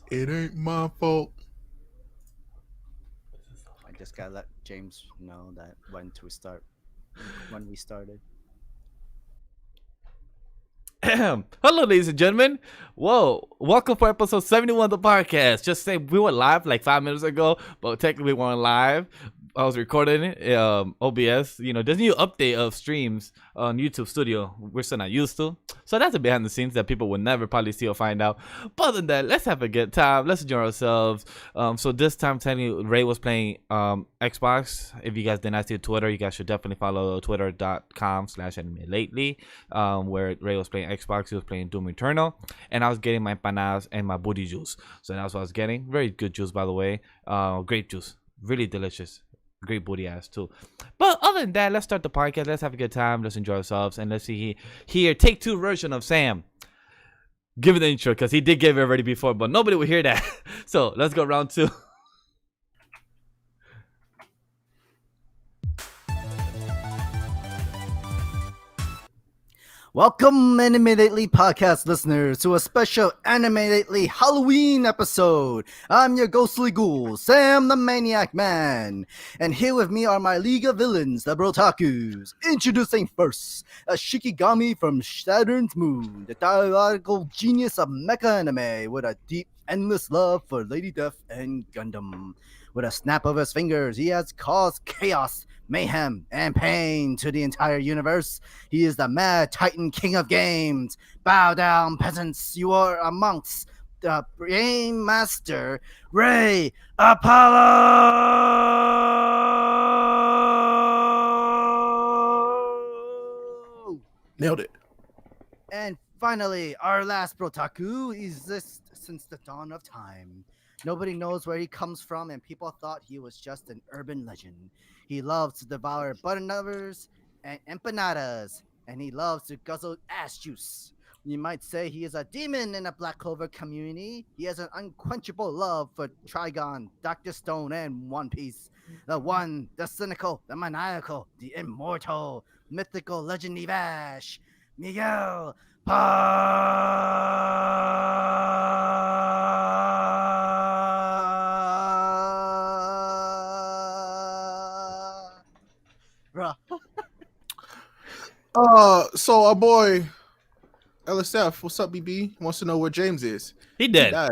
It ain't my fault. I just gotta let James know that when we started. Hello, ladies and gentlemen. Whoa, welcome for episode 71 of the podcast. Just say we were live like 5 minutes ago, but technically we weren't live. I was recording it, OBS. There's a new update of streams on YouTube Studio. We're still not used to. So that's a behind the scenes that people will never probably see or find out. But other than that, let's have a good time. Let's enjoy ourselves. So this time, technically, Ray was playing Xbox. If you guys did not see Twitter, you guys should definitely follow twitter.com/anime lately, where Ray was playing Xbox. He was playing Doom Eternal. And I was getting my empanadas and my booty juice. So that's what I was getting. Very good juice, by the way. Grape juice. Really delicious. Great booty ass too. But other than that, let's start the podcast. Let's have a good time. Let's enjoy ourselves. And let's see here take two version of Sam. Give it the intro because he did give it already before, but nobody will hear that. So let's go round two. Welcome, Anime Lately podcast listeners, to a special Anime Lately Halloween episode. I'm your ghostly ghoul, Sam the Maniac Man, and here with me are my League of Villains, the Brotakus. Introducing first, a Shikigami from Saturn's Moon, the dialogical genius of mecha anime with a deep, endless love for Lady Death and Gundam. With a snap of his fingers, he has caused chaos, mayhem, and pain to the entire universe. He is the mad titan king of games. Bow down, peasants, you are amongst the game master, Ray Apollo! Nailed it. And finally, our last Brotaku exists since the dawn of time. Nobody knows where he comes from, and people thought he was just an urban legend. He loves to devour butternutters and empanadas, and he loves to guzzle ass juice. You might say he is a demon in the Black Clover community. He has an unquenchable love for Trigon, Dr. Stone, and One Piece. The one, the cynical, the maniacal, the immortal, mythical legend Vash, Miguel Bruh. So our boy LSF, what's up, BB? Wants to know where James is. He He dead. died.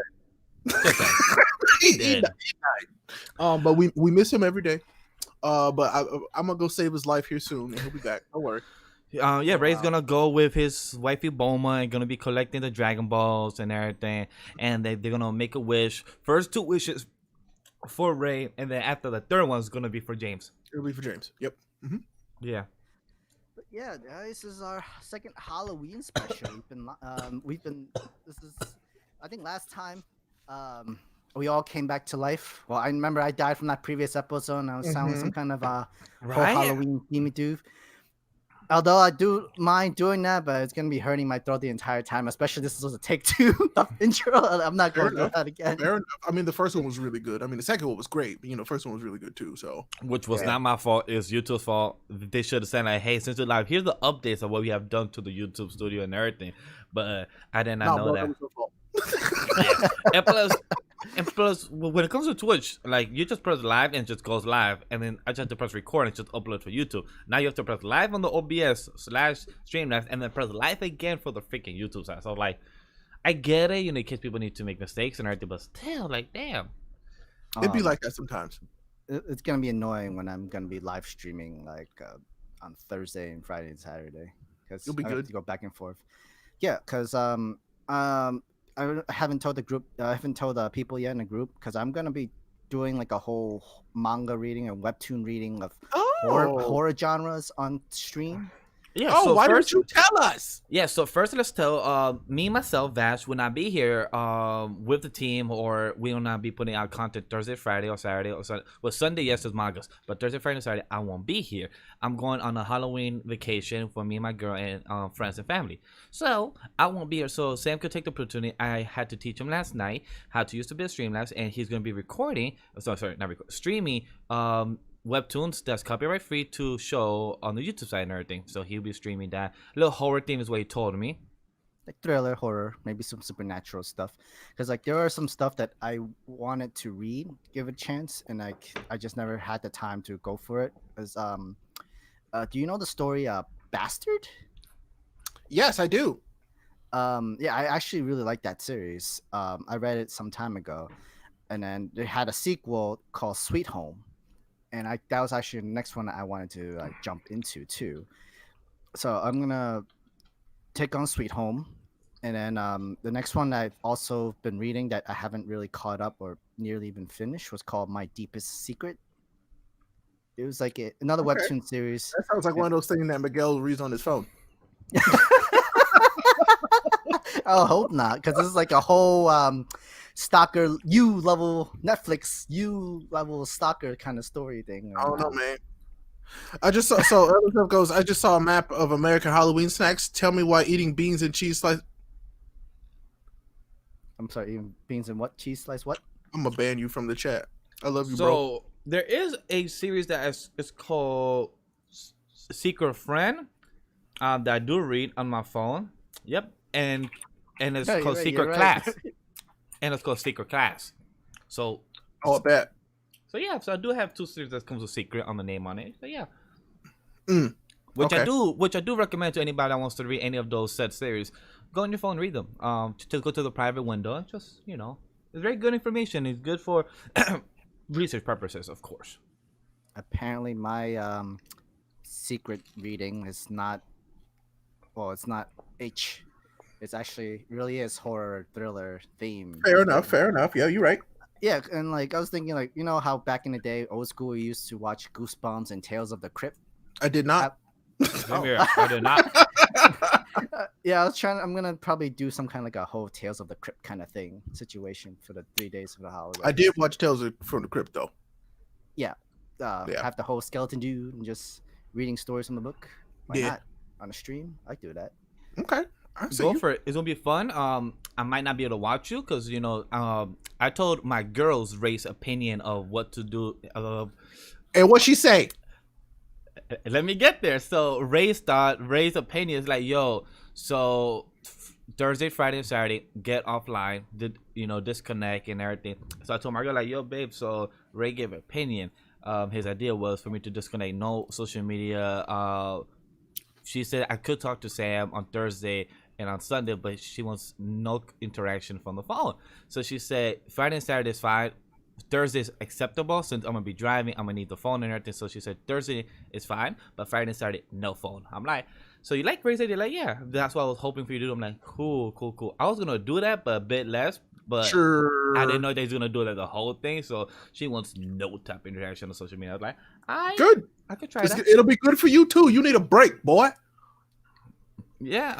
He He dead. died. But we miss him every day. But I'm gonna go save his life here soon, and he'll be back. Don't worry. Yeah, Ray's gonna go with his wifey Boma and gonna be collecting the Dragon Balls and everything. And they're gonna make a wish. First two wishes for Ray, and then after the third one's gonna be for James. It'll be for James. Yep. Mm-hmm. Yeah. But yeah, this is our second Halloween special. This is, I think last time, we all came back to life. Well, I remember I died from that previous episode, and I was sounding some kind of whole Halloween themey dude. Although I do mind doing that, but it's gonna be hurting my throat the entire time. Especially this was a take two of intro. I'm not going to do that again. Fair enough. I mean, the first one was really good. I mean, the second one was great, but the first one was really good too. So Which was Yeah. not my fault. It's YouTube's fault. They should have said like, "Hey, since you're live, here's the updates of what we have done to the YouTube studio and everything." But I did not know bro, that. was your fault. Yeah. And plus, when it comes to Twitch, like you just press live and it just goes live, and then I just have to press record and just upload for YouTube. Now you have to press live on the OBS/Streamlabs, and then press live again for the freaking YouTube side. So like, I get it, in case people need to make mistakes and everything, but still, like, damn. It'd be Um, like that sometimes. it's gonna be annoying when I'm gonna be live streaming on Thursday and Friday and Saturday because You'll be I have good. to go back and forth. Yeah, because I haven't told the group, I haven't told the people yet in the group because I'm gonna be doing like a whole manga reading and webtoon reading of horror genres on stream. Yeah. Oh, so why first, didn't you tell us? Yeah, so first let's tell me myself Vash will not be here with the team, or we will not be putting out content Thursday, Friday, or Saturday, or Sunday. Well, Sunday, yes, there's mangas, but Thursday, Friday, and Saturday I won't be here. I'm going on a Halloween vacation for me and my girl and friends and family, so I won't be here. So Sam could take the opportunity. I had to teach him last night how to use the bit Streamlabs, and he's going to be recording. Sorry, not record, streaming webtoons that's copyright free to show on the YouTube side and everything. So he'll be streaming that. Little horror theme is what he told me. like thriller, horror, maybe some supernatural stuff. Because like there are some stuff that I wanted to read, give it a chance, and I just never had the time to go for it. As do you know the story Bastard? Yes, I do. Yeah, I actually really like that series. I read it some time ago, and then they had a sequel called Sweet Home, and I that was actually the next one I wanted to like jump into too. So I'm gonna take on Sweet Home, and then the next one I've also been reading that I haven't really caught up or nearly even finished was called My Deepest Secret. It was like another Okay. webtoon series. That sounds like one of those things that Miguel reads on his phone. I hope not, because this is like a whole stalker U level Netflix U level stalker kind of story thing. I don't know, man. I just saw other stuff goes. I just saw a map of American Halloween snacks. Tell me why eating beans and cheese slice. I'm sorry, even beans and what cheese slice? What? I'm gonna ban you from the chat. I love you, bro. So there is a series that is called Secret Friend that I do read on my phone. Yep, and it's Yeah, you're called right, Secret you're right. Class, and it's called Secret Class. So Oh, I bet. yeah, so I do have two series that comes with secret on the name on it. So yeah, which Okay. I do recommend to anybody that wants to read any of those set series. Go on your phone, and read them. Just go to the private window. And just it's very good information. It's good for research purposes, of course. Apparently, my secret reading is not. Well, it's not H. It's actually really is horror thriller theme. Fair enough. Fair enough. Yeah, you're right. Yeah, and like I was thinking, like how back in the day, old school, we used to watch Goosebumps and Tales of the Crypt. I did not. Same here. I did not. Yeah, I was trying. I'm gonna probably do some kind of like a whole Tales of the Crypt kind of thing situation for the 3 days of the holiday. I did watch Tales from the Crypt though. Yeah. Yeah. Have the whole skeleton dude and just reading stories from the book. Why Yeah. not on a stream? I do that. Okay. I see Go you. for it. It's gonna be fun. I might not be able to watch you because I told my girls Ray's opinion of what to do. And what she say? Let me get there. So Ray's opinion is like, yo, so Thursday, Friday, and Saturday, get offline, disconnect and everything. So I told my girl like, yo, babe. So Ray gave an opinion. His idea was for me to disconnect, no social media. She said I could talk to Sam on Thursday and on Sunday, but she wants no interaction from the phone. So she said Friday and Saturday is fine. Thursday is acceptable since I'm gonna be driving. I'm gonna need the phone and everything. So she said Thursday is fine, but Friday and Saturday no phone. I'm like, so you like crazy? They're like, yeah. That's what I was hoping for you to do. I'm like, cool. I was gonna do that, but a bit less. But Sure. I didn't know they was gonna do like the whole thing. So she wants no type of interaction on social media. I was like, Good. I could try that. It'll be good for you too. You need a break, boy. Yeah,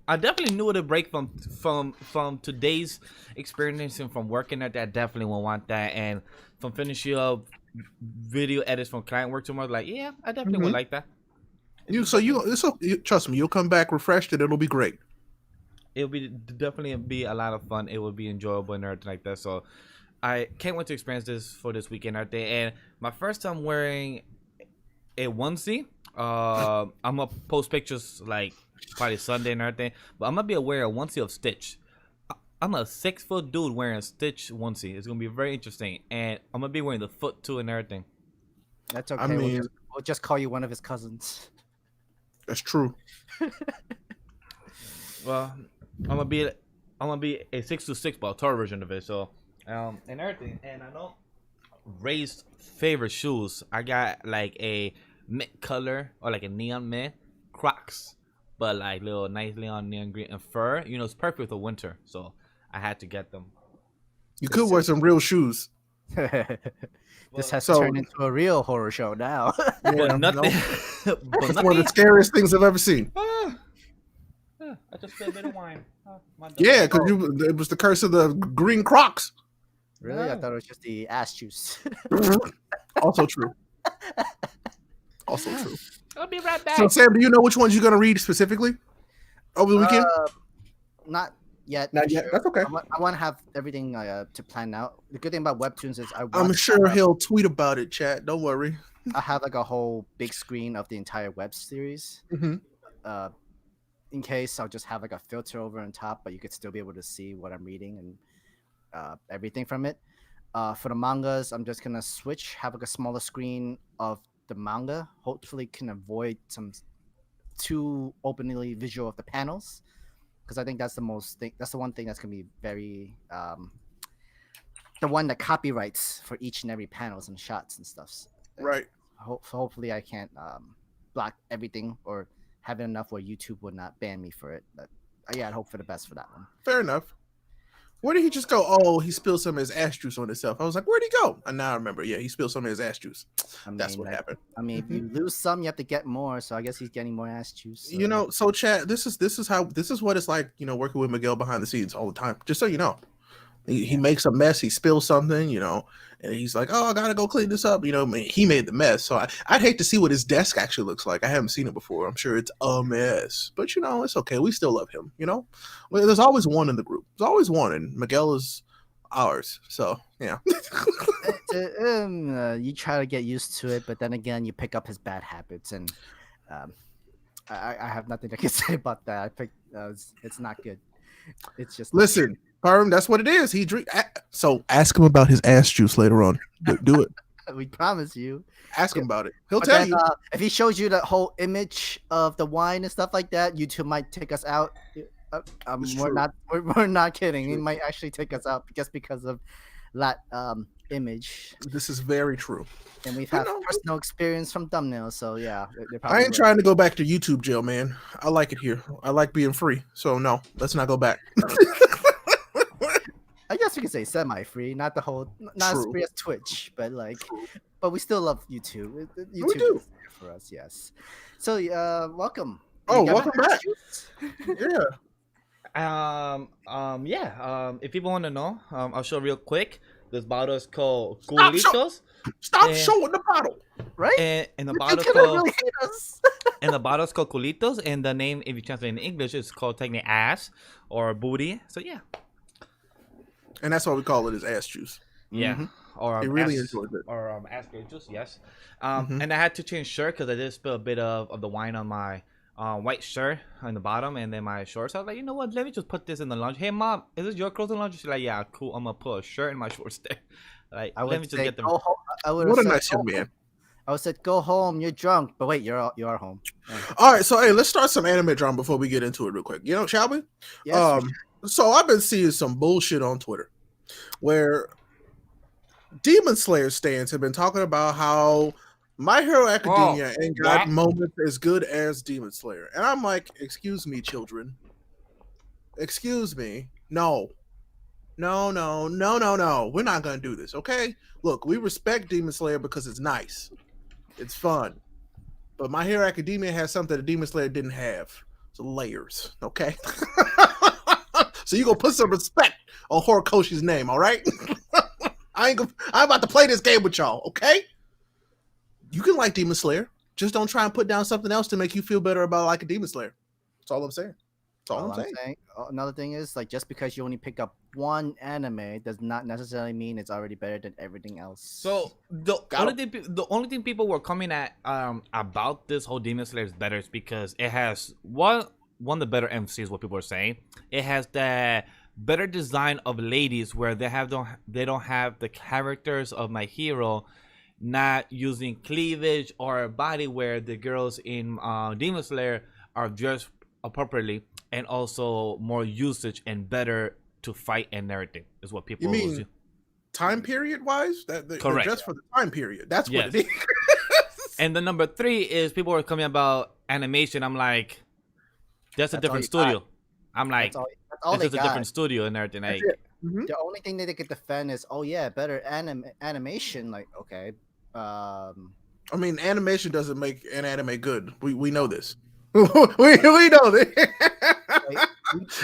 I definitely knew a break from today's experience and from working at that. Definitely won't want that, and from finishing up video edits from client work tomorrow. Like, yeah, I definitely would like that. Trust me, you'll come back refreshed and it'll be great. It'll be definitely be a lot of fun. It will be enjoyable and everything like that. So, I can't wait to experience this for this weekend out there. And my first time wearing a onesie. I'm gonna post pictures like probably Sunday and everything, but I'm gonna be wearing a onesie of Stitch. I'm a 6-foot dude wearing a Stitch onesie. It's gonna be very interesting, and I'm gonna be wearing the foot too and everything. That's okay. I mean, we'll just call you one of his cousins. that's true. Well, I'm gonna be a 6'6" but a taller version of it. So, and everything. And I know Ray's favorite shoes. I got like a mint color or like a neon mint Crocs, but like little nice neon green and fur. It's perfect for winter. So I had to get them. You could wear some real shoes. This has So- turned into a real horror show now. Yeah, But nothing. no. but It's one of nothing. the scariest things I've ever seen. I just spilled a bit of wine. Yeah, because it was the curse of the green Crocs. Really? I Yeah. thought it was just the ass juice. Also true. Also true. I'll be right back. So Sam, do you know which ones you're gonna read specifically over the weekend? Not yet. Not for yet. sure. That's okay. I want to have everything to plan out. The good thing about webtoons is I'm sure he'll tweet about it, chat. Don't worry. I have like a whole big screen of the entire web series. Mhm. in case, I'll just have like a filter over on top, but you could still be able to see what I'm reading and everything from it. For the mangas, I'm just gonna have like a smaller screen of the manga. Hopefully, can avoid some too openly visual of the panels, because I think that's that's the one thing that's gonna be very the one that copyrights for each and every panels and shots and stuff. Right. Hopefully, I can't block everything or have it enough where YouTube would not ban me for it. But yeah, I'd hope for the best for that one. Fair enough. Where did he just go? Oh, he spilled some of his ass juice on himself. I was like, where'd he go? And now I remember. Yeah, he spilled some of his ass juice. That's what happened. I mean, if you lose some, you have to get more. So I guess he's getting more ass juice. So. You know, so Chad, this is what it's like, you know, working with Miguel behind the scenes all the time. Just so you know. He makes a mess, he spills something, you know, and he's like, oh, I gotta go clean this up. You know, he made the mess. So I'd hate to see what his desk actually looks like. I haven't seen it before. I'm sure it's a mess. But, you know, it's okay. We still love him, you know? Well, there's always one in the group. There's always one, and Miguel is ours. So, yeah. You try to get used to it, but then again, you pick up his bad habits. And I have nothing I can say about that. It's not good. It's just... Listen. Perm, that's what it is. He drink. So ask him about his ass juice later on. Do it. We promise you. Ask him about it. He'll tell you. If he shows you the whole image of the wine and stuff like that, YouTube might take us out. We're not kidding. He might actually take us out just because of that image. This is very true. And we've had personal experience from thumbnails, so yeah. I ain't trying to go back to YouTube jail, man. I like it here. I like being free. So no, let's not go back. I guess we could say semi-free, not as free as Twitch, but but we still love YouTube. YouTube we do. Is there for us, yes. So, welcome. Oh, welcome back. Yeah. If people want to know, I'll show real quick. This bottle is called Culitos. Stop showing the bottle. Right? And the bottle called and the bottle's called Culitos, and the name, if you translate in English, is called technically ass or booty. So yeah. And that's why we call it is ass juice. Yeah. Mm-hmm. Or it really enjoys it. Or ass juice, yes. And I had to change shirt because I did spill a bit of the wine on my white shirt on the bottom and then my shorts. I was like, you know what? Let me just put this in the laundry. Hey, Mom, is this your clothes in the laundry? She's like, yeah, cool. I'm going to put a shirt and my shorts there. Like, let me just get them. What a nice young man. I would say, go home. You're drunk. But wait, you are home. Yeah. All right. So, hey, let's start some anime drama before we get into it real quick. You know, shall we? Yes. So I've been seeing some bullshit on Twitter where Demon Slayer stands have been talking about how My Hero Academia ain't got moments as good as Demon Slayer. And I'm like, excuse me, children. Excuse me. No. We're not going to do this, okay? Look, we respect Demon Slayer because it's nice. It's fun. But My Hero Academia has something that Demon Slayer didn't have. It's layers, okay? So you gonna put some respect on Horikoshi's name, all right? I'm about to play this game with y'all, okay? You can like Demon Slayer. Just don't try and put down something else to make you feel better about liking Demon Slayer. That's all I'm saying. That's all I'm saying. Another thing is, like, just because you only pick up one anime does not necessarily mean it's already better than everything else. So the only thing people were coming at about this whole Demon Slayer is better is because it has one of the better MCs, what people are saying. It has that better design of ladies where they don't have the characters of My Hero not using cleavage or body, where the girls in Demon Slayer are dressed appropriately, and also more usage and better to fight and everything is what people. You mean time period wise? Correct. Just for the time period. That's what it is. And the number 3 is people are coming about animation. I'm like, that's a different studio. I'm like, it's just a different studio and everything. Like, the only thing that they could defend is, better animation. Like, okay. I mean, animation doesn't make an anime good. We know this. we know this.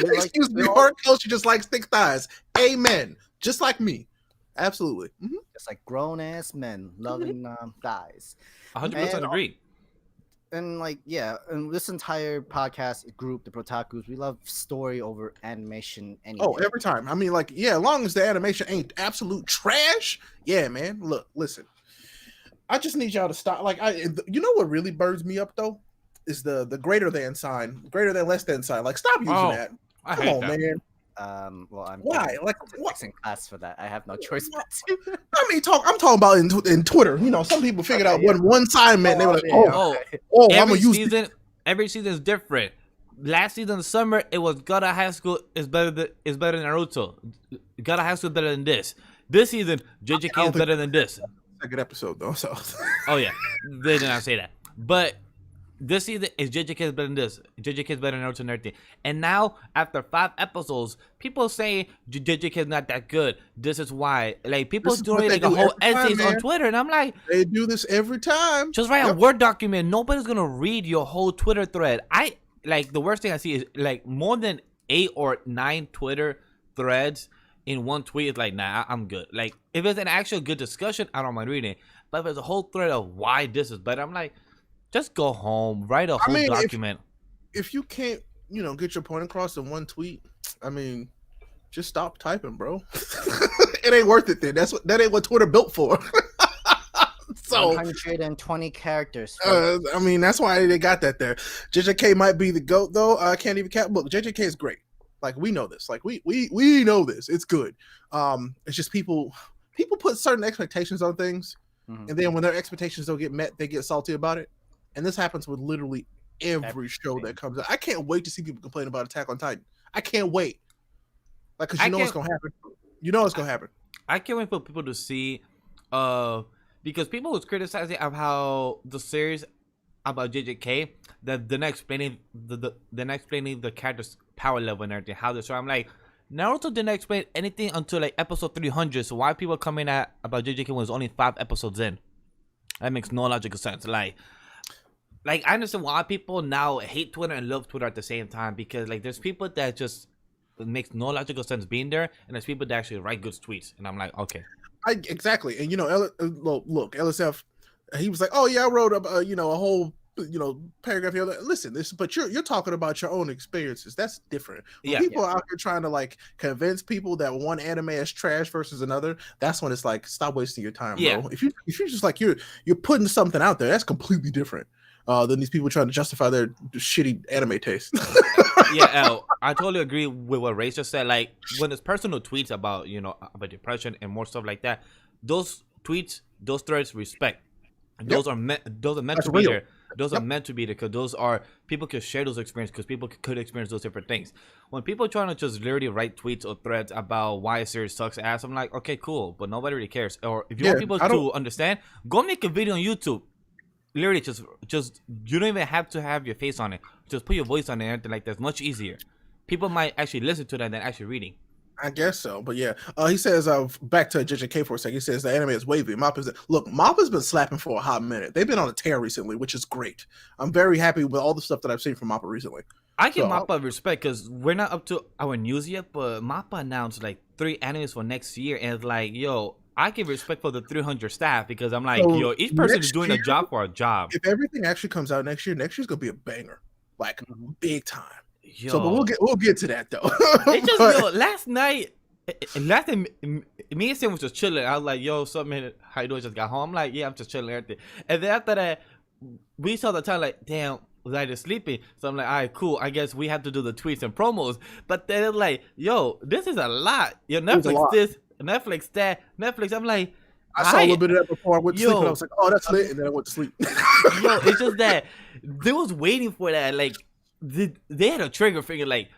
Excuse me, Horikoshi just likes thick thighs. Amen. Just like me. Absolutely. Mm-hmm. Just like grown ass men loving thighs. 100% agree. And and this entire podcast group, the Protakus, we love story over animation. Oh, every time. I mean, as long as the animation ain't absolute trash, yeah, man. Look, listen. I just need y'all to stop. You know what really burns me up though? is the greater than sign, greater than less than sign. Like, stop using that. I Come hate on, that. man. Well, I'm Why? taking Like, what? statistics in class for that. I have no choice but to. I mean, I'm talking about in Twitter. You know, some people figured out what one sign meant. They were like, Oh, I'm gonna every use season, every season is different. Last season, summer, it was Gata High School is better than Naruto. Gata High School is better than this. This season, JJK is better than this. Second episode though, so. Oh yeah, they did not say that. But this season is JJK is better than this. JJK is better than Naruto and everything. And now, after 5 episodes, people say JJK is not that good. This is why. Like, people doing like a whole essays on Twitter, and I'm like, they do this every time. Just write a Word document. Nobody's gonna read your whole Twitter thread. Like, the worst thing I see is like more than 8 or 9 Twitter threads in one tweet. It's like, nah, I'm good. Like, if it's an actual good discussion, I don't mind reading it. But if it's a whole thread of why this is better, I'm like, just go home, write a whole document. If you can't, get your point across in one tweet, I mean, just stop typing, bro. It ain't worth it then. That ain't what Twitter built for. So 120 characters. I mean, that's why they got that there. JJK might be the GOAT though. I can't even count. Look, JJK is great. Like, we know this. Like, we know this. It's good. It's just people put certain expectations on things, and then when their expectations don't get met, they get salty about it. And this happens with literally every show that comes out. I can't wait to see people complain about Attack on Titan. I can't wait. Like, because you know what's gonna happen. You know what's gonna happen. I can't wait for people to see, because people was criticizing of how the series about JJK, that they're not explaining the character's power level and everything. How this. So I'm like, Naruto didn't explain anything until like episode 300. So why people coming at about JJK when it's only 5 episodes in? That makes no logical sense. Like I understand why people now hate Twitter and love Twitter at the same time, because like there's people that just, it makes no logical sense being there, and there's people that actually write good tweets, and I'm like, okay. Exactly. And look, LSF, he was like, oh yeah, I wrote a whole paragraph here. Listen, but you're talking about your own experiences. That's different. When people are out here trying to like convince people that one anime is trash versus another, that's when it's like, stop wasting your time, bro. If you're just like you're putting something out there, that's completely different than these people trying to justify their shitty anime taste. I totally agree with what Ray just said. Like, when there's personal tweets about about depression and more stuff like that, those tweets, those threads, respect. Those are meant to be there. Those are meant to be there, because those are, people can share those experiences, because people could experience those different things. When people are trying to just literally write tweets or threads about why a series sucks ass, I'm like, okay, cool, but nobody really cares. Or if you want people to understand, go make a video on YouTube. Literally, just you don't even have to have your face on it. Just put your voice on it, and everything like that's much easier. People might actually listen to that than actually reading. I guess so, but yeah. He says, back to JJK for a second. He says the anime is wavy. Mappa's been slapping for a hot minute. They've been on a tear recently, which is great. I'm very happy with all the stuff that I've seen from Mappa recently. I give Mappa respect, because we're not up to our news yet, but Mappa announced like 3 animes for next year, and it's like, yo, I give respect for the 300 staff, because I'm like, yo, each person is doing a job for a job. If everything actually comes out next year's gonna be a banger, like big time. Yo. So, but we'll get to that though. It just last night, me and Sam was just chilling. I was like, yo, what's up, man? How you doing? Just got home. I'm like, yeah, I'm just chilling, everything. And then after that, we saw the time, like, damn, was I just sleeping? So I'm like, all right, cool. I guess we have to do the tweets and promos. But then it's like, yo, this is a lot. Yo, Netflix this, Netflix that, Netflix. I'm like, I saw a little bit of that before I went to sleep, and I was like, oh, that's lit. And then I went to sleep. Yo, it's just that they was waiting for that. Like, they had a trigger finger, like,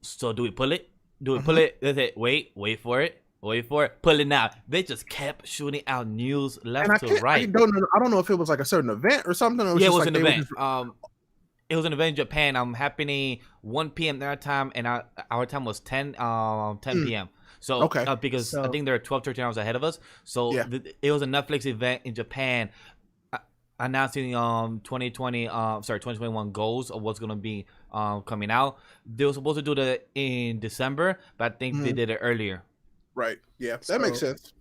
so do we pull it? Do we pull it? They said, wait for it, pull it now. They just kept shooting out news left to right. I don't know if it was like a certain event or something. Or it was an event. It was an event in Japan. happening 1 p.m. their time, and our time was 10 p.m. So because I think they're 12, 13 hours ahead of us. So it was a Netflix event in Japan, announcing 2021 goals of what's gonna be coming out. They were supposed to do that in December, but I think they did it earlier. Right. Yeah, that makes sense.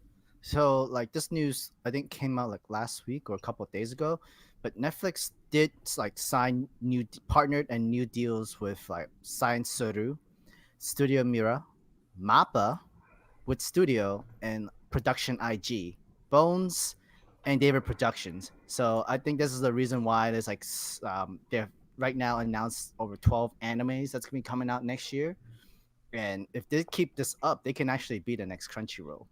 So like this news, I think came out like last week or a couple of days ago, but Netflix did like partnered and new deals with like Science Soru, Studio Mira, Mappa, with Studio, and Production IG, Bones, and David Productions. So I think this is the reason why there's like they're right now announced over 12 animes that's gonna be coming out next year, and if they keep this up, they can actually be the next Crunchyroll.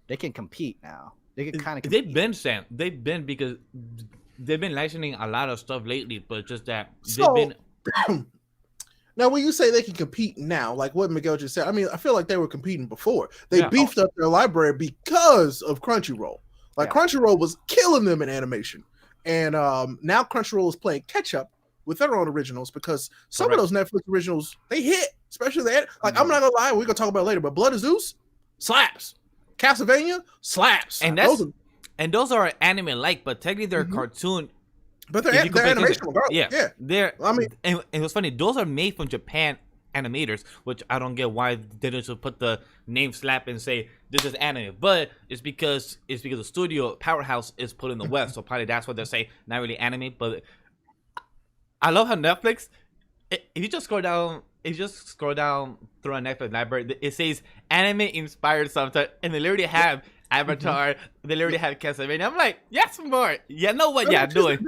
They can compete now. They can kind of. They've been Sam. They've been because they've been licensing a lot of stuff lately, but just that they've been. Now, when you say they can compete now, like what Miguel just said, I mean, I feel like they were competing before. They beefed up their library because of Crunchyroll. Like Crunchyroll was killing them in animation, and now Crunchyroll is playing catch up with their own originals because some of those Netflix originals they hit, especially that. Like I'm not gonna lie, we're gonna talk about it later, but Blood of Zeus slaps, Castlevania slaps, and those are anime like, but technically they're cartoon. But they're animation, regardless. Yeah. They're. I mean, and it was funny. Those are made from Japan animators, which I don't get why they didn't put the name slap and say this is anime. But it's because the studio powerhouse is put in the West, so probably that's what they say. Not really anime, but I love how Netflix. If you just scroll down, through a Netflix library, it says anime inspired something, and they literally have Avatar. They literally have Castlevania. I'm like, yes, more. You know what y'all doing?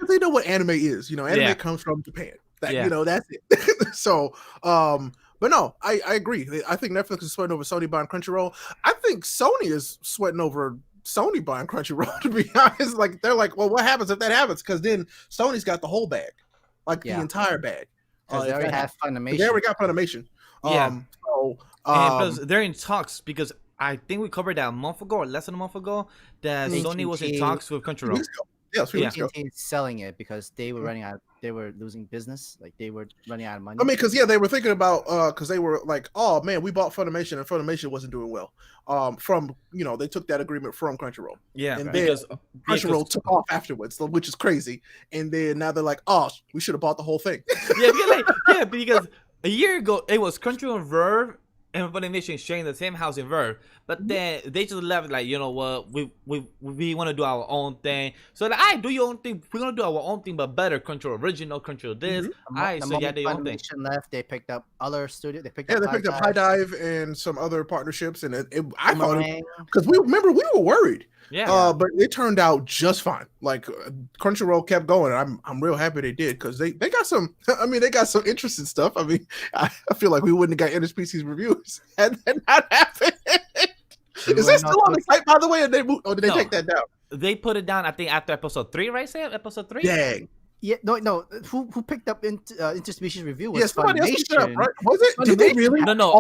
They know what anime is. You know, anime comes from Japan. You know, that's it. So, but no, I agree. I think Netflix is sweating over Sony buying Crunchyroll. I think Sony is sweating over Sony buying Crunchyroll. To be honest, like they're like, well, what happens if that happens? Because then Sony's got the whole bag, like the entire bag. They already have Funimation. They already got Funimation. So, plus they're in talks because I think we covered that a month ago or less than a month ago that Sony was in talks with Crunchyroll. Selling it because they were running out. They were losing business. Like they were running out of money. I mean, because they were thinking about because they were like, oh man, we bought Funimation and Funimation wasn't doing well. From they took that agreement from Crunchyroll. Yeah, and then Crunchyroll took off afterwards, which is crazy. And then now they're like, oh, we should have bought the whole thing. Because a year ago it was Crunchyroll and Verve and Funimation sharing the same house in Verve, but then they just left like, you know what, we want to do our own thing. So like, I do your own thing. We're gonna do our own thing, but better. Crunchyroll original, Crunchyroll this. So yeah, they own thing. Left. They picked up other studios. They picked up High Dive and some other partnerships, and I thought because we were worried. But it turned out just fine. Like Crunchyroll kept going. I'm real happy they did because they got some. I mean, they got some interesting stuff. I mean, I feel like we wouldn't have got interspecies reviews had that not happened. Is that still on the site, by the way? Or did they take that down? They put it down, I think, after episode 3, right, Sam? Episode 3? Dang. Yeah, no. Who picked up interspecies review was somebody else picked it up, right? Was it? Did they really? No. No.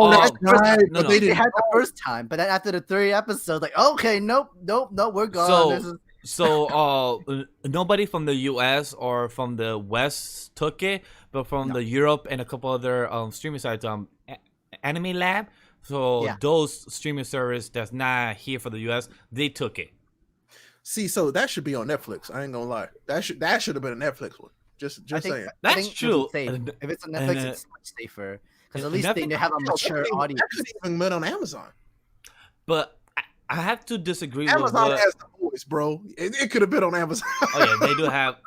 They had the first time, but then after the 3 episodes, like, okay, nope, we're gone. So nobody from the U.S. or from the West took it, but from the Europe and a couple other streaming sites, Anime Lab. So those streaming service that's not here for the U.S., they took it. See, so that should be on Netflix. I ain't gonna lie. That should have been a Netflix one. Just saying. That's true. If it's on Netflix, it's much safer because at least they have a mature audience. That could even been on Amazon. But I have to disagree with Amazon has the voice, bro. It could have been on Amazon. Oh yeah,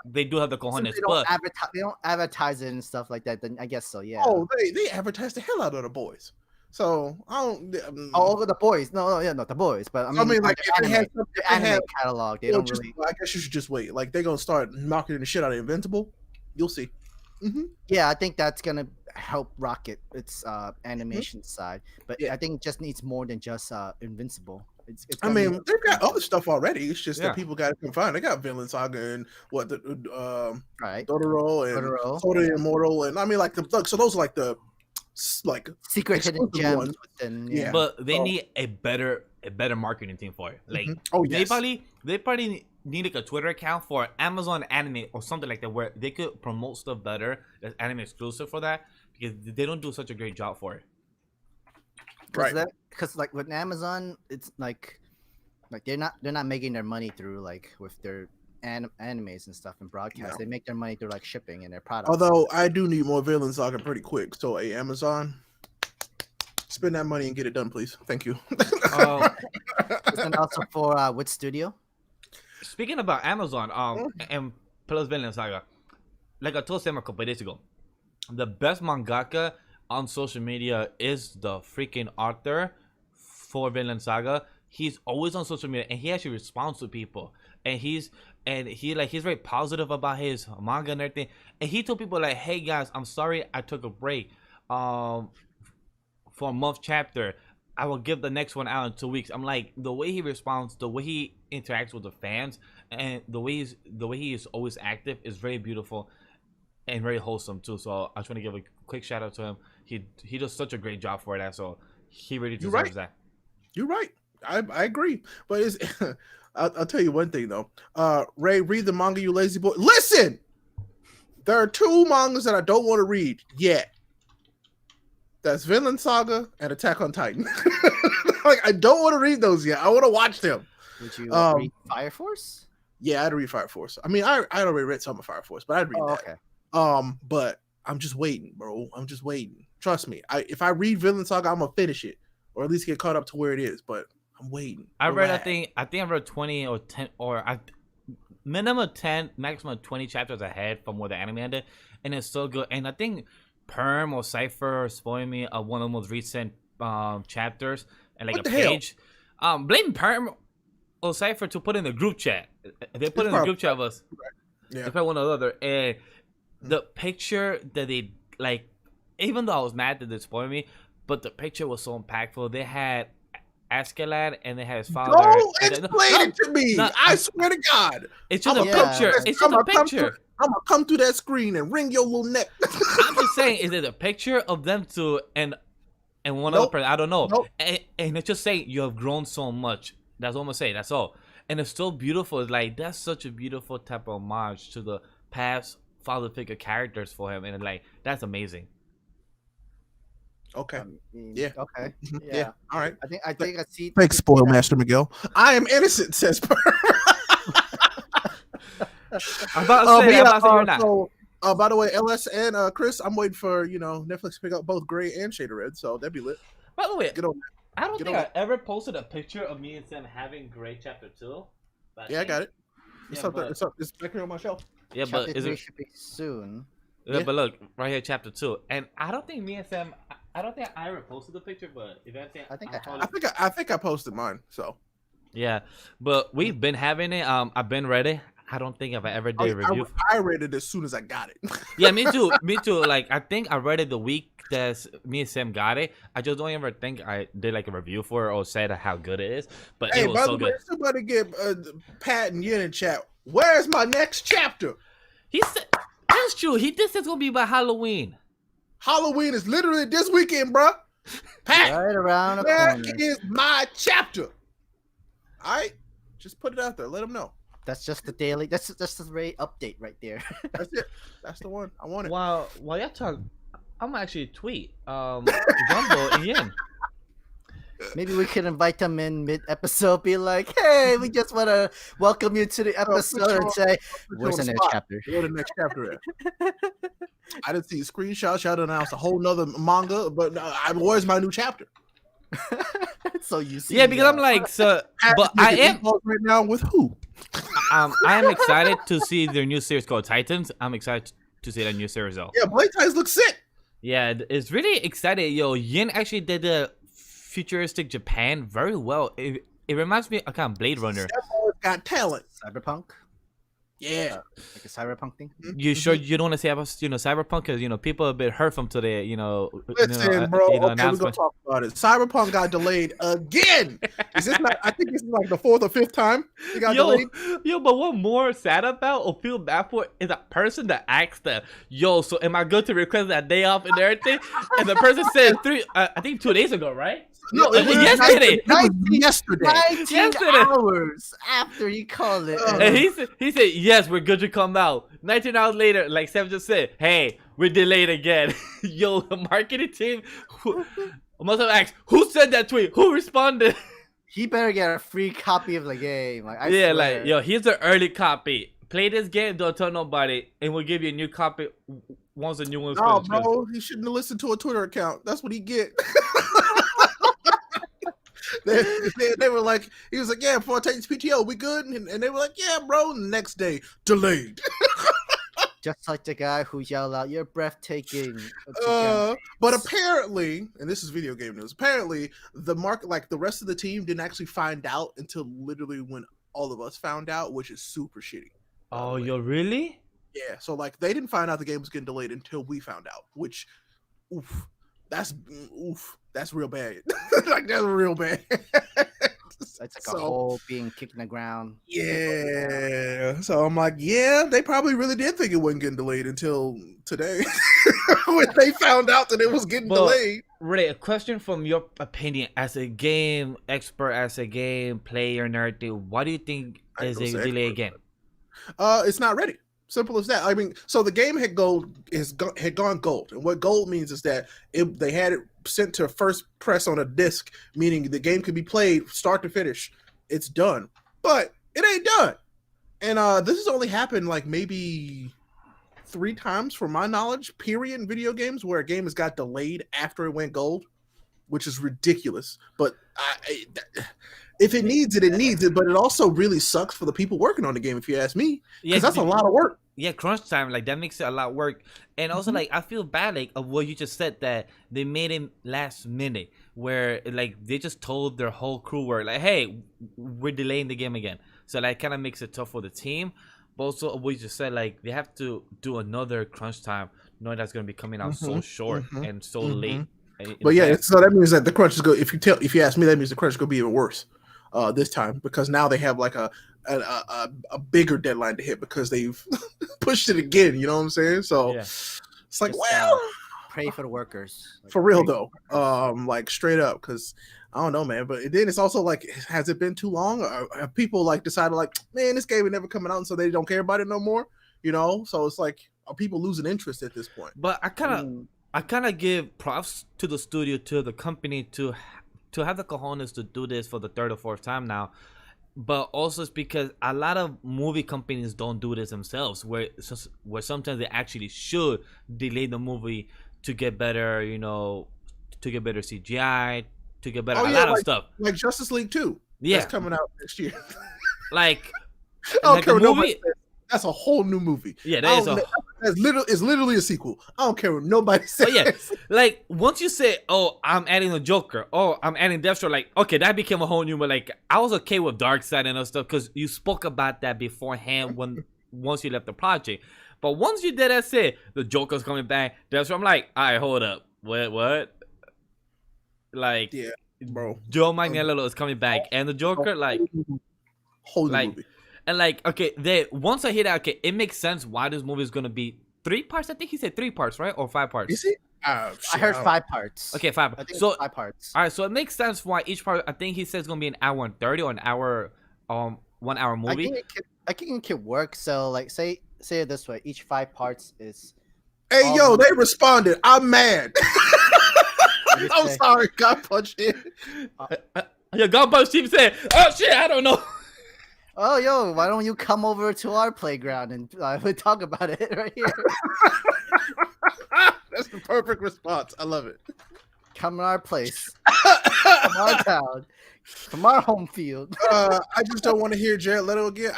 they do have the cojones. They don't advertise it and stuff like that. Then I guess so. Yeah. Oh, they advertise the hell out of the boys. So I don't. Over the boys, not the boys. But I mean like if the anime catalog, they don't really. I guess you should just wait. Like they're gonna start marketing the shit out of Invincible. You'll see. Mm-hmm. Yeah, I think that's gonna help rocket its animation side, but I think it just needs more than just Invincible. I mean, they've got other stuff already. It's just that people got to come find. They got Vinland Saga and Totoro and Sword of the Immortal, and I mean like so those are like the secret hidden gems. But they need a better marketing team for it. Like they probably need like a Twitter account for Amazon Anime or something like that where they could promote stuff better that's anime exclusive for that because they don't do such a great job for it. Because like with Amazon, it's like they're not making their money through like with their animes and stuff and broadcast. They make their money through like shipping and their products. Although I do need more Vinland Saga pretty quick, so Amazon, spend that money and get it done, please. Thank you. And also for which studio? Speaking about Amazon, and plus Vinland Saga, like I told Sam a couple days ago, the best mangaka on social media is the freaking author for Vinland Saga. he's always on social media and he actually responds to people, and he's very positive about his manga and everything. And he told people like, hey guys, I'm sorry I took a break for a month chapter. I will give the next one out in 2 weeks. I'm like, the way he responds, the way he interacts with the fans, and the way he is always active is very beautiful and very wholesome too. So I just want to give a quick shout out to him. He does such a great job for that. So he really deserves that. You're right. I agree. But it's I'll tell you one thing though. Ray, read the manga, you lazy boy. Listen, there are 2 mangas that I don't want to read yet. That's Vinland Saga and Attack on Titan. Like, I don't want to read those yet. I want to watch them. Would you read Fire Force? Yeah, I'd read Fire Force. I mean, I already read some of Fire Force, but I'd read that. Okay. But I'm just waiting, bro. I'm just waiting. Trust me. If I read Vinland Saga, I'm gonna finish it, or at least get caught up to where it is. But I'm waiting. I think I read 20 or 10 minimum 10, maximum 20 chapters ahead from where the anime ended, and it's so good. And I think Perm or Cypher spoiled me of one of the most recent chapters and like a page. Blame Perm or Cypher to put in the group chat. They put in the group chat of us. Yeah. They put one or the other. And the picture that they like, even though I was mad that they spoiled me, but the picture was so impactful. They had Askeladd and they had his father. Don't explain it to me. I swear to God. It's just a picture. It's just a picture. I'm gonna come through that screen and wring your little neck. I'm just saying, is it a picture of them two and one other person? I don't know. And it's just saying you have grown so much. That's what I'm gonna say. That's all. And it's so beautiful. It's like, that's such a beautiful type of homage to the past father figure characters for him, and like, that's amazing. Okay. Yeah. Okay. Yeah. All right. I think I see. Thanks, Spoil Master Miguel. I am innocent, says Per. I'm about to say you're not. So, by the way, LS and Chris, I'm waiting for Netflix to pick up both Gray and Shader Red, so that'd be lit. By the way, get on that. I don't think I ever posted a picture of me and Sam having Gray Chapter 2. Yeah, I got it. It's up there. It's back here on my shelf. Yeah, but it should be soon. Yeah, but look, right here, Chapter 2, and I don't think me and Sam. I don't think I ever posted the picture, but if anything, I think I posted mine. So yeah, but we've been having it. I've been ready. I don't think I've ever did a review. I read it as soon as I got it. Yeah, me too. Me too. Like, I think I read it the week that me and Sam got it. I just don't ever think I did like a review for it or said how good it is. But it was so good. Somebody get Pat and Yin in chat. Where's my next chapter? He said that's true. He did say it's gonna be by Halloween. Halloween is literally this weekend, bro. Pat, right around the where corner. is my chapter? All right, just put it out there. Let them know. That's just the daily. That's the Ray update right there. That's it. That's the one. I want it. While y'all talk, I'm actually tweet Jumbo and Yin. Maybe we could invite them in mid-episode, be like, "Hey, we just want to welcome you to the episode," and say, "Where's the next chapter?" Where's the next chapter at? I didn't see a screenshot. Y'all announced a whole nother manga, but where's my new chapter? So you see, yeah, because I'm like, so, but I am right now with who? I am excited to see their new series called Titans. I'm excited to see that new series though. Yeah, Blade Titans look sick. Yeah, it's really exciting. Yo, Yin actually did the futuristic Japan very well. It reminds me of kind of Blade Runner. Got talent. Cyberpunk. Yeah, like a cyberpunk thing. You sure you don't want to say about cyberpunk? Because people are a bit hurt from today. Listen, bro. Okay, we're gonna talk about it. Cyberpunk got delayed again. Is this not? I think this is like the 4th or 5th time it got delayed. But what more sad about or feel bad for is a person that asked them, "Yo, so am I good to request that day off and everything?" And the person said I think 2 days ago, right? No, it was yesterday. Yesterday. 19 hours after you called it. And he said, yes, we're good to come out. 19 hours later, like Sam just said, hey, we're delayed again. Yo, the marketing team must have asked, who sent that tweet? Who responded? He better get a free copy of the game. Like, I yeah, swear. like, yo, here's the early copy. Play this game, don't tell nobody, and we'll give you a new copy once the new one's finished. No, bro, he shouldn't have listened to a Twitter account. That's what he get. They were like, he was like, yeah, before I take this PTO, we good? And they were like, yeah, bro. And the next day, delayed. Just like the guy who yelled out, "You're breathtaking." But apparently, and this is video game news. Apparently, the rest of the team didn't actually find out until literally when all of us found out, which is super shitty. Oh, yo, really? Yeah. So like, they didn't find out the game was getting delayed until we found out, which, oof, that's real bad. Like that's real bad. It's like a hole being kicked in the ground. Yeah. So I'm like, yeah, they probably really did think it wasn't getting delayed until today when they found out that it was getting delayed. Ray, a question from your opinion as a game expert, as a game player and everything. What do you think is a delay game? It's not ready. Simple as that. I mean, so the game had gone gold, and what gold means is that they had it sent to first press on a disc, meaning the game could be played start to finish. It's done, but it ain't done. And this has only happened like maybe 3 times, from my knowledge, period, in video games where a game has got delayed after it went gold, which is ridiculous. But if it needs it, it needs it. But it also really sucks for the people working on the game, if you ask me, because that's a lot of work. Yeah, crunch time, like that makes it a lot of work. And also, like, I feel bad, like, of what you just said, that they made it last minute, where like they just told their whole crew work, like, hey, we're delaying the game again. So that kind of makes it tough for the team. But also, what you just said, like, they have to do another crunch time, knowing that's gonna be coming out so short and so late. But yeah, so that means that the crunch is going. If you ask me, that means the crunch is going to be even worse this time, because now they have like a bigger deadline to hit because they've pushed it again. You know what I'm saying? So it's like, pray for the workers. Like, for real though, like straight up, because I don't know, man. But then it's also like, has it been too long? Or have people like decided like, man, this game is never coming out, and so they don't care about it no more? You know, so it's like, are people losing interest at this point? But I kind of give props to the studio, to the company, to have the cojones to do this for the 3rd or 4th time now. But also it's because a lot of movie companies don't do this themselves, where sometimes they actually should delay the movie to get better, you know, to get better CGI, to get better of stuff. Like Justice League 2. Yeah. That's coming out next year. Like, I don't care what nobody says. That's a whole new movie. Yeah, it's literally a sequel. I don't care what nobody says. Oh, yeah. Like, once you say, oh, I'm adding the Joker, oh, I'm adding Deathstroke, like, okay, that became a whole new, but like, I was okay with Darkseid and other stuff because you spoke about that beforehand once you left the project. But once you did that, say the Joker's coming back, Deathstroke, I'm like, all right, hold up. What? Like, yeah, bro. Joe Manganiello is coming back, and the Joker, like, whole new movie. And like, okay, once I hear that, okay, it makes sense why this movie is gonna be 3 parts. I think he said 3 parts, right, or 5 parts? Is it? I heard 5 parts. Okay, 5. I think so 5 parts. All right, so it makes sense why each part. I think he says it's gonna be an hour and 30 or an hour, 1 hour movie. I think it could work. So like, say it this way: each 5 parts is. Hey, yo, they responded. I'm mad. I'm sorry, got punched in. Yeah, God punched him. Said, "Oh shit, I don't know." Oh, yo, why don't you come over to our playground and we talk about it right here? That's the perfect response. I love it. Come to our place. From our town. From our home field. I just don't want to hear Jared Leto again.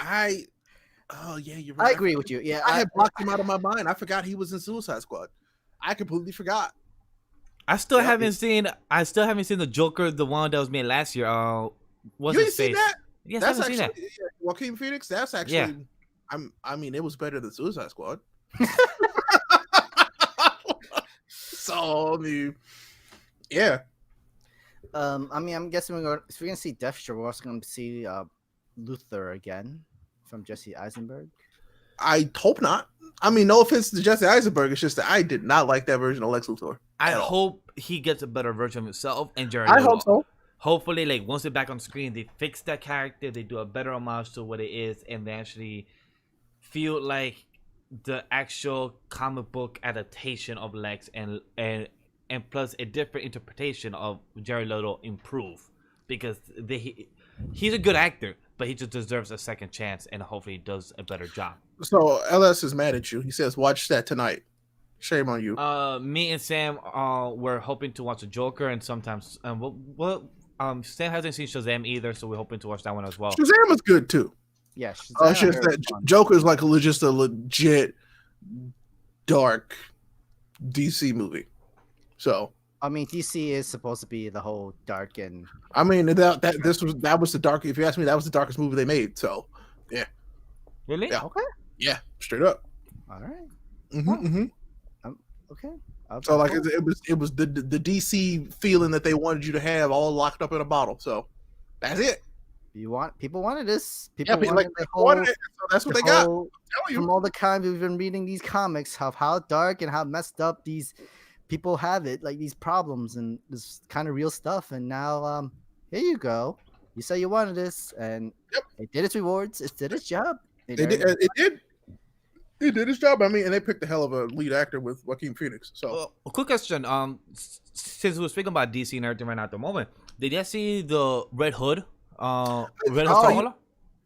Oh, yeah, you're right. I agree with you. Yeah, I had blocked him out of my mind. I forgot he was in Suicide Squad. I completely forgot. I still haven't seen the Joker, the one that was made last year. What's his face? Seen that? Yes, that's I haven't actually, seen that. Yeah, Joaquin Phoenix. That's actually, I mean, it was better than Suicide Squad. So, I mean, yeah. I mean, I'm guessing if we're gonna see Deathstroke, we're also gonna see Luther again from Jesse Eisenberg. I hope not. I mean, no offense to Jesse Eisenberg, it's just that I did not like that version of Lex Luthor. I hope he gets a better version of himself and Jared. I hope so. Hopefully, like, once they're back on screen, they fix that character, they do a better homage to what it is, and they actually feel like the actual comic book adaptation of Lex, and plus a different interpretation of Jared Leto improve, because he's a good actor, but he just deserves a second chance, and hopefully he does a better job. So LS is mad at you. He says, "Watch that tonight." Shame on you. Me and Sam were hoping to watch a Joker, and sometimes Sam hasn't seen Shazam either, so we're hoping to watch that one as well. Shazam is good too. Yeah, it's just that Joker is like just a legit dark DC movie. So I mean, DC is supposed to be the whole dark and. I mean that was the dark. If you ask me, that was the darkest movie they made. So yeah, Really? yeah, Okay. yeah, straight up. All right. Mm-hmm. Okay. So like it was the DC feeling that they wanted you to have all locked up in a bottle. So that's it. People wanted this. Yeah, People like, wanted the wanted whole. it, so that's what the they got. whole- Tell From you. all the times we've been reading these comics, of how dark and how messed up these people have it, like these problems and this kind of real stuff. And now, here you go. You say you wanted this, and Yep. it did its rewards. It did its job. It did. It did its job. I mean, and they picked a hell of a lead actor with Joaquin Phoenix. So A quick question. Since we're speaking about DC and everything right now at the moment, did you see the Red Hood? Red Hood.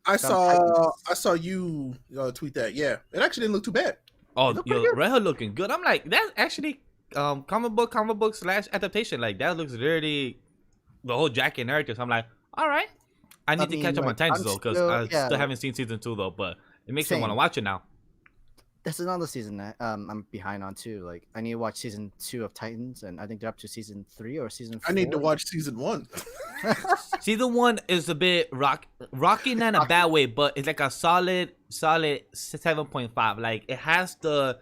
I saw you tweet that. Yeah, it actually didn't look too bad. Oh, yo, Red Hood looking good. I'm like, that's actually comic book / adaptation. Like that looks really the whole jacket and everything. So I'm like, all right. I need to catch up on Titans though, because I still haven't seen season 2 though. But it makes me want to watch it now. That's another season that I'm behind on too. Like I need to watch season 2 of Titans, and I think they're up to season 3 or season 4. I need to watch season 1. Season 1 is a bit rocky, not in a bad way, but it's like a solid 7.5. Like it has the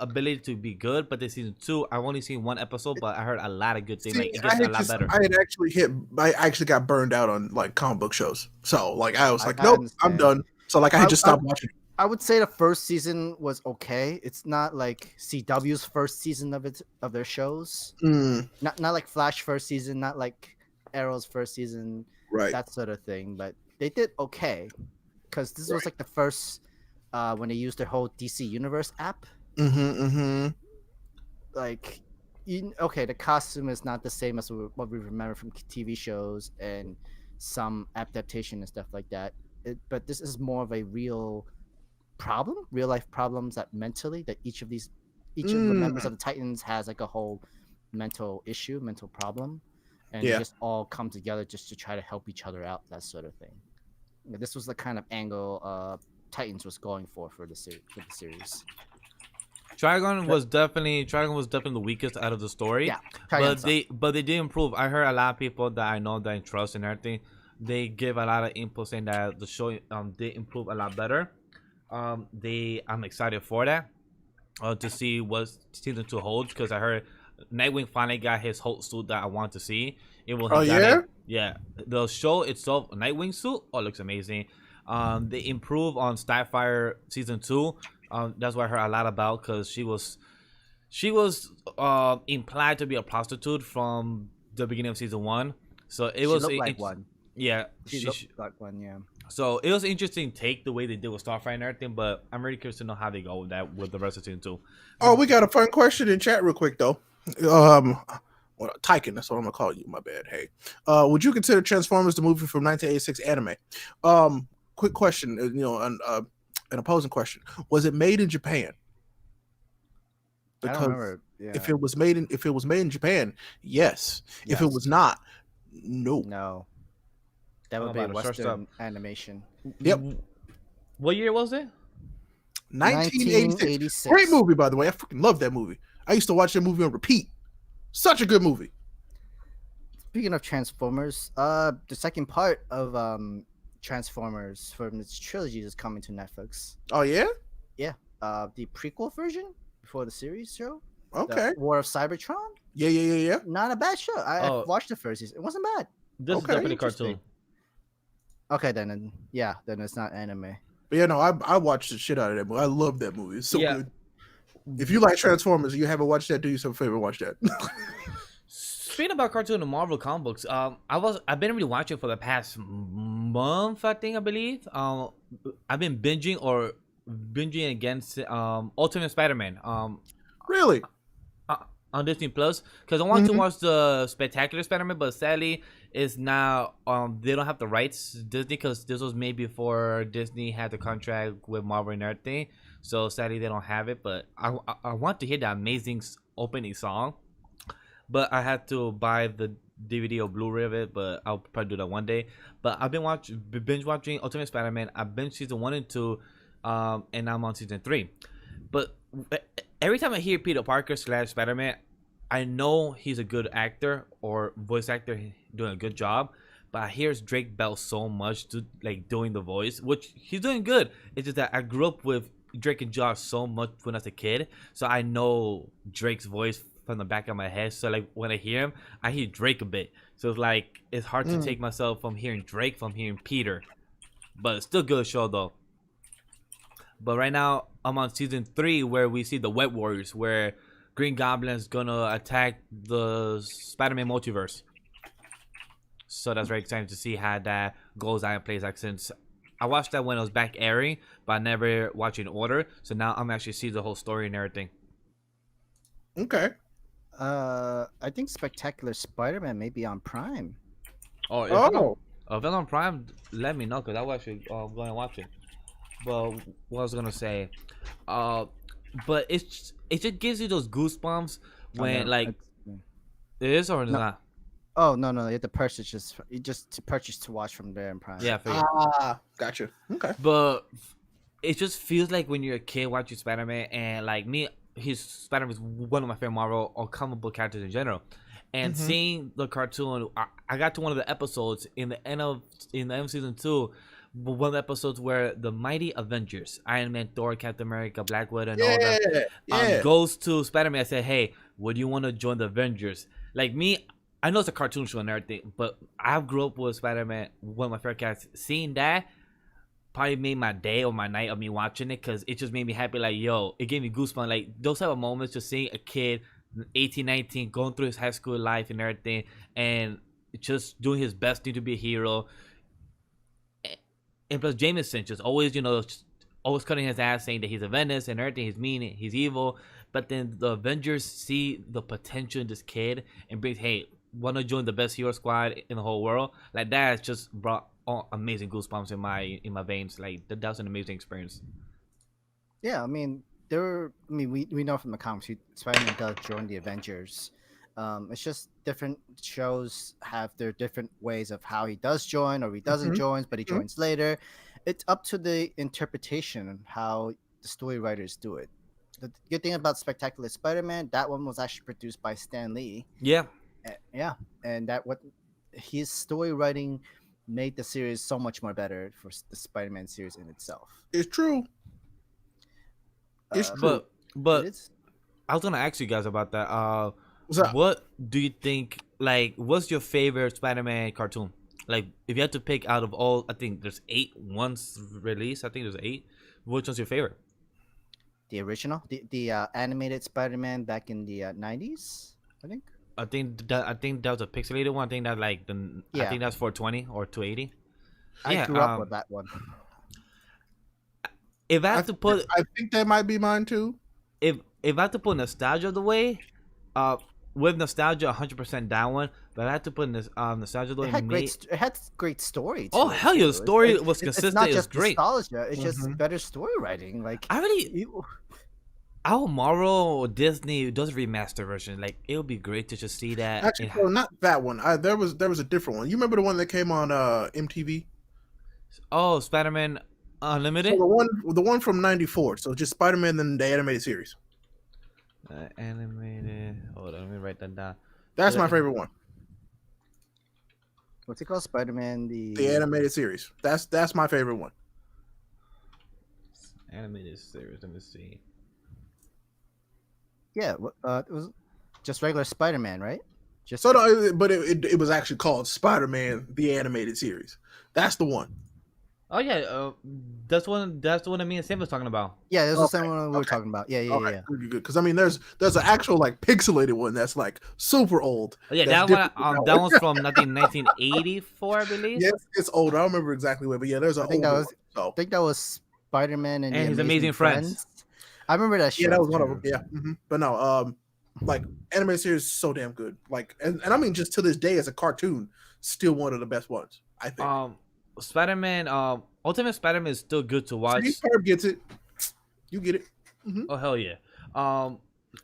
ability to be good, but the season 2, I've only seen 1 episode, but I heard a lot of good things. Like it gets a lot better. I actually got burned out on like comic book shows, so like I was like, nope, I'm done. So like I had just stopped watching. I would say the first season was okay. It's not like CW's first season of their shows. Not like Flash first season, not like Arrow's first season, right? That sort of thing. But they did okay because this was like the first when they used their whole DC Universe app. Like, the costume is not the same as what we remember from TV shows and some adaptation and stuff like that. But this is more of a real life problems that mentally that each of the members of the Titans has like a whole mental problem, and they just all come together just to try to help each other out, that sort of thing. This was the kind of angle Titans was going for the series. Trigon was definitely the weakest out of the story. Yeah, but they did improve. I heard a lot of people that I know that I trust and everything. They give a lot of input saying that the show did improve a lot better. I'm excited for that. To see what season 2 holds, because I heard Nightwing finally got his whole suit that I want to see. Yeah. The show itself, Nightwing suit, looks amazing. They improve on Starfire season 2. That's what I heard a lot about, because she was implied to be a prostitute from the beginning of season 1. So she looked like one. Yeah, she looked like one. Yeah. So it was an interesting take the way they did with Starfire and everything, but I'm really curious to know how they go with that with the rest of season 2. Oh, we got a fun question in chat real quick though. Tyken, that's what I'm gonna call you. My bad. Hey, would you consider Transformers the movie from 1986 anime? Quick question. An opposing question. Was it made in Japan? Because I don't remember. Yeah. if it was made in Japan, yes. If it was not, no. No. That would be Western animation. Yep. What year was it? 1986. Great movie, by the way. I freaking love that movie. I used to watch that movie on repeat. Such a good movie. Speaking of Transformers, the second part of Transformers from its trilogy is coming to Netflix. Oh yeah? Yeah. The prequel version before the series show. Okay. The War of Cybertron. Yeah. Not a bad show. I watched the first season. It wasn't bad. This is definitely a cartoon. Okay, then it's not anime. But yeah, no, I watched the shit out of that movie. I love that movie. It's so good. If you like Transformers and you haven't watched that, do yourself a favor, watch that. Speaking about cartoon and Marvel comic books, I've been really watching for the past month, I believe. I've been binging against Ultimate Spider-Man. Really? On Disney Plus, because I want to watch the Spectacular Spider-Man, but sadly is now they don't have the rights, Disney, because this was made before Disney had the contract with Marvel and everything. So sadly they don't have it, but I want to hear the amazing opening song, but I had to buy the DVD or Blu-ray of it, but I'll probably do that one day. But I've been binge watching Ultimate Spider-Man. I've been season 1 and 2, and I'm on season 3. But every time I hear Peter Parker / Spider-Man, I know he's a good actor or voice actor doing a good job. But I hear Drake Bell so much doing the voice, which he's doing good. It's just that I grew up with Drake and Josh so much when I was a kid, so I know Drake's voice from the back of my head. So like when I hear him, I hear Drake a bit. So it's hard to take myself from hearing Drake from hearing Peter. But it's still a good show though. But right now I'm on season 3 where we see the Web Warriors, where Green Goblin's gonna attack the Spider-Man multiverse. So that's very exciting to see how that goes out and plays out, since I watched that when it was back airing, but I never watched it in order. So now I'm actually see the whole story and everything. Okay. I think Spectacular Spider-Man may be on Prime. Oh, if it's on Prime, let me know, because I was actually going to watch it. But what I was gonna say, but it just gives you those goosebumps when it is or not. Oh no, you have to purchase to purchase to watch from there in Prime. Yeah, Gotcha. Okay. But it just feels like when you're a kid watching Spider-Man, and like me, Spider-Man is one of my favorite Marvel or comic book characters in general. And seeing the cartoon, I got to one of the episodes in the end of season 2. One of the episodes where the mighty Avengers, Iron Man, Thor, Captain America, Black Widow, and all that goes to Spider-Man. I said, hey, would you want to join the Avengers? Like me, I know it's a cartoon show and everything, but I grew up with Spider-Man, one of my favorite characters. Seeing that probably made my day or my night of me watching it, because it just made me happy. Like, yo, it gave me goosebumps. Like, those type of moments, just seeing a kid, 18, 19, going through his high school life and everything, and just doing his best thing to be a hero. And plus Jameson just always, always cutting his ass, saying that he's a menace and everything, he's mean, he's evil. But then the Avengers see the potential in this kid and brings, hey, want to join the best hero squad in the whole world? Like, that has just brought amazing goosebumps in my veins. Like, that was an amazing experience. Yeah, I mean, we know from the comics, Spider-Man does join the Avengers. It's just different shows have their different ways of how he does join or he doesn't join, but he joins later. It's up to the interpretation and how the story writers do it. The good thing about Spectacular Spider-Man, that one was actually produced by Stan Lee. Yeah. Yeah, and his story writing made the series so much more better for the Spider-Man series in itself. It's true. It's true. But I was gonna ask you guys about that. What do you think? Like, what's your favorite Spider-Man cartoon? Like, if you had to pick out of all, I think there's 8 once released. I think there's 8. Which one's your favorite? The original, the animated Spider-Man back in the 90s, I think. I think that was a pixelated one. I think that I think that's 420 or 280. I grew up with that one. If I have to put, I think that might be mine too. If I have to put nostalgia the way, with nostalgia, 100% that one. But I had to put this nostalgia the way. It had great story. Oh hell yeah, the story was consistent. It's not just great. Nostalgia. It's just better story writing. Like, I hope Marvel or Disney does a remaster version. Like, it would be great to just see that. Actually, not that one. There was a different one. You remember the one that came on MTV? Oh, Spider-Man Unlimited. So the one from '94. So just Spider-Man then the animated series. Animated. Hold on, let me write that down. That's my favorite one. What's it called? Spider-Man the animated series. That's my favorite one. Animated series. Let me see. Yeah, it was just regular Spider-Man, right? But it was actually called Spider-Man the Animated Series. That's the one. Oh yeah, that's the one that me and Sam was talking about. Yeah, that's the same one we were talking about. Yeah. Good. Because I mean, there's an actual like pixelated one that's like super old. Oh, yeah, that one's from 1984, I believe. Yes, it's old. I don't remember exactly where, but yeah, there's an old one. I think that was Spider-Man and his Amazing Friends. I remember that show. Yeah, that was one of them. Yeah, but no, like animated series is so damn good. Like, and I mean, just to this day, as a cartoon, still one of the best ones, I think. Spider-Man, Ultimate Spider-Man is still good to watch. See, Herb gets it. You get it. Oh hell yeah.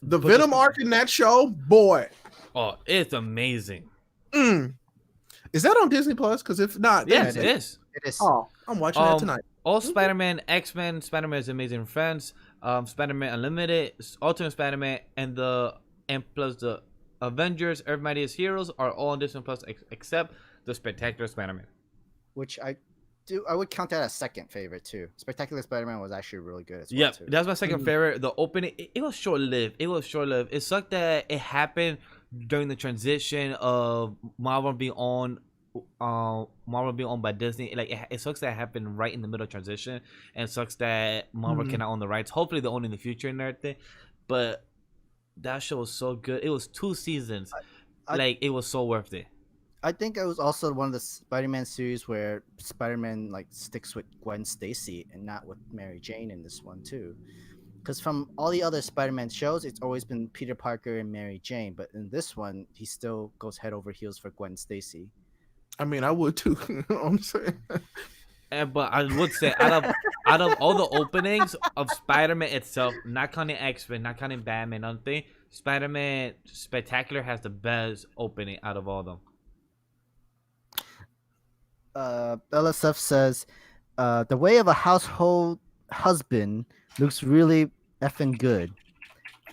The Venom arc in that show, boy. Oh, it's amazing. Is that on Disney Plus? Because if not, yes, it is. It is. Oh, I'm watching that tonight. All Spider-Man, X-Men, Spider-Man's Amazing Friends, Spider-Man Unlimited, Ultimate Spider-Man, and plus the Avengers, Earth Mightiest Heroes are all on Disney Plus except the Spectacular Spider-Man. Which I would count that as second favorite too. Spectacular Spider-Man was actually really good as well Yep, too. that's my second favorite. The opening, it was short-lived. It sucked that it happened during the transition of Marvel being owned by Disney. Like it sucks that it happened right in the middle of transition, and it sucks that Marvel cannot own the rights. Hopefully they own in the future and everything. But that show was so good. It was 2 seasons. It was so worth it. I think it was also one of the Spider-Man series where Spider-Man like sticks with Gwen Stacy and not with Mary Jane in this one too. Because from all the other Spider-Man shows, it's always been Peter Parker and Mary Jane, but in this one, he still goes head over heels for Gwen Stacy. I mean, I would too. You know what I'm saying? But I would say out of all the openings of Spider-Man itself, not counting X-Men, not counting Batman, nothing, Spider-Man Spectacular has the best opening out of all of them. LSF says, the way of a household husband looks really effing good.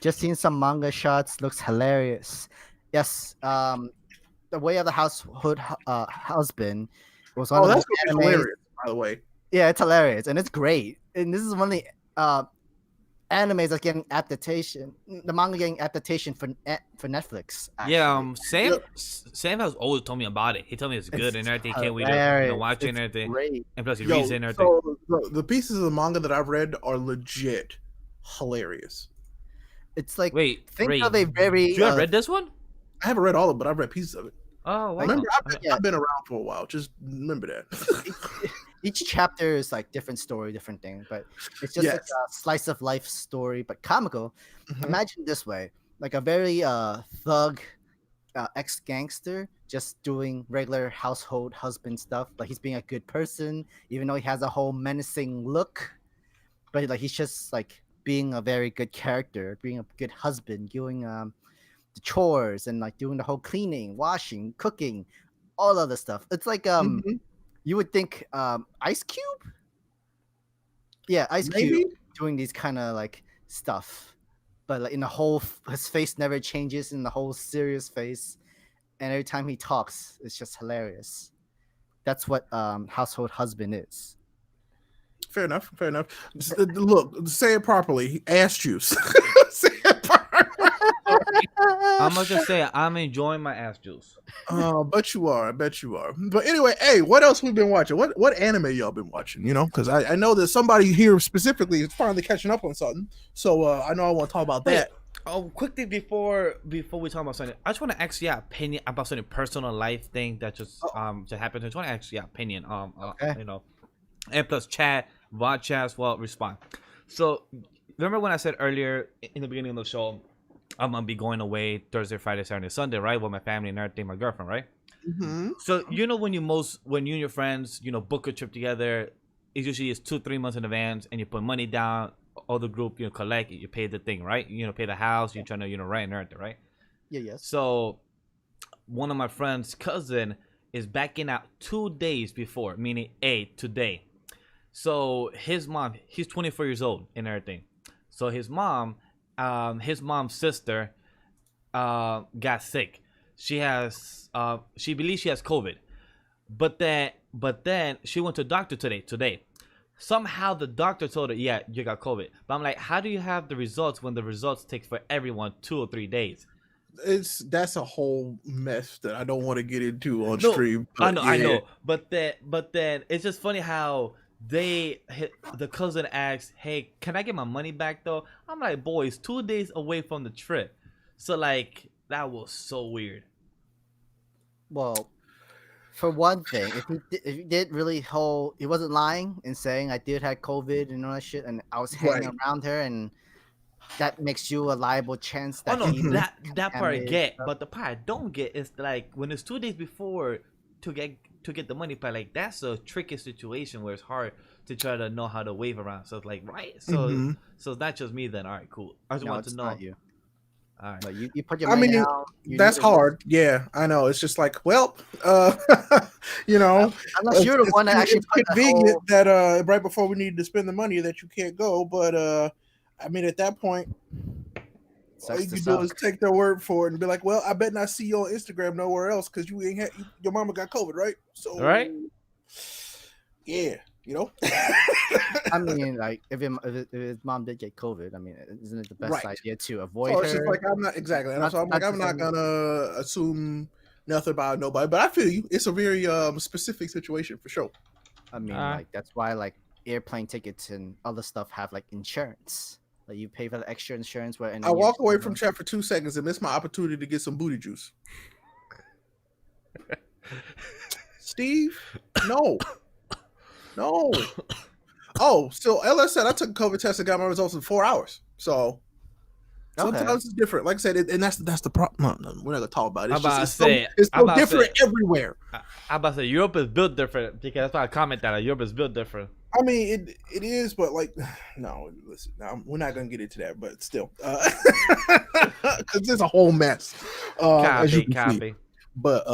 Just seeing some manga shots, looks hilarious. Yes, the way of the household husband was one of that's the gonna be hilarious, by the way. Yeah, it's hilarious and it's great. And this is one of the animes that's getting adaptation. The manga getting adaptation for Netflix. Actually. Yeah, Sam has always told me about it. He told me it's good and everything. Can't wait to watch it and everything. Great. And plus, he reads it and everything. So the pieces of the manga that I've read are legit hilarious. It's like think of a very. You have read this one? I haven't read all of it, but I've read pieces of it. Oh, wow. Remember, I've been around for a while. Just remember that. Each chapter is like different story, different thing, but it's just like a slice of life story, but comical. Imagine this way: like a very thug ex-gangster just doing regular household husband stuff. Like he's being a good person, even though he has a whole menacing look, but like he's just like being a very good character, being a good husband, doing the chores and like doing the whole cleaning, washing, cooking, all of the stuff. It's like you would think Ice Cube? Yeah, Ice Cube doing these kind of like stuff. But like in the whole his face never changes in the whole serious face. And every time he talks, it's just hilarious. That's what household husband is. Fair enough. Look, say it properly. Ass juice. Say it properly. I'm gonna just say I'm enjoying my ass juice. Oh, bet you are. But anyway, hey, what else we've been watching? What anime y'all been watching? You know, because I know that somebody here specifically is finally catching up on something. So I know I want to talk about that. Oh, quickly before we talk about something, I just want to ask your opinion about something personal life thing that just happened. I just want to ask your opinion. Okay. You know, and plus chat, VOD chat as well, respond. So remember when I said earlier in the beginning of the show, I'm gonna be going away Thursday, Friday, Saturday, Sunday, right, with my family and everything, my girlfriend, right? So you know when you and your friends, you know, book a trip together, it usually is 2-3 months in advance, and you put money down. All the group, you know, collect it, you pay the thing, right? You know, pay the house, you're trying to, you know, rent and everything, right? Yeah, yes. So one of my friend's cousin is backing out 2 days before, meaning today. So his mom, he's 24 years old and everything. So his mom's sister got sick. She believes she has COVID. But then she went to the doctor today. Somehow the doctor told her, yeah, you got COVID. But I'm like, how do you have the results when the results take for everyone 2 or 3 days? That's a whole mess that I don't want to get into on stream. I know. But then it's just funny how the cousin asked, hey, can I get my money back though? I'm like, boys, 2 days away from the trip. So like that was so weird. Well, for one thing, if he did really he wasn't lying and saying I did have COVID and all that shit, and I was hanging around her, and that makes you a liable chance that that part I get, but the part I don't get is like when it's 2 days before to get the money back, like that's a tricky situation where it's hard to try to know how to wave around. So it's like, right, so it's not just me then. All right, cool. I just want to know. Not you. All right. Like you put your money down. That's hard. Yeah, I know. It's just like, well, you know, unless you're the one that actually put convenient that right before we needed to spend the money that you can't go. But I mean, at that point, all Sucks you to can do suck. is take their word for it and be like, "Well, I bet not see you on Instagram nowhere else because you ain't your mama got COVID, right?" So, Right? yeah, you know, I mean, like if his mom did get COVID, I mean, isn't it the best right. idea to So avoid it's just her? like I'm not exactly, and Not, so I'm like not to I'm not send. gonna assume nothing about nobody, but I feel you. It's a very specific situation for sure. I mean, Uh, like that's why like airplane tickets and other stuff have like insurance. Like you pay for the extra insurance where, and I then walk away from chat for 2 seconds and miss my opportunity to get some booty juice. Steve, no. Oh, so LS said I took a COVID test and got my results in 4 hours. So Okay. sometimes it's different. Like I said, and that's the problem. No, we're not gonna talk about it. I'm It's just about it's to so, say- it's I'm so about to different say- everywhere. I'm about to say Europe is built different because that's why I comment that Europe is built different. I mean, it is, but like, no, listen, we're not gonna get into that. But still, because it's a whole mess, as you can see. But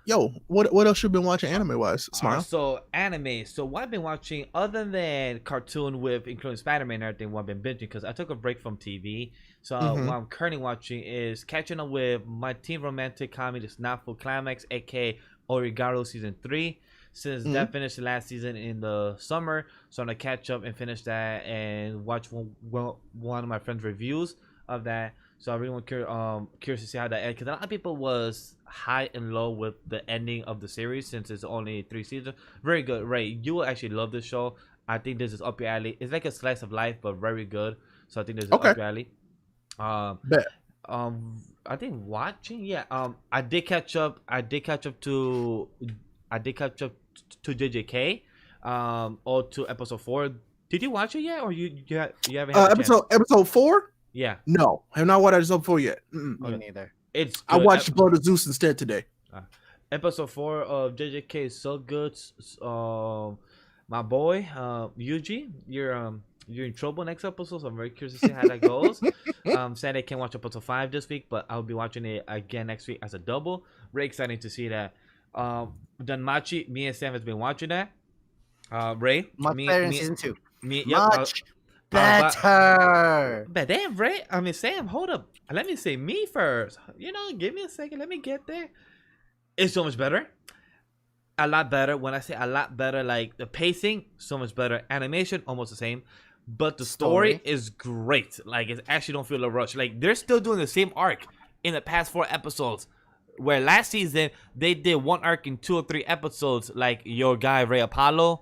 yo, what else you been watching anime wise? Smile. So anime. So what I've been watching other than cartoon with including Spider-Man and everything, what I've been binging because I took a break from TV. So what I'm currently watching is catching up with my teen romantic comedy, The Not Full Climax, aka Origaro season 3. Since that finished the last season in the summer, so I'm gonna catch up and finish that and watch one of my friends' reviews of that. So I really want curious to see how that ends because a lot of people was high and low with the ending of the series since it's only 3 seasons. Very good, Ray. You will actually love this show. I think this is up your alley. It's like a slice of life, but very good. So I think this is up your alley. Bet. I think watching. Yeah. I did catch up to JJK. Or to episode 4. Did you watch it yet, or you haven't had a chance? Episode 4? Yeah. No, I have not watched episode 4 yet. Me neither. It's I good. watched Blood of Zeus instead today. Episode 4 of JJK is so good. My boy, Yuji, you're in trouble next episode, so I'm very curious to see how that goes. Sad I can't watch episode 5 this week, but I'll be watching it again next week as a double. Very exciting to see that. Danmachi, me and Sam has been watching that. Ray, Much better in season 2. Much better. But damn, Ray. I mean, Sam, hold up. Let me say me first. Give me a second. Let me get there. It's so much better. A lot better. When I say a lot better, like the pacing, so much better. Animation, almost the same. But the story is great. Like, it actually don't feel a rush. Like, they're still doing the same arc in the past 4 episodes. Where last season, they did one arc in 2 or 3 episodes. Like, your guy, RayApollo,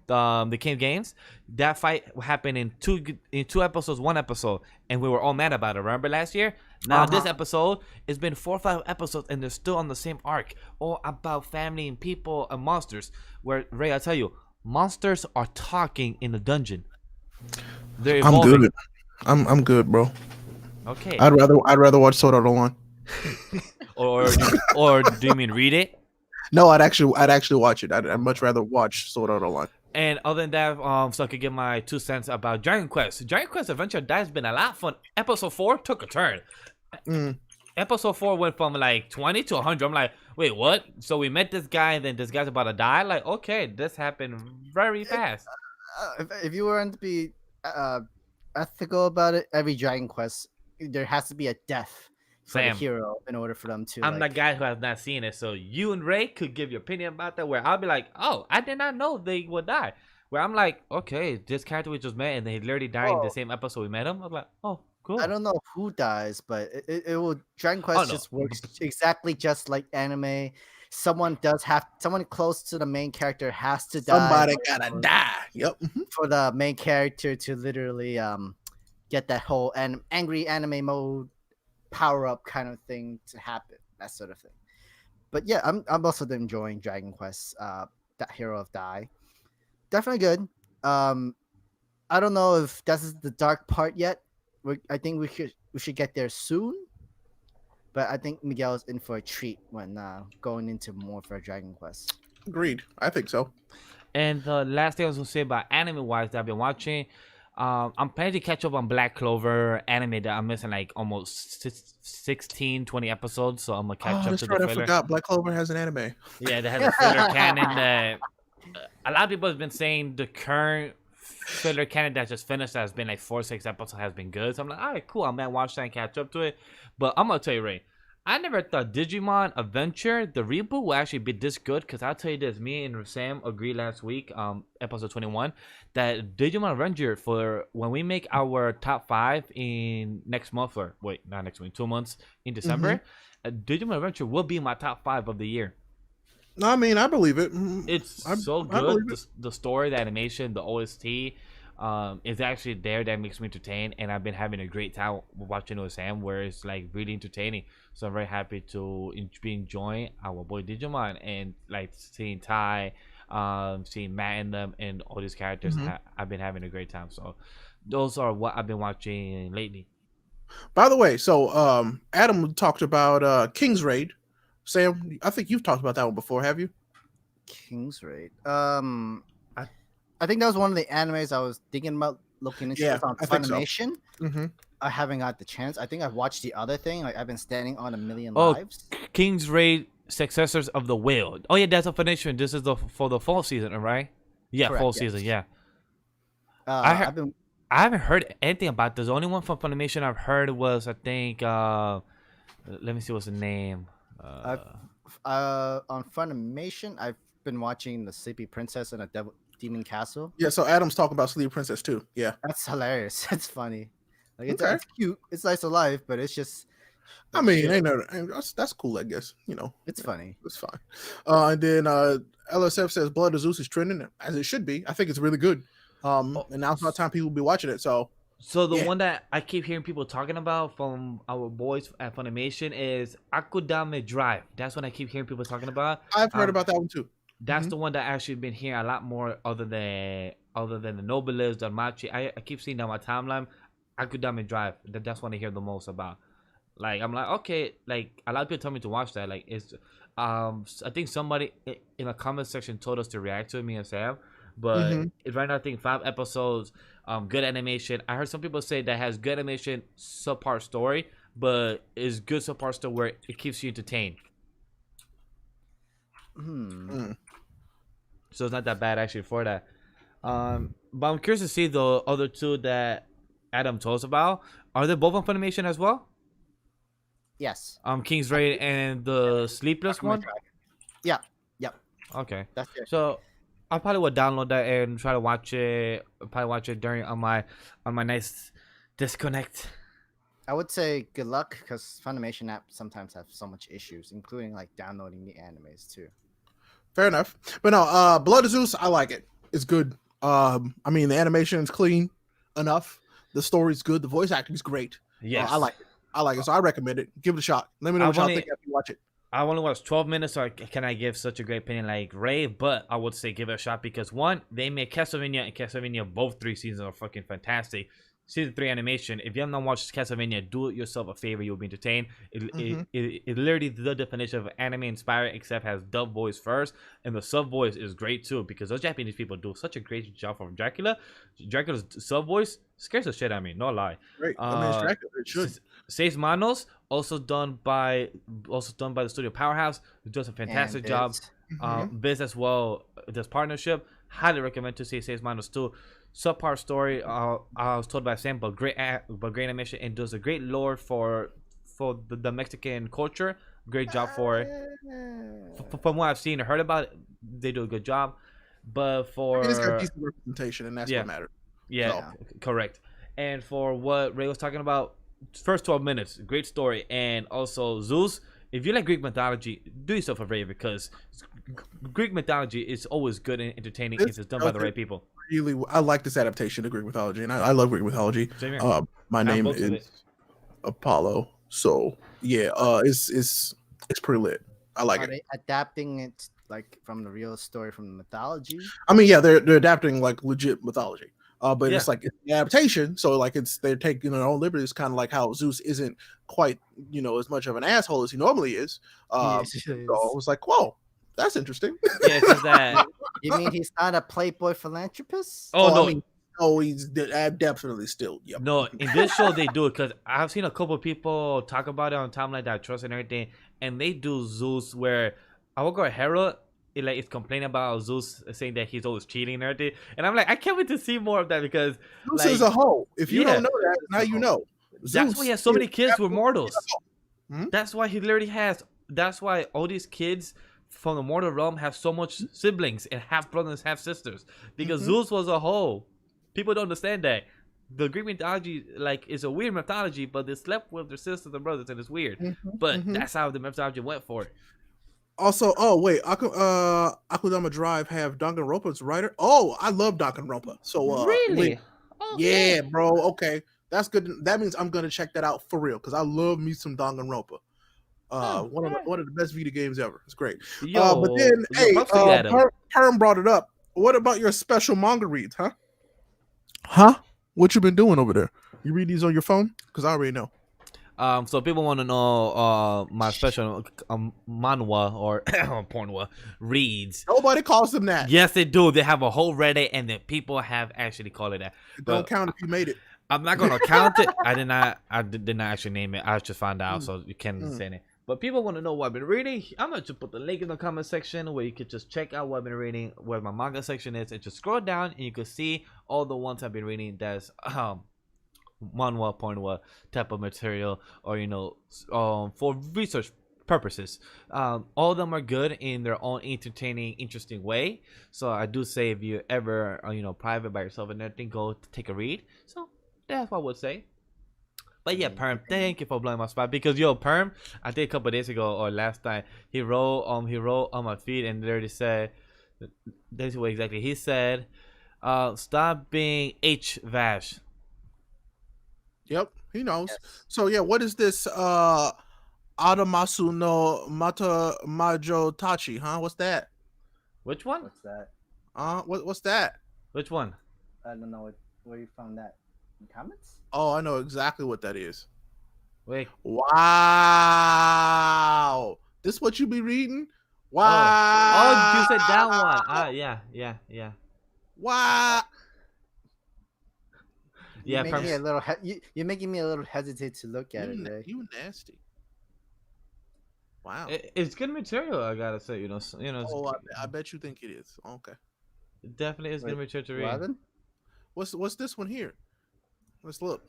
the King Games. That fight happened in two episodes, 1 episode. And we were all mad about it. Remember last year? Now, this episode, it's been 4 or 5 episodes, and they're still on the same arc. All about family and people and monsters. Where, Ray, I tell you, monsters are talking in the dungeon. They're evolving. I'm good. I'm good, bro. Okay. I'd rather watch Sword Art Online. or do you mean read it? No, I'd actually watch it. I'd much rather watch Sword Art Online. And other than that, so I could give my 2 cents about Dragon Quest. Dragon Quest Adventure Dice has been a lot of fun. Episode 4 took a turn. Episode 4 went from like 20 to 100. I'm like, wait, what? So we met this guy, and then this guy's about to die. Like, okay, this happened very fast. If you weren't to be ethical about it, every Dragon Quest there has to be a death for the hero in order for them to. I'm the guy who has not seen it, so you and Ray could give your opinion about that. Where I'll be like, oh, I did not know they would die. Where I'm like, okay, this character we just met, and they literally died in the same episode we met him. I'm like, oh, cool. I don't know who dies, but it will. Dragon Quest just works exactly just like anime. Someone close to the main character has to die. Somebody gotta die. Yep. For the main character to literally get that whole angry anime mode power up kind of thing to happen, that sort of thing. But yeah, I'm also enjoying Dragon Quest, that Hero of Die. Definitely good. I don't know if this is the dark part yet. I think we should get there soon. But I think Miguel is in for a treat when going into more for Dragon Quest. Agreed. I think so. And the last thing I was gonna say about anime wise that I've been watching, I'm planning to catch up on Black Clover anime that I'm missing like almost 16, 20 episodes. So I'm gonna catch up to the filler. I forgot Black Clover has an anime. Yeah, that has a filler canon that a lot of people have been saying the current filler canon that just finished that has been like 4-6 episodes has been good. So I'm like, all right, cool. I'm gonna watch that and catch up to it. But I'm gonna tell you, Ray, I never thought Digimon Adventure, the reboot, will actually be this good. Because I'll tell you this, me and Sam agreed last week, episode 21, that Digimon Adventure, for when we make our top 5 in next month, or wait, not next week, 2 months in December, Digimon Adventure will be my top 5 of the year. No, I mean, I believe it. It's so good. The story, the animation, the OST is actually there that makes me entertained, and I've been having a great time watching it with Sam, where it's like really entertaining. So I'm very happy to be enjoying our boy Digimon, and like seeing Tai, seeing Matt in them, and all these characters. I've been having a great time. So those are what I've been watching lately. By the way, so Adam talked about King's Raid. Sam, I think you've talked about that one before, have you? King's Raid. I think that was one of the animes I was thinking about looking into. It's on Funimation. So. I haven't got the chance. I think I've watched the other thing. Like I've been standing on a million lives. King's Raid: Successors of the Whale. Oh yeah, that's a Funimation. This is for the fall season, right? Yeah, correct, fall season. Yeah. I haven't heard anything about this. The only one from Funimation I've heard was, I think, let me see what's the name. On Funimation, I've been watching The Sleepy Princess and a Demon Castle. Yeah, so Adam's talking about Sleepy Princess too. Yeah, that's hilarious. It's funny. Like it's cute. It's nice to life, but it's just. I mean, that's cool. I guess it's funny. It's fine. And then LSF says Blood of Zeus is trending as it should be. I think it's really good. And now it's about time people will be watching it. So the one that I keep hearing people talking about from our boys at Funimation is Akudame Drive. That's what I keep hearing people talking about. I've heard about that one too. That's the one that I actually been hearing a lot more, other than the Nobilis, the Machi. I keep seeing that on my timeline. Akudame Drive. That's what I hear the most about. Like I'm like, okay, like a lot of people tell me to watch that. Like it's I think somebody in the comment section told us to react to it, me and Sam. But it's right now, I think 5 episodes, good animation. I heard some people say that has good animation, subpar story, but it's good subpar story where it keeps you entertained. So it's not that bad actually for that. But I'm curious to see the other 2 that Adam told us about. Are they both on Funimation as well? Yes. King's Raid and the Sleepless one? Yeah. Yep. Okay. That's it. So I probably would download that and try to watch it. Probably watch it during on my nice disconnect. I would say good luck, because Funimation apps sometimes have so much issues, including like downloading the animes too. Fair enough. But no, Blood of Zeus, I like it. It's good. I mean, the animation is clean enough. The story's good. The voice acting is great. Yes. I like it. So I recommend it. Give it a shot. Let me know what y'all think after you watch it. I only watched 12 minutes, so can I give such a great opinion like Ray? But I would say give it a shot because, one, they made Castlevania and Castlevania, both 3 seasons are fucking fantastic. Season 3 animation, if you have not watched Castlevania, do yourself a favor. You'll be entertained. It literally the definition of anime inspired, except has dub voice first. And the sub voice is great too, because those Japanese people do such a great job from Dracula. Dracula's sub voice scares the shit out of me, no lie. Great. I mean, it's Dracula. It should. Seis Manos, also done by the studio Powerhouse, who does a fantastic job. Biz as well, this partnership. Highly recommend to see Seis Manos too. Subpar story, I was told by Sam, but great animation, and does a great lore for the Mexican culture. Great job for it. From what I've seen and heard about it, they do a good job. But for it's got decent representation, and that's what matters. Yeah, correct. And for what Ray was talking about, first 12 minutes, great story, and also Zeus. If you like Greek mythology, do yourself a favor, because Greek mythology is always good and entertaining if it's done by the right people. Really, I like this adaptation of Greek mythology, and I love Greek mythology. My name is Apollo, so yeah, it's pretty lit. I like it. Are they adapting it like from the real story from the mythology? I mean, yeah, they're adapting like legit mythology. But it's like the adaptation, so like they're taking their own liberties, kind of like how Zeus isn't quite as much of an asshole as he normally is. So I was like, whoa, that's interesting. Yeah, because that. You mean he's not a playboy philanthropist? Oh no. I mean, no, he's definitely still. Yep. No, in this show they do it, because I've seen a couple of people talk about it on timeline that I trust and everything, and they do Zeus where our girl Hera it's complaining about Zeus saying that he's always cheating and everything. And I'm like, I can't wait to see more of that because Zeus like, is a hoe. If you yeah. don't know that, now you know. That's why he has so many kids who are mortals. Hmm? That's why he literally has. That's why all these kids from the mortal realm have so much siblings and half brothers, half sisters. Because Zeus was a hoe. People don't understand that. The Greek mythology is a weird mythology, but they slept with their sisters and brothers, and it's weird. But that's how the mythology went for it. Also, oh wait, Akudama Drive have Danganronpa as a writer. Oh, I love Danganronpa. So Really? Okay. yeah, bro. Okay, that's good. That means I'm gonna check that out for real because I love me some Danganronpa. One of the best video games ever. It's great. But then, hey, Perm brought it up. What about your special manga reads, huh? Huh? What you been doing over there? You read these on your phone? Because I already know. So people want to know my special manhwa or pornhwa reads. Nobody calls them that. Yes, they do. They have a whole Reddit, and then people have actually called it that. Don't count if you made it. I'm not gonna count it. I did not actually name it. I just found out, so you can't say it. But people want to know what I've been reading. I'm gonna just put the link in the comment section where you could just check out what I've been reading, where my manga section is, and just scroll down and you can see all the ones I've been reading. That's manhwa, pornhwa type of material, or for research purposes. All of them are good in their own entertaining, interesting way. So I do say if you ever private by yourself and everything, go take a read. So that's what I would say. But yeah, Perm, thank you for blowing my spot because Perm, I think a couple of days ago or last time he wrote on my feed and literally said, this is what exactly he said. Stop being H-Vash. Yep, he knows. Yes. So yeah, what is this Adamasu no Mata Majo Tachi, huh? What's that? Which one? What's that? What's that? Which one? I don't know where you found that. In comments? Oh, I know exactly what that is. Wait. Wow. This what you be reading? Wow. Oh, you said that one. Yeah. Wow. You're making me you're making me a little hesitate to look at it, Ray. You nasty. Wow. It's good material, I gotta say. Oh, I bet you think it is. Okay. It definitely is good material to read. 11? What's this one here? Let's look.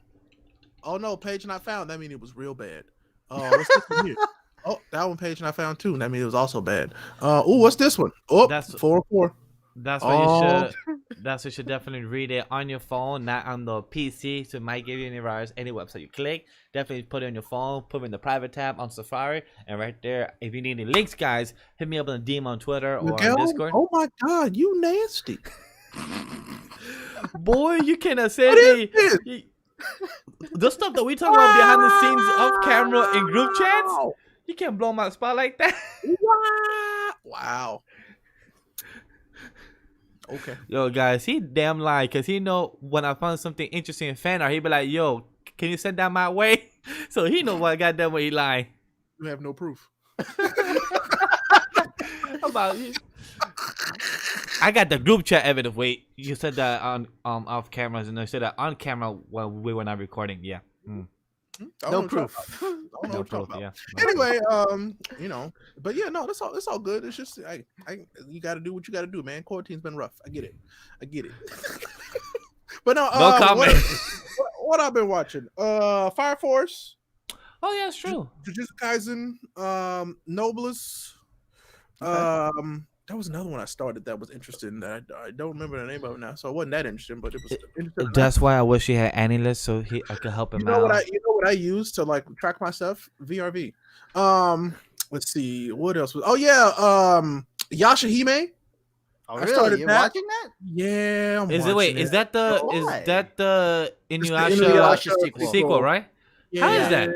Oh no, page not found. That means it was real bad. What's this one here? Oh, that one page not found too. That means it was also bad. What's this one? Oh, that's 404. That's why you should. That's why you should definitely read it on your phone, not on the PC. So it might give you any virus. Any website you click, definitely put it on your phone. Put it in the private tab on Safari, and right there. If you need any links, guys, hit me up on the DM on Twitter or on Discord. Oh my God, you nasty. Boy, you cannot say me. The stuff that we talk about behind the scenes, off camera, in group chats, you can't blow my spot like that. Wow. Okay. Yo, guys, he damn lie, because he know when I found something interesting in fan art, he be like, yo, can you send that my way? So he know what goddamn way he lie. You have no proof. About you. I got the group chat evidence. Wait, you said that on off cameras, and I said that on camera while we were not recording. Yeah. No proof. No proof. Yeah. Anyway, but yeah, no, it's all good. It's just you got to do what you got to do, man. Quarantine's been rough. I get it. But no comment. What I've been watching? Fire Force. Oh yeah, it's true. Jujutsu Kaisen, Noblesse. That was another one I started that was interesting. That I don't remember the name of it now, so it wasn't that interesting. But it was interesting. That's why I wish he had AniList so I could help him out. You know what I use to like track myself? VRV. Let's see what else was. Oh yeah, Yashahime. Oh really? You're watching that? Yeah. Is that the Inuyasha sequel, right? Yeah, how is that?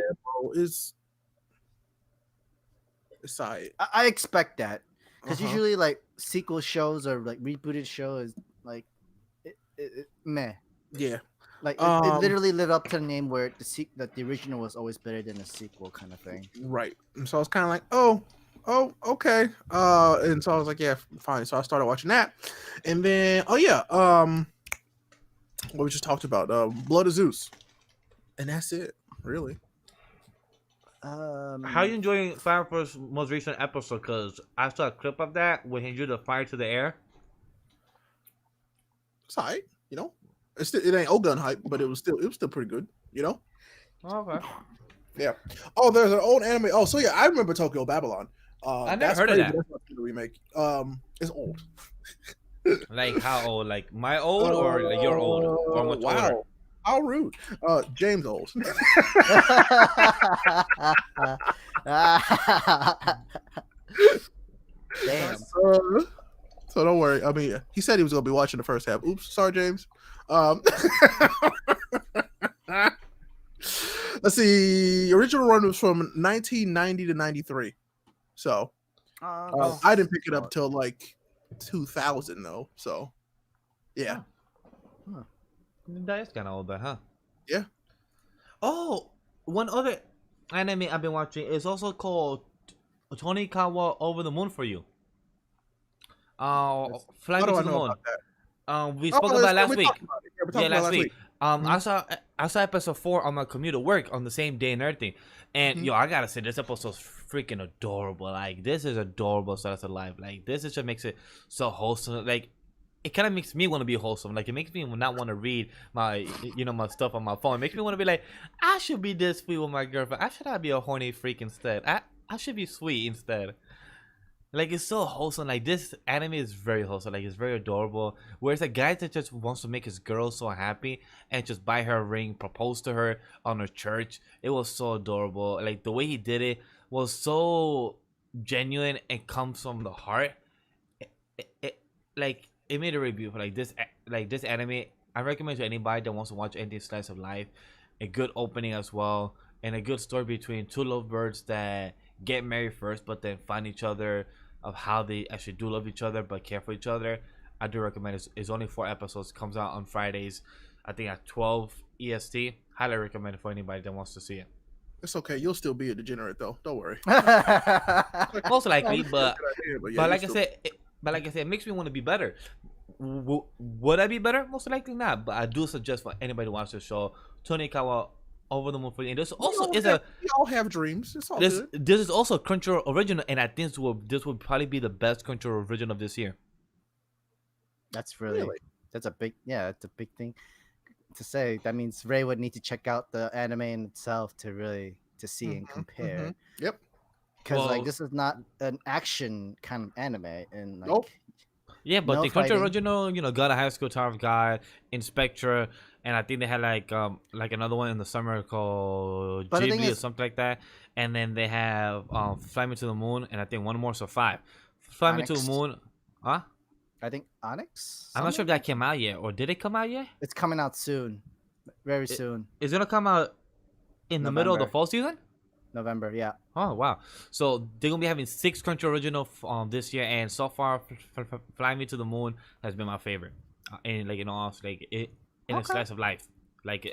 It's side. I expect that. Because usually, like, sequel shows or, like, rebooted shows, like, meh. Yeah. Like, it literally lived up to the name where that the original was always better than the sequel kind of thing. Right. And so I was kind of like, oh, okay. And so I was like, yeah, fine. So I started watching that. And then, what we just talked about, Blood of Zeus. And that's it, really. How are you enjoying Fire Force's most recent episode? Because I saw a clip of that when he drew the fire to the air. It's alright, you know. It ain't Ogun hype, but it was still pretty good, you know. Okay. Yeah. Oh, there's an old anime. Oh, so yeah, I remember Tokyo Babylon. I never heard of that. That's not the remake. It's old. Like how old? Like my old or like your old? Or much wow. older? How rude. James old. Damn. So don't worry. I mean, he said he was gonna be watching the first half. Oops, sorry, James. Let's see. Original run was from 1990 to 93. So I didn't pick it up till like 2000 though. So yeah. That is kind of old, huh? Yeah. Oh, one other anime I've been watching is also called Tonikawa Over the Moon for You. Fly Me to the Moon. We spoke about last week. Yeah, last week. I saw episode 4 on my commute to work on the same day and everything. And yo, I gotta say, this episode's freaking adorable. Like, this is adorable slice of life. Like, this is just makes it so wholesome. Like, it kind of makes me want to be wholesome. Like, it makes me not want to read my my stuff on my phone. It makes me want to be like, I should be this sweet with my girlfriend. I should not be a horny freak instead. I should be sweet instead. Like, it's so wholesome. Like, this anime is very wholesome. Like, it's very adorable. Whereas a guy that just wants to make his girl so happy and just buy her a ring, propose to her on her church. It was so adorable. Like, the way he did it was so genuine and comes from the heart. It made it really beautiful. Like this anime, I recommend to anybody that wants to watch anything slice of life. A good opening as well, and a good story between two lovebirds that get married first, but then find each other, of how they actually do love each other but care for each other. I do recommend it. It's only 4 episodes. Comes out on Fridays, I think at 12 EST. Highly recommend it for anybody that wants to see it. It's okay. You'll still be a degenerate though. Don't worry. Most likely, but like I said, it makes me want to be better. Would I be better? Most likely not. But I do suggest for anybody to watch the show, Tonikawa Over the Moon for You. And this also we all have dreams. It's all good. This is also Crunchyroll original, and I think this will probably be the best Crunchyroll original of this year. That's that's a big it's a big thing to say. That means Ray would need to check out the anime in itself to see and compare. Yep. Because this is not an action kind of anime, and nope. Yeah, but the Crunchyroll original, got a High School Tower of God, Inspectra, and I think they had like another one in the summer called Ghibli or something like that. And then they have Fly Me to the Moon, and I think one more, so 5. Fly Me to the Moon, huh? I think Onyx. I'm not sure if that came out yet, or did it come out yet? It's coming out soon, very soon. It's gonna come out in the middle of the fall season. November, yeah. Oh wow! So they're gonna be having 6 Crunchyroll original this year, and so far, Fly Me to the Moon has been my favorite. And like in a slice of life,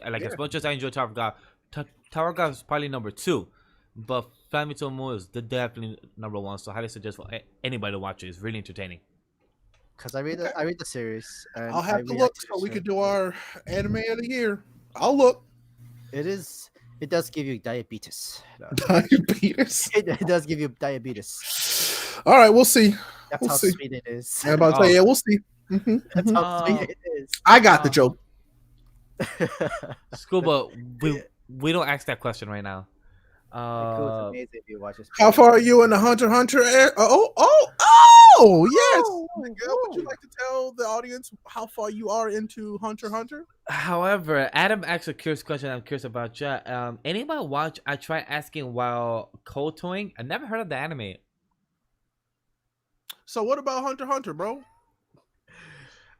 as much as I enjoy Tower of God, Tower of God is probably number 2, but Fly Me to the Moon is definitely number 1. So I highly suggest for anybody to watch it. It's really entertaining. Because I read the series. And I'll have to look so we could do our anime of the year. I'll look. It does give you diabetes. Diabetes? It does give you diabetes. All right, we'll see. That's how sweet it is. I'm about to say, we'll see. That's how sweet it is. I got the joke. Scuba, we don't ask that question right now. It's amazing if you watch this. How far are you in the Hunter x Hunter? Yes. Miguel, would you like to tell the audience how far you are into Hunter x Hunter? However, Adam asked a curious question. I'm curious about you. Anybody watch? I tried asking while kotoing. I never heard of the anime. So what about Hunter x Hunter, bro?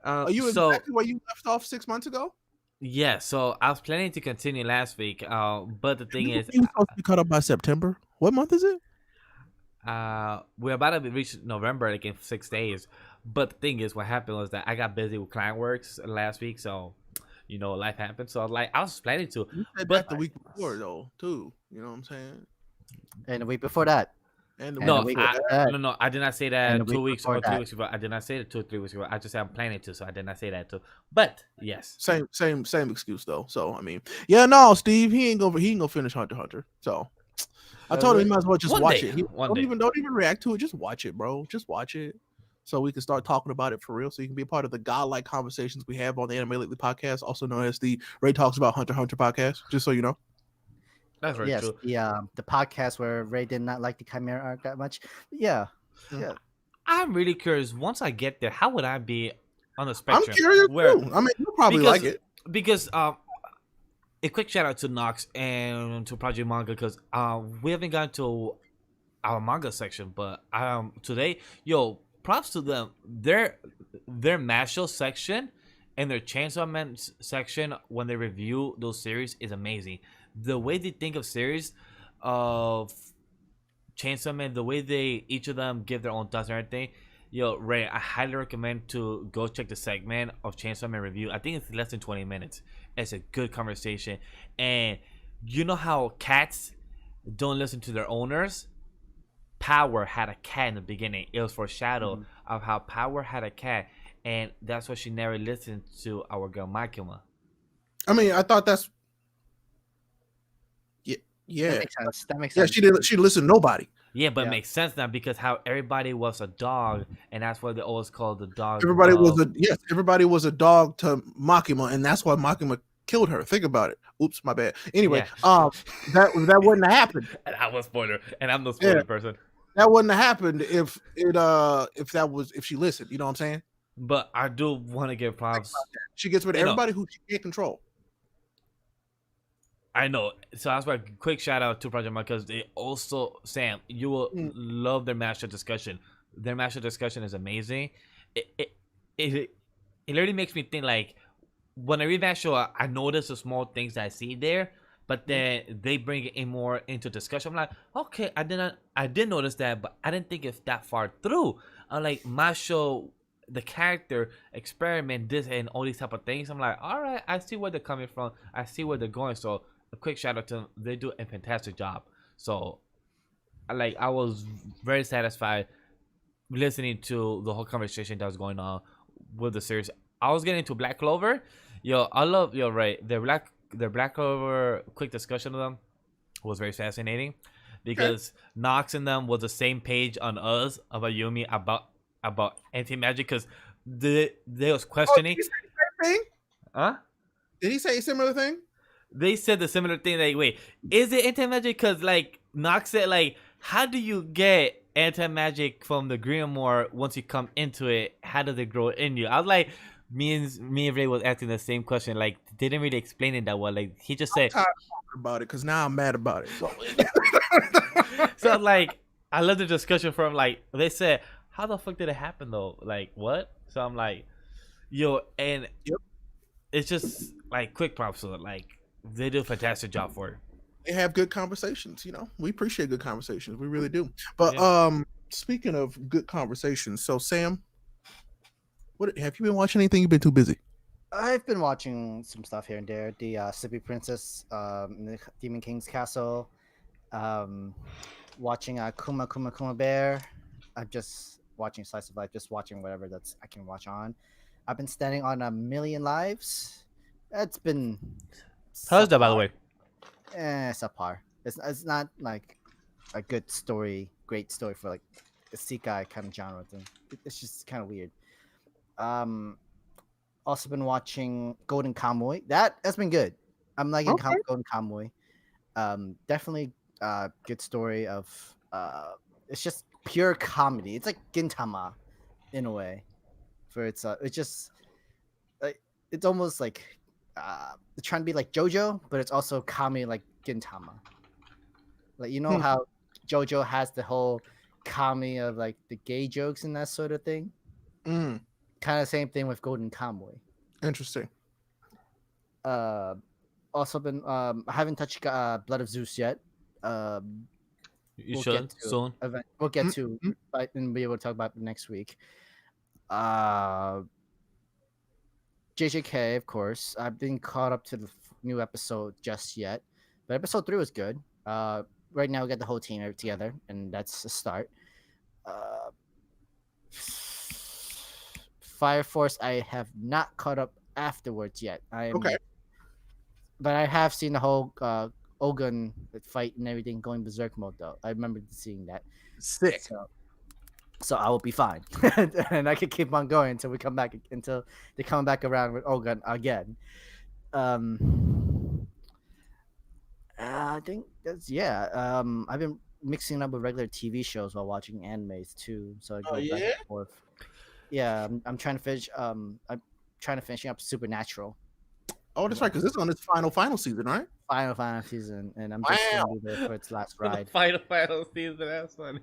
Are you exactly where you left off 6 months ago? Yeah, so I was planning to continue last week, but the thing is, you're supposed to be caught up by September. What month is it? We're about to reach November, like in 6 days. But the thing is, what happened was that I got busy with client works last week, so life happened. So I was planning to. You said that the week before though, too. You know what I'm saying? And the week before that. No, I did not say that 2 weeks or 3 weeks ago. I did not say that 2 or 3 weeks ago. I just said I'm planning to, so I did not say that too. But yes, same excuse though. So I mean, yeah, no, Steve, he ain't gonna finish Hunter x Hunter. So I told him he might as well just One watch day, it. one day. Don't even react to it. Just watch it, bro. Just watch it. So we can start talking about it for real. So you can be a part of the godlike conversations we have on the Anime Lately podcast, also known as the Ray Talks About Hunter x Hunter podcast. Just so you know. That's very Yes, true. the podcast where Ray did not like the Chimera arc that much. Yeah, yeah. I'm really curious. Once I get there, how would I be on the I'm spectrum? curious Where too. I mean, you'll probably because like it. because a quick shout out to Nox and to Project Manga because we haven't gotten to our manga section, but today, props to them. Their Masho section and their Chainsaw Man section when they review those series is amazing. The way they think of series of Chainsaw Man, the way they each of them give their own thoughts and everything. Ray, I highly recommend to go check the segment of Chainsaw Man review. I think it's less than 20 minutes. It's a good conversation, and you know how cats don't listen to their owners. Power had a cat in the beginning. It was foreshadow of how Power had a cat, and that's why she never listened to our girl Makima. I mean, I thought that's yeah. That makes sense. That makes Yeah, sense. she didn't. She listened to nobody. Yeah, but Yeah. it makes sense now because how everybody was a dog, and that's why they always called the dog. Everybody was a dog to Makima, and that's why Makima killed her. Think about it. Oops, my bad. Anyway, that wouldn't have happened. And I was spoiler, and I'm the spoiler person. That wouldn't have happened if she listened. You know what I'm saying? But I do want to give props. She gets rid of everybody who she can't control. I know. So that's why quick shout out to Project Manga because they also, Sam, you will love their mashup discussion. Their mashup discussion is amazing. It literally makes me think like when I read mashup, I notice the small things that I see there, but then they bring it in more into discussion. I'm like, okay, I did notice that, but I didn't think it's that far through. I'm like mashup, the character experiment this and all these type of things. I'm like, all right, I see where they're coming from. I see where they're going. So a quick shout out to them. They do a fantastic job. So I was very satisfied listening to the whole conversation that was going on with the series. I was getting into Black Clover. I love Ray. The Black Clover quick discussion of them was very fascinating because Nox and them was the same page on us about Yumi about anti-magic because they was questioning. Did he say the same thing? Huh? Did he say a similar thing? They said the similar thing. Like, wait, is it anti-magic? Because like Nox said, like, how do you get anti-magic from the Grimoire once you come into it? How does it grow in you? I was like, me and Ray was asking the same question. Like, they didn't really explain it that well. Like, he just said I'm tired of talking about it because now I'm mad about it. So like, I love the discussion from like they said, how the fuck did it happen though? Like what? So I'm like, and it's just like quick props to it. Like they do a fantastic job for it. They have good conversations. We appreciate good conversations. We really do. But speaking of good conversations, so Sam, what have you been watching? Anything? You've been too busy? I've been watching some stuff here and there. The Sleepy Princess, in the Demon King's Castle. Watching Kuma Kuma Kuma Bear. I'm just watching Slice of Life. Just watching whatever I can watch on. I've been standing on A Million Lives. It's been. How's that, by the way? Subpar. It's not like a good story, great story for like a Sekai kind of genre thing. It's just kind of weird. Also been watching Golden Kamuy. That's been good. I'm liking Golden Kamuy. Definitely good story of it's just pure comedy. It's like Gintama in a way. It's just like it's almost like they're trying to be like JoJo, but it's also comedy like Gintama. Like how JoJo has the whole comedy of like the gay jokes and that sort of thing. Kind of same thing with Golden Kamuy. Interesting. Also been I haven't touched Blood of Zeus yet. You should soon. We'll get to and be able to talk about it next week. JJK, of course. I've been caught up to the new episode just yet, but episode 3 was good. Right now we got the whole team together, and that's a start. Fire Force, I have not caught up afterwards yet. Okay. But I have seen the whole Ogun fight and everything going berserk mode though. I remember seeing that. Sick. So I will be fine, and I can keep on going until they come back around with Ogun again. I think that's I've been mixing up with regular TV shows while watching animes too, so I go back and forth. Yeah, I'm trying to finish. I'm trying to finish up Supernatural. Oh, that's right, because it's on its final season, right? Final season, and I'm just gonna be there for its last ride. Final season. That's funny.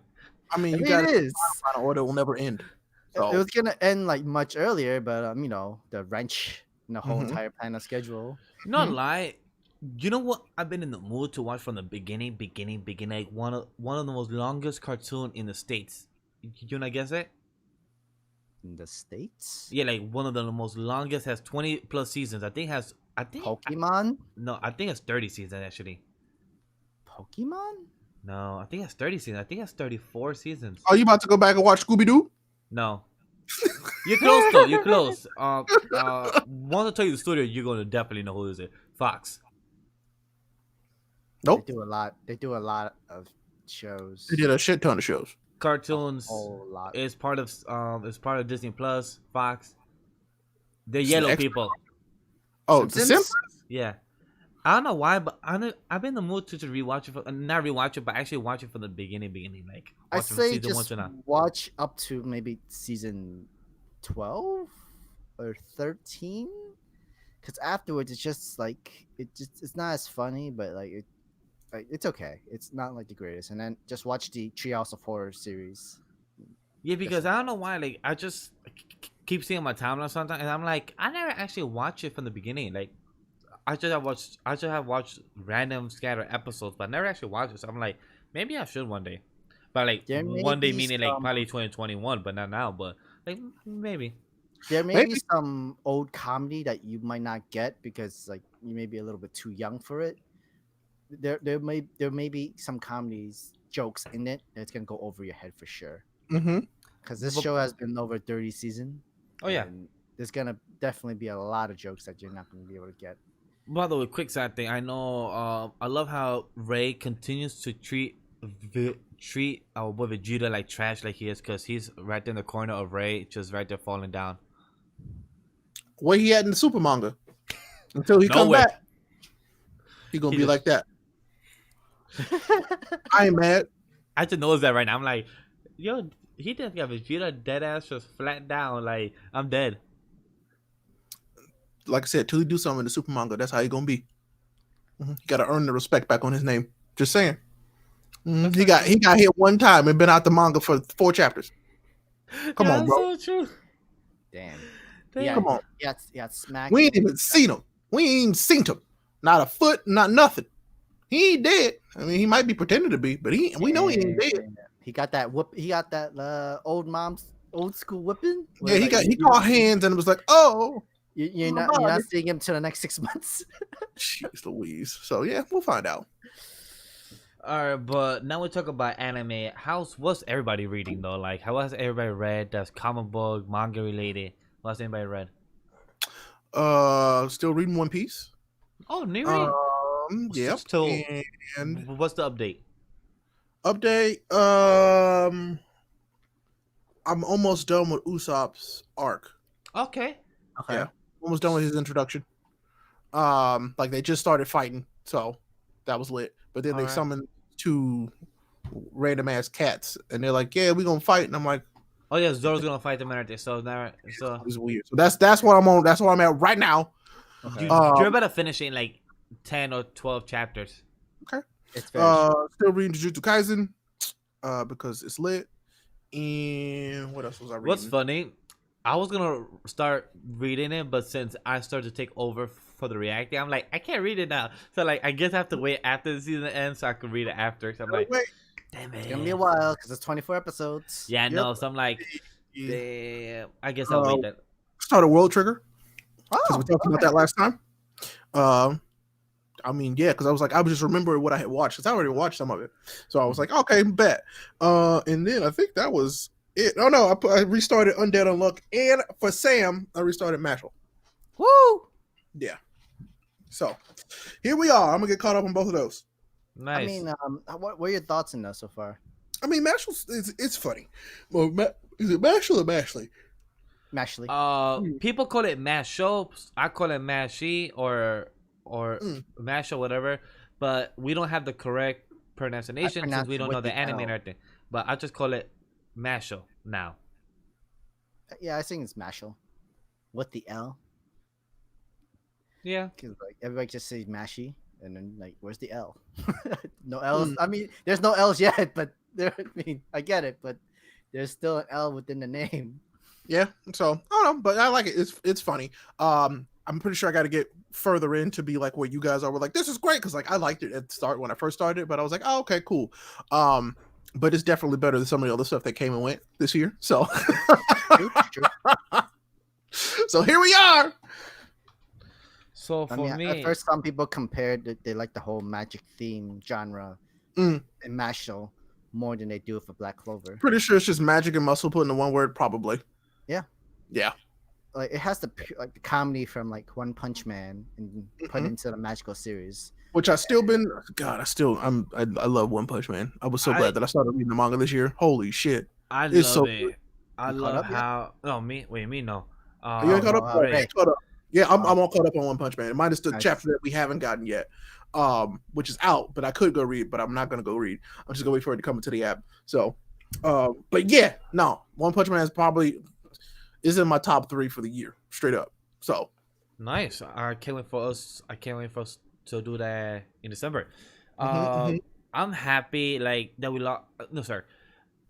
I mean, it is. Final order will never end. So. It was gonna end like much earlier, but the wrench in the whole entire planet schedule. Not lie. You know what? I've been in the mood to watch from the beginning. Like one of the most longest cartoon in the States. You wanna guess it? In the States? Yeah, like one of the most longest, has 20 plus seasons. I think Pokemon? I think it's 30 seasons actually. Pokemon? No, I think it's 30 seasons. I think it's 34 seasons. Are you about to go back and watch Scooby-Doo? No. You're close though. You're close. Once I tell you the studio, you're gonna definitely know who is it. Fox. Nope. They do a lot of shows. They did a shit ton of shows. Cartoons. A whole lot. Is part of Disney Plus, Fox. They're yellow people. Oh, The Simpsons? Yeah. I don't know why, but I've been in the mood to rewatch it, not rewatch it, but actually watch it from the beginning. Like I say season just watch up to maybe season 12 or 13, because afterwards it's just like it's not as funny, but it's okay. It's not like the greatest. And then just watch the Treehouse of Horror series. Yeah, because I don't know why. Like I just keep seeing my timeline sometimes, and I'm like, I never actually watch it from the beginning. Like I just have watched random scattered episodes, but I never actually watched it. So I'm like, maybe I should one day. But like one day meaning like probably 2021, but not now. But like maybe. There may be some old comedy that you might not get because like you may be a little bit too young for it. There may be some comedies jokes in it that's gonna go over your head for sure. Because this show has been over 30 seasons. Oh yeah. There's gonna definitely be a lot of jokes that you're not gonna be able to get. By the way, quick side thing. I know. I love how Ray continues to treat Vegeta like trash, like he is, because he's right in the corner of Ray, just right there falling down. Where he at in the super manga until he come back. He gonna be like that. I ain't mad. I just noticed that right now. I'm like, yo, he just got Vegeta dead ass just flat down. Like I'm dead. Like I said, till he do something in the super manga, that's how he gonna be. He gotta earn the respect back on his name. Just saying. He got hit one time and been out the manga for 4 chapters. Come on, bro. So true. Damn. Yeah, come on. Yeah, smack. We ain't even seen him. Not a foot, not nothing. He ain't dead. I mean, he might be pretending to be, but we know he ain't dead. He got that whoop. He got that old school whipping. Yeah, he caught hands and it was like, oh. You're not seeing him till the next 6 months. Jeez Louise. So yeah, we'll find out. All right, but now we talk about anime. What's everybody reading though? Like, how has everybody read that's comic book, manga related? What's anybody read? Still reading One Piece. Oh, new read. Yep. So, and what's the update? I'm almost done with Usopp's arc. Okay. Yeah, almost done with his introduction. Like they just started fighting, so that was lit. But then they summoned 2 random ass cats, and they're like, "Yeah, we gonna fight." And I'm like, "Oh yeah, Zoro's gonna fight them right there." So now, it's weird. So that's what I'm on. That's what I'm at right now. Okay. You're about to finish in like 10 or 12 chapters. Okay. Still reading Jujutsu Kaisen, because it's lit. And what else was I reading? What's funny? I was gonna start reading it, but since I started to take over for the reacting, I'm like, I can't read it now. So like, I guess I have to wait after the season ends so I can read it after. So I'm like, damn it, it's gonna be a while because it's 24 episodes. Yeah, I know. So I'm like, damn. I guess I'll wait that. Started World Trigger because we talked about that last time. I mean, yeah, because I was just remembering what I had watched because I already watched some of it. So I was like, okay, bet. And then I think that was it. Oh no, I restarted Undead Unluck, and for Sam, I restarted Mashal. Woo! Yeah. So here we are. I'm gonna get caught up on both of those. I Nice. mean, what are your thoughts on that so far? I mean, Mashal it's funny. Well, is it Mashal or Mashley? Mashley. People call it masho. I call it mashi or Mm. masho, whatever. But we don't have the correct I pronunciation since pronounce we it don't with know the the anime and L. everything. But I just call it masho now. Yeah, I think it's Mashal with the L. Yeah. Cause like everybody just says Mashy, and then like, where's the L? No L's. Mm. I mean, there's no L's yet, but there. I mean, I get it, but there's still an L within the name. Yeah, so I don't know, but I like it. It's funny. I'm pretty sure I got to get further in to be like where you guys are. We're like, this is great because like I liked it at the start when I first started it, but I was like, oh, okay, cool. But it's definitely better than some of the other stuff that came and went this year. So, True. so here we are. So I for mean, me, at first some people compared that they like the whole magic theme genre Mm. in Mashal more than they do for Black Clover. Pretty sure it's just magic and muscle put into one word, probably. Yeah. Yeah. Like it has the like the comedy from like One Punch Man and put Mhm. into the magical series. Which I still been. God, I love One Punch Man. I was so I- glad that I started reading the manga this year. Holy shit! I It's love so it. good. I You caught love up yet? how. No, me. Wait, me no. Are you Oh, caught no, up? Oh, Ray. you caught up. Yeah, I'm Oh. all caught up on One Punch Man. Mine is the Nice. chapter that we haven't gotten yet, which is out. But I could go read, but I'm not gonna go read. I'm just gonna wait for it to come into the app. So, but yeah, no, One Punch Man is in my top 3 for the year, straight up. So, Nice. I can't wait for us. I can't wait for us to do that in December. mhm. I'm happy like that we lost. No, sorry.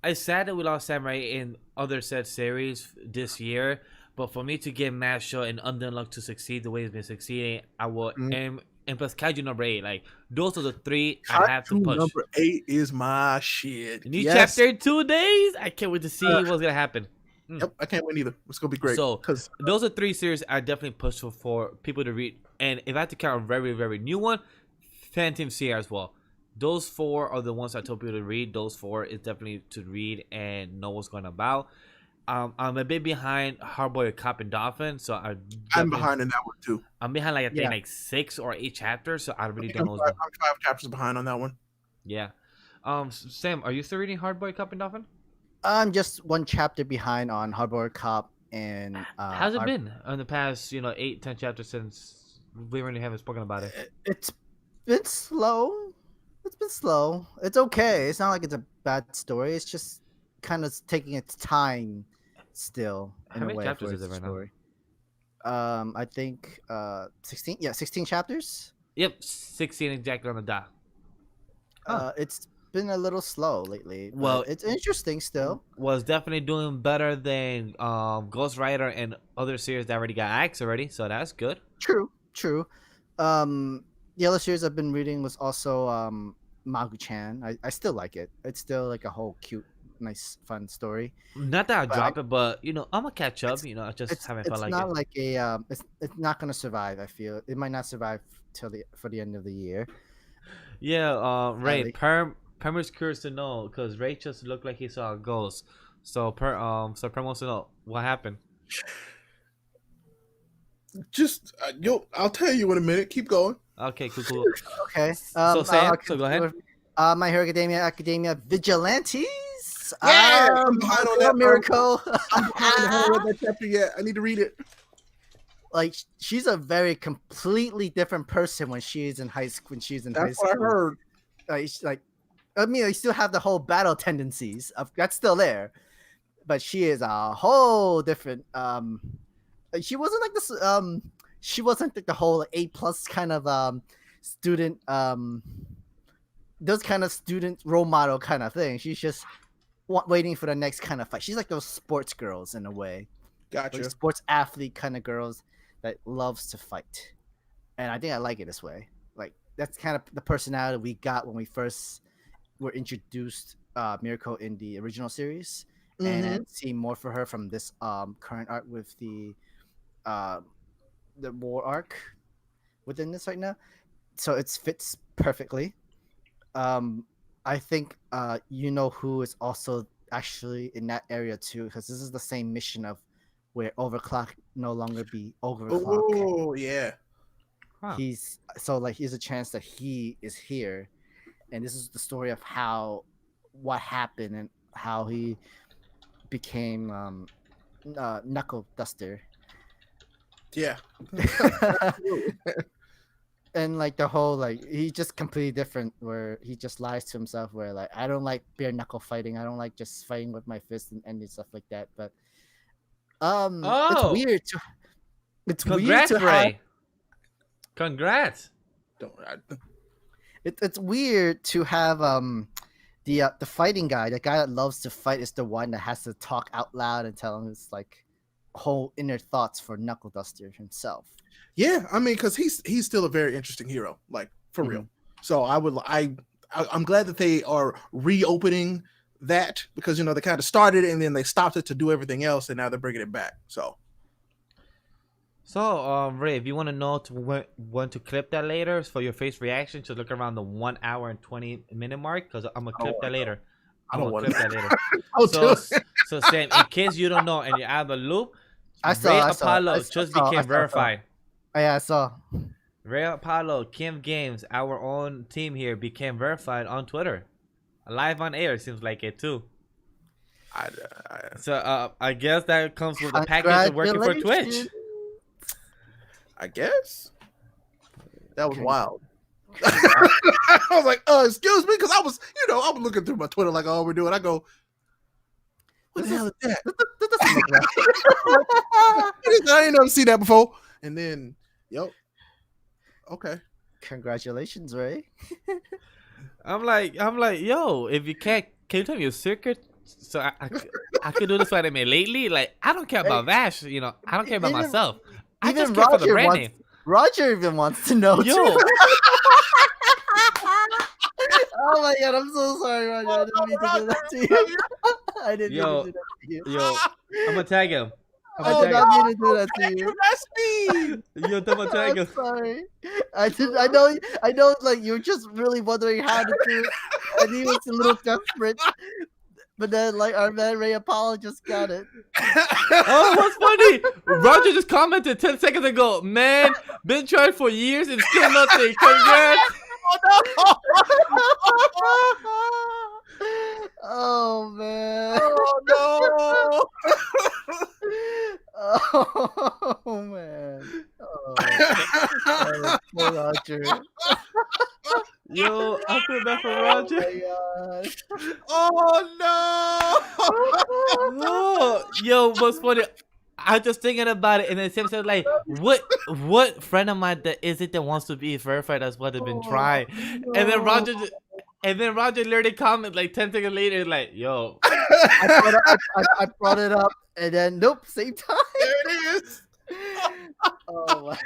I sad that we lost Samurai in other said series this year, but for me to get Masho and Undead to succeed the way it's been succeeding, I will Mm. and plus Kaiju number 8. Like those are the 3 I have to Kaiju push. number 8 is my shit. New Yes. chapter in 2 days. I can't wait to see what's gonna happen. Yep, I can't wait either. It's gonna be great. So Because those are 3 series I definitely push for people to read. And if I had to count a very, very new one, Phantom Sierra as well. Those 4 are the ones I told people to read. Those 4 is definitely to read and know what's going about. I'm a bit behind Hardboy Cop and Dolphin, so I'm behind in that one too. I'm behind like I think Yeah. like 6 or 8 chapters, so I really I'm don't know. 5 chapters behind on that one. Yeah. Sam, are you still reading Hardboy Cop and Dolphin? I'm just one chapter behind on Harbor Cop and How's it been in the past 8-10 chapters since we really haven't spoken about it? It's been slow. It's been slow. It's okay. It's not like it's a bad story. It's just kind of taking its time still in How a many way chapters for is its it right now? story. I think 16. Yeah, 16 chapters. Yep, 16 exactly on the dot. Huh. It's been a little slow lately. But Well, it's interesting still. was definitely doing better than Ghost Rider and other series that already got axed already, so that's good. True. The other series I've been reading was also Magu-chan. I still like it. It's still like a whole cute, nice, fun story. Not that I But drop it, but I'm gonna catch up. I just It's haven't it's felt like not it. like a it's not gonna survive. I feel it might not survive for the end of the year. Yeah, Ray, Sadly. Perm is curious to know because Ray just looked like he saw a ghost. So Perm wants to know what happened. Just I'll tell you in a minute. Keep going. Okay, cool. Okay. So Sam, I'll so go ahead. continue with, My Hero Academia Vigilantes. Yeah, I'm behind on that, bro. Miracle. I'm behind. I haven't read that chapter yet. I need to read it. Like she's a very completely different person when she's in high school. When she's in high That's what I school, heard. I mean, I still have the whole battle tendencies. That's still there, but she is a whole different. She wasn't like this. She wasn't like the whole A+ kind of student. Those kind of student role model kind of thing. She's just waiting for the next kind of fight. She's like those sports girls in a way. Gotcha. Like sports athlete kind of girls that loves to fight, and I think I like it this way. Like that's kind of the personality we got when we first were introduced Miracle in the original series, and then see more for her from this current arc with the war arc within this right now. So it fits perfectly. I think who is also actually in that area too, because this is the same mission of where overclock no longer be overclock. Oh yeah. Huh. He's a chance that he is here, and this is the story of what happened and how he became Knuckle Duster. Yeah. And like the whole like he's just completely different where he just lies to himself where like I don't like bare knuckle fighting. I don't like just fighting with my fist and stuff like that. But it's Oh, weird to congrats, Ray. Congrats. It's weird to have the fighting guy, the guy that loves to fight, is the one that has to talk out loud and tell him his like whole inner thoughts for Knuckle Duster himself. Yeah, I mean, because he's still a very interesting hero, like for real. So I'm glad that they are reopening that because they kind of started and then they stopped it to do everything else, and now they're bringing it back. So Ray, if you want to know when to clip that later for your face reaction, to look around the 1 hour and 20-minute mark, because I'm gonna clip that later. I don't want to clip that later. So Sam, in case you don't know and you're out of the loop, RayApollo just became verified. Oh, yeah, I saw. RayApollo, Kim Games, our own team here, became verified on Twitter. Live on air, seems like it too. So I guess that comes with the package of working for Twitch. I guess that was wild. I was like, excuse me, because I was looking through my Twitter like, oh, we're doing. I go, what the hell is that? That doesn't look right. I ain't never seen that before. And then, okay. Congratulations, Ray. I'm like, yo, if you can you tell me your secret? So I could do this for anime lately. Like, I don't care about Vash, I don't care about myself. I just care for the brand name. Roger even wants to know. Yo. Oh my god, I'm so sorry, Roger. I didn't mean to do that to you. I didn't mean to do that to you. Yo, I'm gonna tag him. I did not mean to do that to you. That's me. Yo, I'm gonna tag him. I'm sorry. I know, like, you're just really wondering how to do it. And he was a little desperate. But then, like, our man RayApollo just got it. Oh, what's funny? Roger just commented 10 seconds ago, man, been trying for years and still nothing. Congrats. Oh, man. Oh, no. Oh, man. Oh, poor Roger. Yo, I feel bad for Roger. Oh, no. Oh, yo, what's funny? I was just thinking about it, and then Sam said, like, what friend of mine that is it that wants to be verified? That's what they've been trying. No. And then Roger literally commented like 10 seconds later, like, yo. I brought it up, and then nope, same time. There it is. Oh my.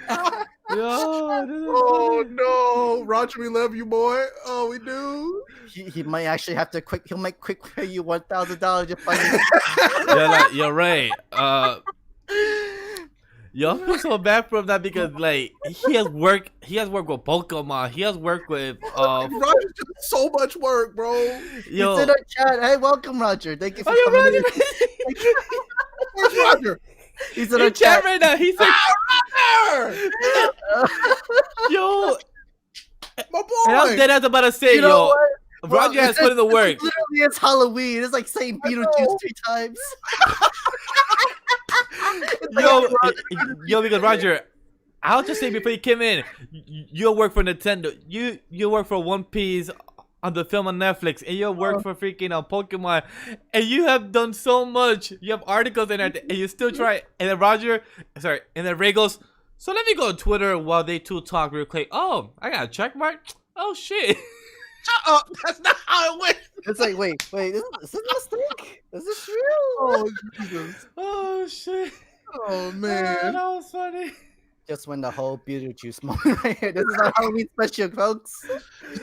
Oh no, Roger, we love you, boy. Oh, we do. He might actually have to he'll make quick pay you $1,000 just by You're right. Yo, I feel so bad for him that because like he has worked with Pokemon. He has worked with Roger's doing so much work, bro. Yo, he's in our chat. Hey, welcome, Roger. Thank you for coming coming in. Where's Roger? He's in our chat right now. He's like, yo, my boy. and I'm dead about to say, yo, Roger has put in the work. Literally, it's Halloween. It's like saying Beetlejuice 3 times. Yo, because Roger, I'll just say before you came in, you work for Nintendo. You work for One Piece on the film on Netflix, and you work for freaking Pokemon, and you have done so much. You have articles in there, and you still try. And then Ray goes, so let me go on Twitter while they two talk real quick. Oh, I got a check mark. Oh shit. Shut up. That's not how it went. It's like, wait, is this a mistake? Is this real? Oh, Jesus. Oh shit. Oh man, that was funny. Just when the whole Beetlejuice moment right here. This is our Halloween special, folks.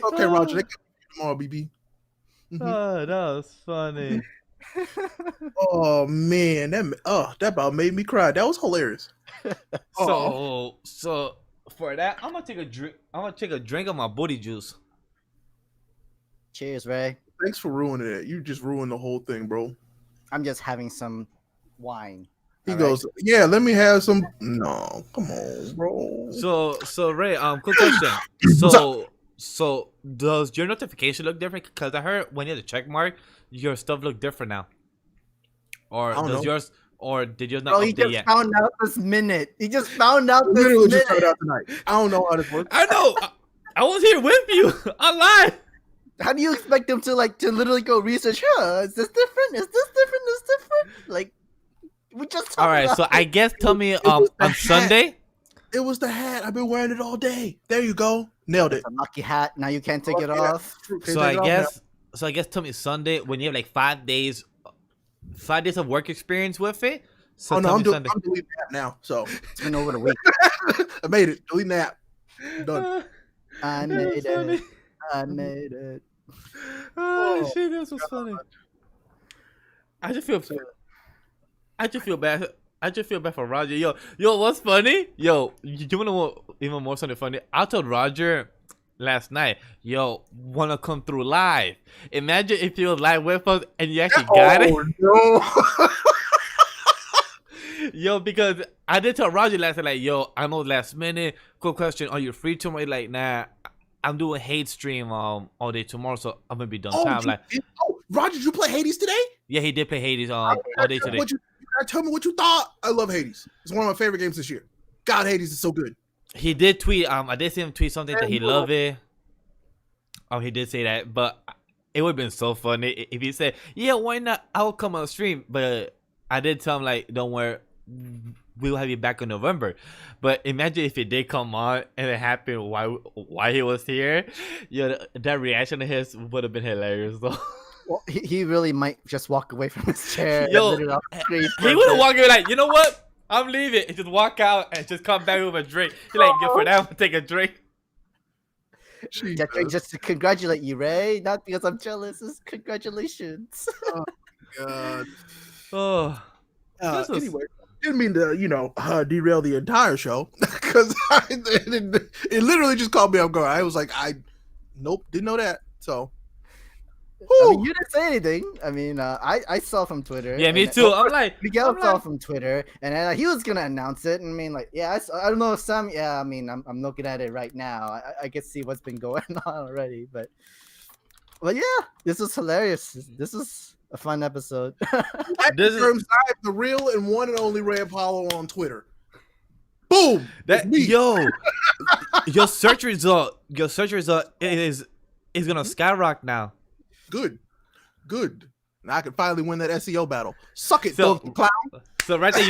Okay, Roger. They can tomorrow, BB. Oh, that was funny. Oh man, that about made me cry. That was hilarious. So for that, I'm gonna take a drink. I'm gonna take a drink of my booty juice. Cheers, Ray. Thanks for ruining it. You just ruined the whole thing, bro. I'm just having some wine. He goes, yeah, let me have some. No, come on, bro. So Ray, quick question. So So does your notification look different? Because I heard when you have the check mark, your stuff look different now. Or I don't does know. yours? Or did yours not Bro, he update just yet? found out this minute. He just found out this Literally just minute. found out tonight. I don't know how this works. I know. I was here with you online. How do you expect him to literally go research? Is this different? Is this different? Is this different? Like, we just talked All right. about So I guess tell me was the on hat. Sunday. It was the hat. I've been wearing it all day. There you go. Nailed it. It's a lucky hat. Now you can't take it Okay, off. Can't So take I it off guess. So I guess tell me Sunday when you have like 5 days of work experience with it. So now. Oh no, tell I'm me Sunday. deleting the app now. So It's been over a week. I made it. Delete the app. Done. I That made was it. funny. I made it. Oh shit, this was funny. I just feel bad. I just feel bad for Roger. Yo, what's funny? Yo, you wanna know even more something funny? I told Roger last night, yo, wanna come through live. Imagine if you were live with us and you actually got it. No. Yo, because I did tell Roger last night, like, yo, I know last minute. Quick question, are you free tomorrow? He's like, nah, I'm doing hate stream all day tomorrow, so I'm gonna be done time. Like, Roger, did you play Hades today? yeah, he did play Hades all day today. You gotta tell me what you thought. I love Hades. It's one of my favorite games this year. God, Hades is so good. He did tweet. I did see him tweet something that he loved it. He did say that, but it would have been so funny if he said, "Yeah, why not? I'll come on stream." But I did tell him like, "Don't worry, we'll have you back in November." But imagine if it did come on and it happened while he was here. Yeah, that reaction of his would have been hilarious though. Well, he really might just walk away from his chair. Yo, and off the screen for he a would have bit. walked away like, you know what? I'm leaving. And just walk out and just come back with a drink. He's like, good for that. I'll take a drink. Yeah, just to congratulate you, Ray. Not because I'm jealous. It's congratulations. God. Oh, this was- Anyway, didn't mean to, derail the entire show because it literally just caught me off guard. I was like, nope, didn't know that. So, I mean, you didn't say anything. I mean, I saw from Twitter. yeah, me and- too. I'm like, Miguel I'm saw like- from Twitter, and he was gonna announce it. And I mean, like, yeah, I don't know if Sam. Yeah, I mean, I'm looking at it right now. I can see what's been going on already. But yeah, this is hilarious. This is a fun episode. This is- the real and one and only RayApollo on Twitter. Boom. that It's me. your search result is gonna skyrocket now. Good. Now I can finally win that SEO battle. Suck it, So- Donkey Clown. So right there,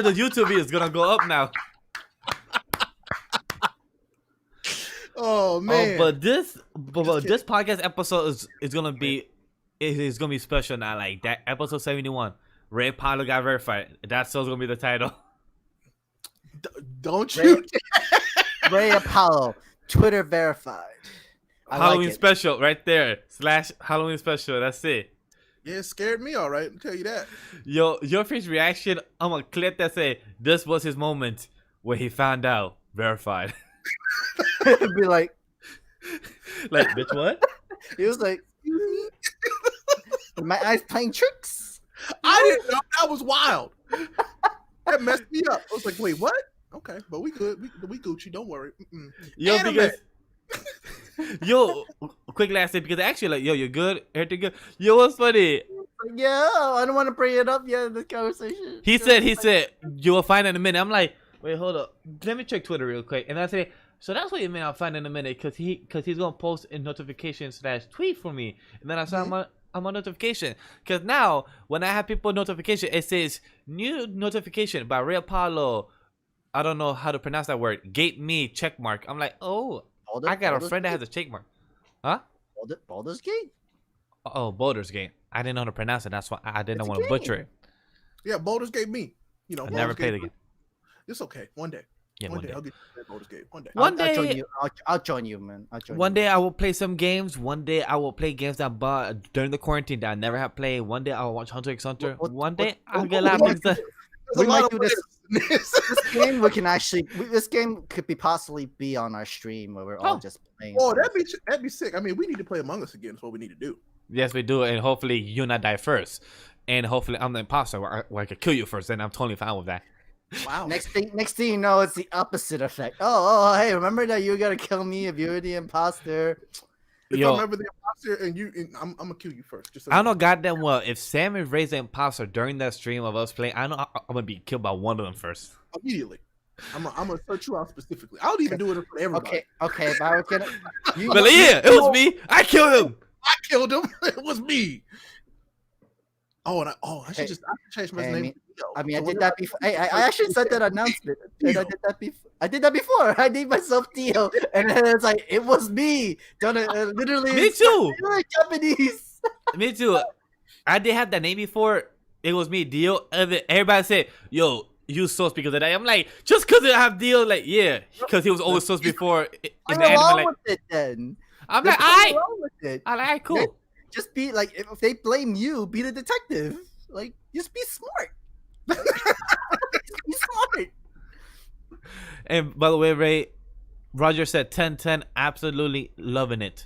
the YouTube video is gonna go up now. Oh man. But this podcast episode is gonna be special now. Like that episode 71, RayApollo got verified. That's still gonna be the title. Don't you? RayApollo, Twitter verified. I Halloween like it. special right there. / Halloween special. That's it. Yeah, it scared me, all right. I'll tell you that. Yo, your first reaction. I'm gonna clip that say this was his moment where he found out verified. It'd be like, Like, bitch, what? he was like, my eyes playing tricks. I didn't know. That was wild. That messed me up. I was like, wait, what? Okay, but we good. We Gucci. Don't worry. Mm-mm. Yo, Anime. because yo, quick last thing because actually, like, yo, you're good. Everything good. Yo, what's funny? Yeah, I don't want to bring it up yet in this conversation. He said, you will find in a minute. I'm like, wait, hold up. Let me check Twitter real quick. And I say, so that's what you mean I'll find in a minute because he's going to post a notification / tweet for me. And then I saw I'm on notification. Because now, when I have people notification, it says, new notification by RayApollo. I don't know how to pronounce that word. Gate me, check mark. I'm like, oh, I got a friend that has a check mark. Huh? Baldur's Gate? Oh, Baldur's Gate. I didn't know how to pronounce it. That's why I didn't want to butcher it. Yeah, Baldur's Gate me. I Baldur's never played Gate. again. It's okay. One day. Yeah, one day. I'll get you that Baldur's Gate. One day. One I'll join day- you. I'll join you, man. I'll join One you. day I will play some games. One day I will play games that I bought during the quarantine that I never have played. One day I will watch Hunter x Hunter. One day I'll get a lot of things done. There's We a lot might of do this. this. This game could be possibly be on our stream where we're all Oh. just playing. Oh, that'd be sick. I mean, we need to play Among Us again. That's what we need to do. Yes, we do, and hopefully you not die first, and hopefully I'm the imposter where I could kill you first, and I'm totally fine with that. Wow. Next thing you know, it's the opposite effect. Oh, hey, remember that you were gonna kill me if you were the imposter. If Yo. I remember the imposter and I'm gonna kill you first. Just so I you know goddamn well if Sam and Ray's the imposter during that stream of us playing, I know I'm gonna be killed by one of them first. immediately. I'm gonna search you out specifically. I don't even do it for everybody. Okay, if I was gonna, But yeah, it was me. I killed him. I killed him. It was me. I should change my name. I mean, I did that before. I actually said that announcement. And I did that before. I named myself Tio, and then it's like it was me. Literally, Me too. Japanese. Me too. I did have that name before. It was me, Dio. And then everybody said, "Yo, you sus because of that." I'm like, just because I have Dio, like, yeah, because he was always sus before in What's the anime. wrong Like, with it then? I'm like, What's wrong with it? I like, cool. Just be like, if they blame you, be the detective. Like, just be smart. Just be smart. And by the way, Ray, Roger said 10-10, absolutely loving it.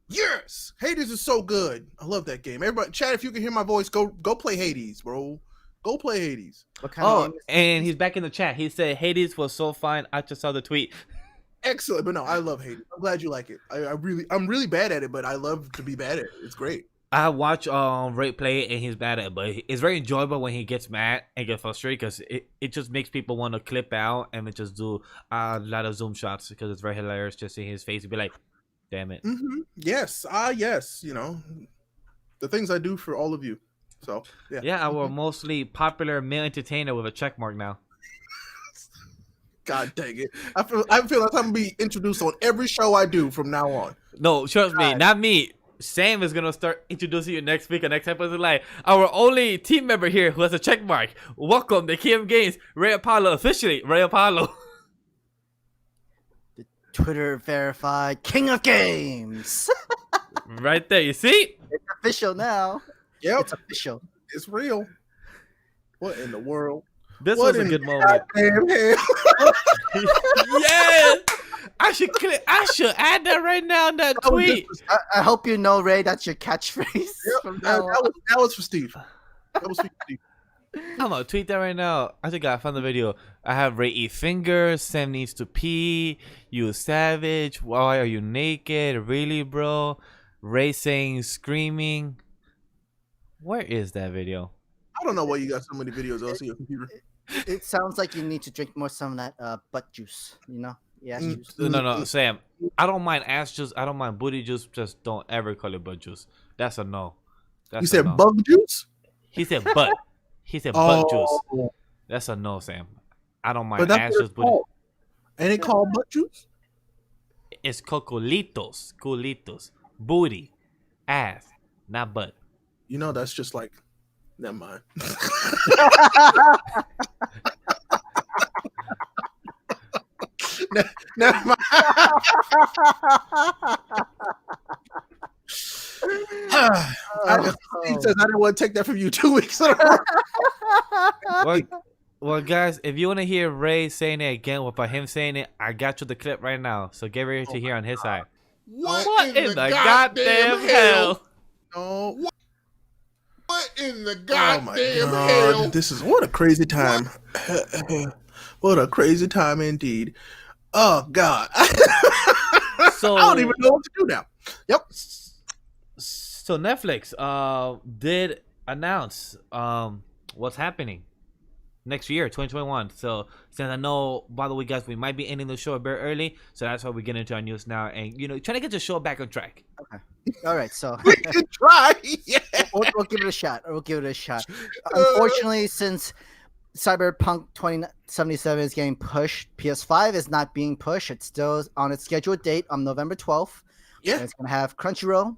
Yes, Hades is so good. I love that game. Everybody, chat. If you can hear my voice, go play Hades, bro. Go play Hades. What kind of game is and he's back in the chat. He said Hades was so fine. I just saw the tweet. Excellent, but no, I love Hades. I'm glad you like it. I'm really bad at it, but I love to be bad at it. It's great. I watch Ray play and he's bad at it, but it's very enjoyable when he gets mad and gets frustrated because it just makes people want to clip out and then just do a lot of zoom shots because it's very hilarious just seeing his face and be like, damn it. Mm-hmm. Yes, yes. You know, the things I do for all of you. So yeah. Yeah, our mostly popular male entertainer with a check mark now. God dang it! I feel like I'm gonna be introduced on every show I do from now on. No, trust me, not me. Sam is gonna start introducing you next week or next episode. Like our only team member here who has a check mark. Welcome to KM Games, RayApollo, officially RayApollo. the Twitter verified King of Games? Right there, you see? It's official now. Yep, It's official. it's real. What in the world? This What was a in good moment. Damn hell. Yes, I should add that right now in that tweet. I hope you know, Ray, that's your catchphrase. Yep, from now on. that was for Steve. That was for Steve. I'm gonna tweet that right now. I think I found the video. I have Ray eat fingers. Sam needs to pee. You savage. Why are you naked? Really, bro? Ray saying screaming. Where is that video? I don't know why you got so many videos on your computer. It sounds like you need to drink more some of that butt juice. You know, yeah, juice. No, Sam. I don't mind ass juice. I don't mind booty juice. Just don't ever call it butt juice. That's a no. That's You said no. bug juice? He said butt. He said butt juice. That's a no, Sam. I don't mind ass juice, booty. Ain't it called butt juice? It's cocolitos, culitos, booty, ass, not butt. You know, that's just like, never mind. Never mind. He says I didn't want to take that from you 2 weeks in a row. Well, guys, if you want to hear Ray saying it again without him saying it, I got you the clip right now. So get ready to hear on his side. What in the goddamn hell? No. What in the Oh my goddamn God. hell? This is what a crazy time. What a crazy time indeed. Oh God. So I don't even know what to do now. Yep. So Netflix did announce what's happening next year, 2021. So since I know, by the way, guys, we might be ending the show a bit early, so that's why we get into our news now, and trying to get the show back on track. Okay. All right. So We can try. Yeah. we'll give it a shot. Unfortunately, since Cyberpunk 2077 is getting pushed, PS5 is not being pushed. It's still on its scheduled date on November 12th. Yeah. And it's going to have Crunchyroll,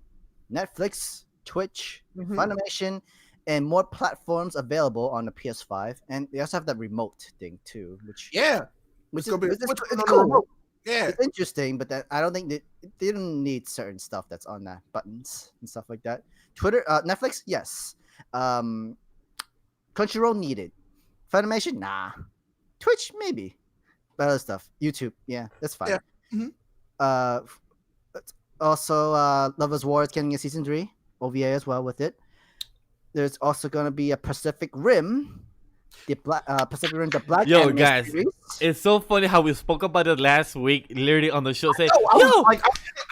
Netflix, Twitch, Mhm. Funimation, and more platforms available on the PS5. And they also have that remote thing too, which Yeah. which It's gonna be is it's it's on the cool. remote. Yeah. It's interesting, but I don't think they didn't need certain stuff that's on that, buttons and stuff like that. Twitter, Netflix, yes. Crunchyroll needed. Funimation, nah. Twitch, maybe. But other stuff. YouTube, yeah, that's fine. Yeah. Mhm. Also, Lovers War is getting a season 3 OVA as well with it. There's also going to be a Pacific Rim the Pacific Rim, the Black Yo, anime guys, series. it's so funny how we spoke about it last week, literally on the show. Saying,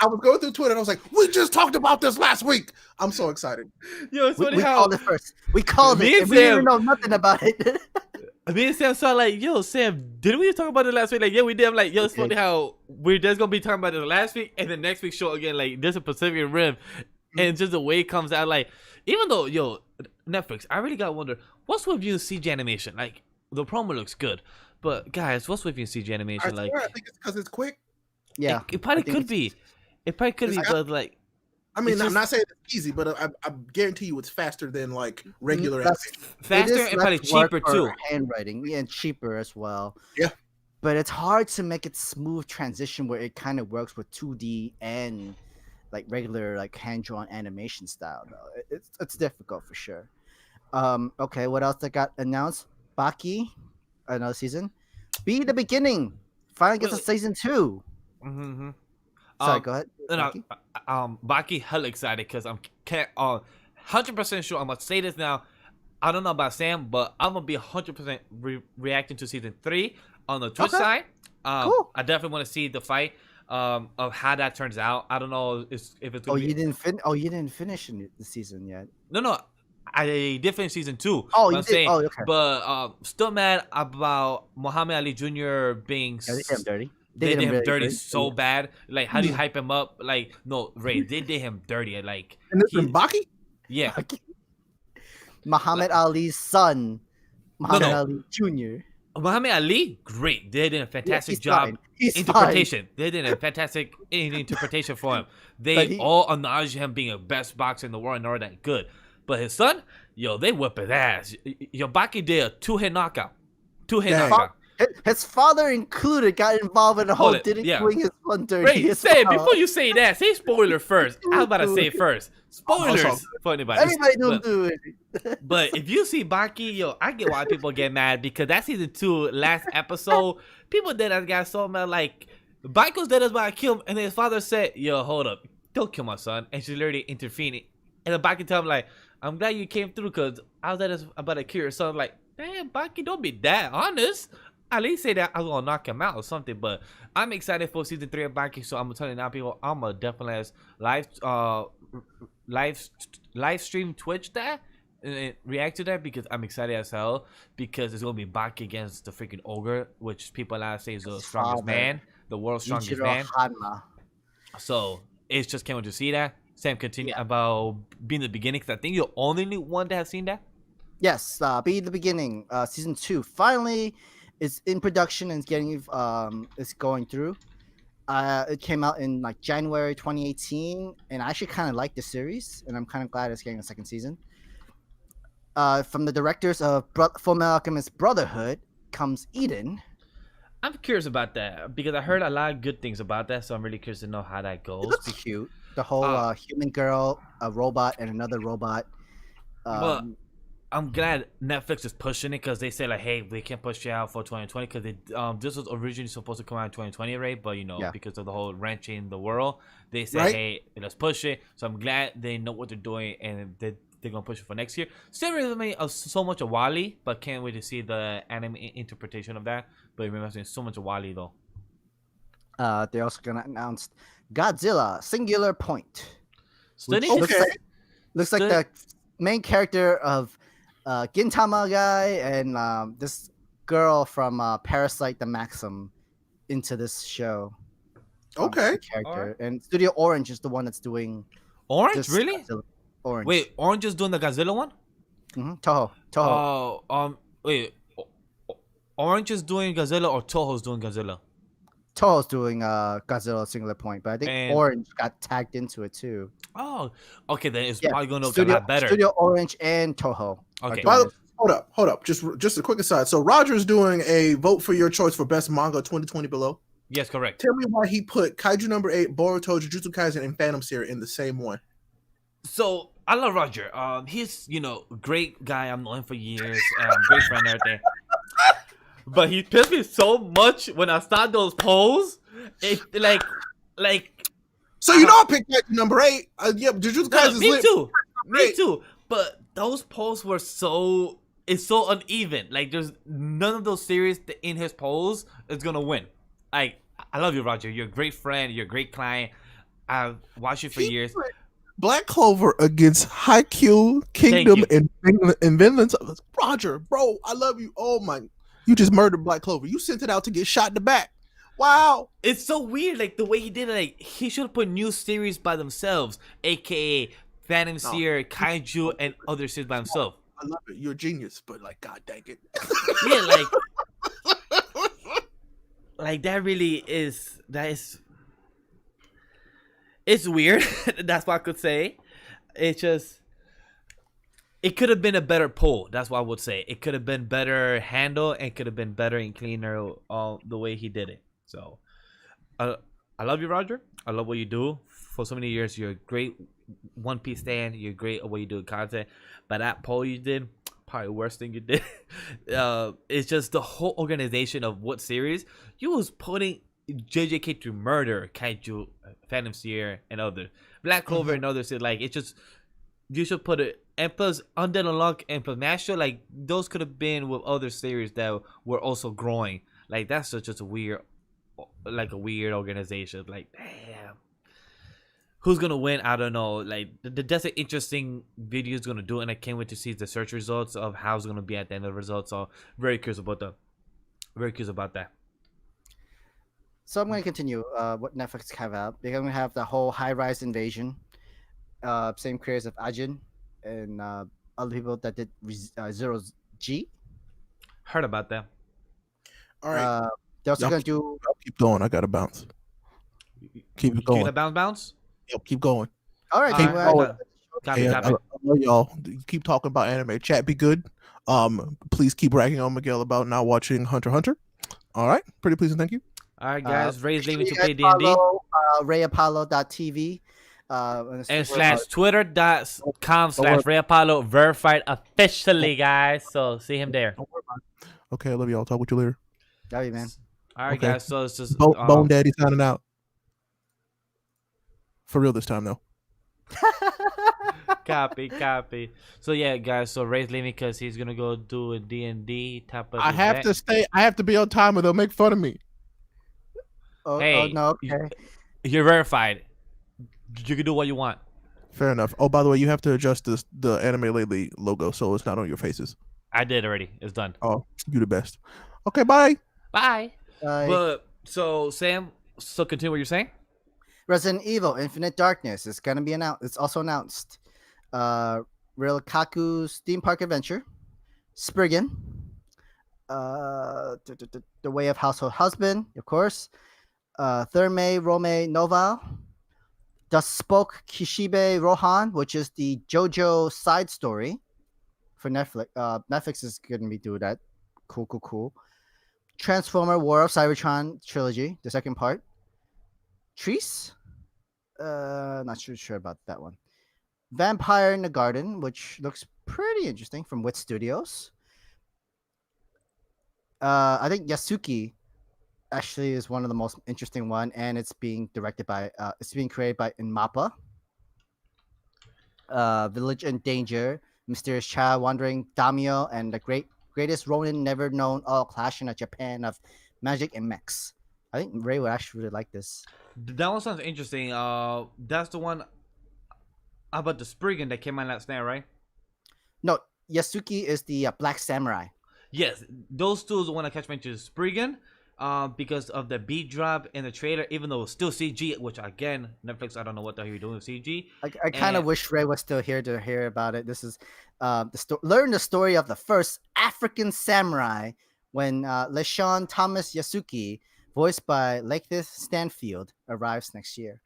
I was going through Twitter and I was like, we just talked about this last week. I'm so excited. yo, it's funny We how called it first. We called Me it. and And we didn't Sam- even know nothing about it. me and Sam saw like, yo, Sam, didn't we talk about it last week? Like, yeah, we did. I'm like, yo, it's funny how we're just gonna be talking about it last week and the next week show again. Like, there's a Pacific Rim, and just the way it comes out. Like, even though, yo, Netflix, I really gotta wonder what's with you in CG animation. Like, the promo looks good, but guys, what's with you in CG animation? I think it's because it's quick. Yeah, it probably I think could be. It probably could be, It's- but like, I mean, It's I'm just- not saying it's easy, but I guarantee you it's faster than like regular. That's- animation. faster It is and probably less work cheaper for too. handwriting, yeah, and cheaper as well. Yeah. But it's hard to make it smooth transition where it kind of works with 2D and like regular like hand drawn animation style. Though it's difficult for sure. Okay, what else that got announced? Baki, another season. Be the beginning. Finally gets a Well- season 2. Mm-hmm. Sorry, go ahead. No, Baki. Baki hella excited because I'm 100% sure I'm gonna say this now. I don't know about Sam, but I'm gonna be 100% reacting to season 3 on the Twitch Okay. side. Cool. I definitely want to see the fight of how that turns out. I don't know if it's Oh, gonna be. you didn't finish the season yet. No, I did finish season 2. Oh, but you I'm did? saying, Oh, okay. But still mad about Muhammad Ali Jr. being. Yeah, they did him dirty. They did him really dirty dirty. so bad. Like, how do you hype him up? Like, no, Ray, they did him dirty. Like, And this he- is Baki. yeah. Muhammad Ali's son, Muhammad no. Ali Jr. Muhammad Ali, great. They did a fantastic he's job. fine. He's Interpretation. They did a fantastic interpretation for him. They But he- all acknowledge him being the best boxer in the world and all that good. But his son, yo, they whip his ass. Yo, Baki did a 2-hit knockout. 2-hit Dang. knockout. His father included got involved in the whole Hold it, didn't yeah. doing his son dirty. Ray, as say it well. before you say that. Say spoiler first. I was about to say it first. Spoilers Also- for anybody. Everybody don't But- do it. But if you see Baki, yo, I get why people get mad because that season 2 last episode, people did that guy so mad. Like, Baki was dead as about to kill him, and then his father said, "Yo, hold up, don't kill my son," and she literally intervened. And then Baki tell him like, "I'm glad you came through because I was dead as about to kill your son." I'm like, damn, Baki, don't be that honest. At least say that I was gonna knock him out or something. But I'm excited for season 3 of Baki, so I'm gonna tell you now, people. I'm gonna definitely live stream Twitch that and react to that because I'm excited as hell because it's gonna be Baki against the freaking ogre, which people now say is the His strongest father. man, the world's strongest Ichiro man. Hanma. So it's just can't wait to see that. Sam, continue Yeah. about being the beginning because I think you're the only one that has seen that. Yes, Be the Beginning, season 2. Finally, it's in production and it's going through. It came out in like January 2018, and I actually kind of like the series, and I'm kind of glad it's getting a second season. From the directors of Fullmetal Alchemist Brotherhood comes Eden. I'm curious about that because I heard a lot of good things about that, so I'm really curious to know how that It goes. looks cute. The whole human girl, a robot, and another robot. But I'm glad Netflix is pushing it because they say like, hey, we can't push it out for 2020 because this was originally supposed to come out in 2020, right? But Yeah. because of the whole wrenching in the world, they said, Right. hey, let's push it. So I'm glad they know what they're doing and they're gonna push it for next year. Still reminds me of so much of Wally, but can't wait to see the anime interpretation of that. But it reminds me so much of Wally though. They're also gonna announce Godzilla Singular Point. Study Okay. Looks like the main character of Gintama guy and this girl from Parasite the Maxim into this show. Okay. Character. Alright. And Studio Orange is the one that's doing Orange, this really? Godzilla. Orange. Wait, Orange is doing the Godzilla one? Toho. Wait, Orange is doing Godzilla or Toho's doing Godzilla? Toho's doing Godzilla Singular Point, but I think And- Orange got tagged into it too. Oh, okay, then it's Yeah, probably gonna look Studio, a lot better. Studio Orange and Toho. are Okay. doing By the, this. hold up. Just a quick aside. So Roger's doing a vote for your choice for best manga 2020 below. Yes, correct. Tell me why he put Kaiju number 8, Boruto, Jujutsu Kaisen, and Phantom Seer in the same one. So I love Roger. He's a great guy. I've known him for years. Great friend and everything. But he pissed me so much when I started those polls. It like So you know I picked Kaiju number 8. Yep, Jujutsu no, Kaisen is me lit. too. Me Great. too. But those polls were so it's so uneven. Like there's none of those series that in his polls is gonna win. Like I love you, Roger. You're a great friend. You're a great client. I've watched you for years. Black Clover against Haikyuu, Kingdom, and Vinland. Roger, bro, I love you. Oh my, you just murdered Black Clover. You sent it out to get shot in the back. Wow. It's so weird, like the way he did it. Like he should have put new series by themselves, aka Phantom Seer, Kaiju, and other series by himself. I love it. You're a genius, but like, god dang it. Yeah, like that really is. It's weird. That's what I could say. It's just, it could have been a better pull. That's what I would say. It could have been better handle and could have been better and cleaner the way he did it. So, I love you, Roger. I love what you do. For so many years, you're a great One Piece fan. You're great at what you do in content. But that poll you did, probably the worst thing you did. It's just the whole organization of what series you was putting JJK to murder Kaiju, Phantom Seer, and others. Black Clover and others. Like it's just, you should put it. And plus Undead Unlock and plus Master, like those could have been with other series that were also growing. Like that's just a weird organization. Like damn, who's gonna win? I don't know. Like that's an interesting video is gonna do, and I can't wait to see the search results of how it's gonna be at the end of the results. So very curious about that. So I'm going to continue what Netflix have out. They're going to have the whole High Rise Invasion. Same creators of Ajin and other people that did Zero G. Heard about that. All right. They're also going to do. Keep going. I got to bounce. Keep it going. You gonna bounce? Yep, keep going. All right. Keep going. Copy. I love y'all. You keep talking about anime. Chat be good. Please keep ragging on Miguel about not watching Hunter x Hunter. All right. Pretty please and thank you. All right, guys. Ray's leaving to play D&D. RayApollo.tv. And / twitter.com/RayApollo verified officially, guys. So see him there. Okay, I love y'all. Talk with you later. Love you, man. All right, guys. So it's just Bone Daddy signing out. For real this time, though. Copy. So yeah, guys. So Ray's leaving because he's gonna go do a D&D type of. I have to stay. I have to be on time, or they'll make fun of me. Hey, no, okay. You're verified. You can do what you want. Fair enough. Oh, by the way, you have to adjust the Anime Lately logo so it's not on your faces. I did already. It's done. Oh, you the best. Okay, bye. Bye. Bye. But so Sam, continue what you're saying. Resident Evil Infinite Darkness is going to be announced. It's also announced. Rilkaku's Theme Park Adventure, Spriggan, The Way of Household Husband, of course, Therme Rome Noval, The Spoke Kishibe Rohan, which is the JoJo side story for Netflix. Netflix is going to be doing that. Cool. Transformer War of Cybertron trilogy, the second part. Trees? Not sure about that one. Vampire in the Garden, which looks pretty interesting from Wit Studios. I think Yasuki actually is one of the most interesting one, and it's being created by Inmappa. Village in Danger, Mysterious Child, Wandering Daimyo, and the greatest Ronin never known, all clash in a Japan of magic and mechs. I think Ray would actually really like this. That one sounds interesting. That's the one about the Spriggan that came out last night, right? No, Yasuki is the Black Samurai. Yes, those two is the one that catch me to Spriggan. Because of the beat drop in the trailer, even though it's still CG, which again, Netflix, I don't know what the hell you're doing with CG. I kind of wish Ray was still here to hear about it. This is learn the story of the first African samurai when LeSean Thomas Yasuki, voiced by Lakeith Stanfield, arrives next year.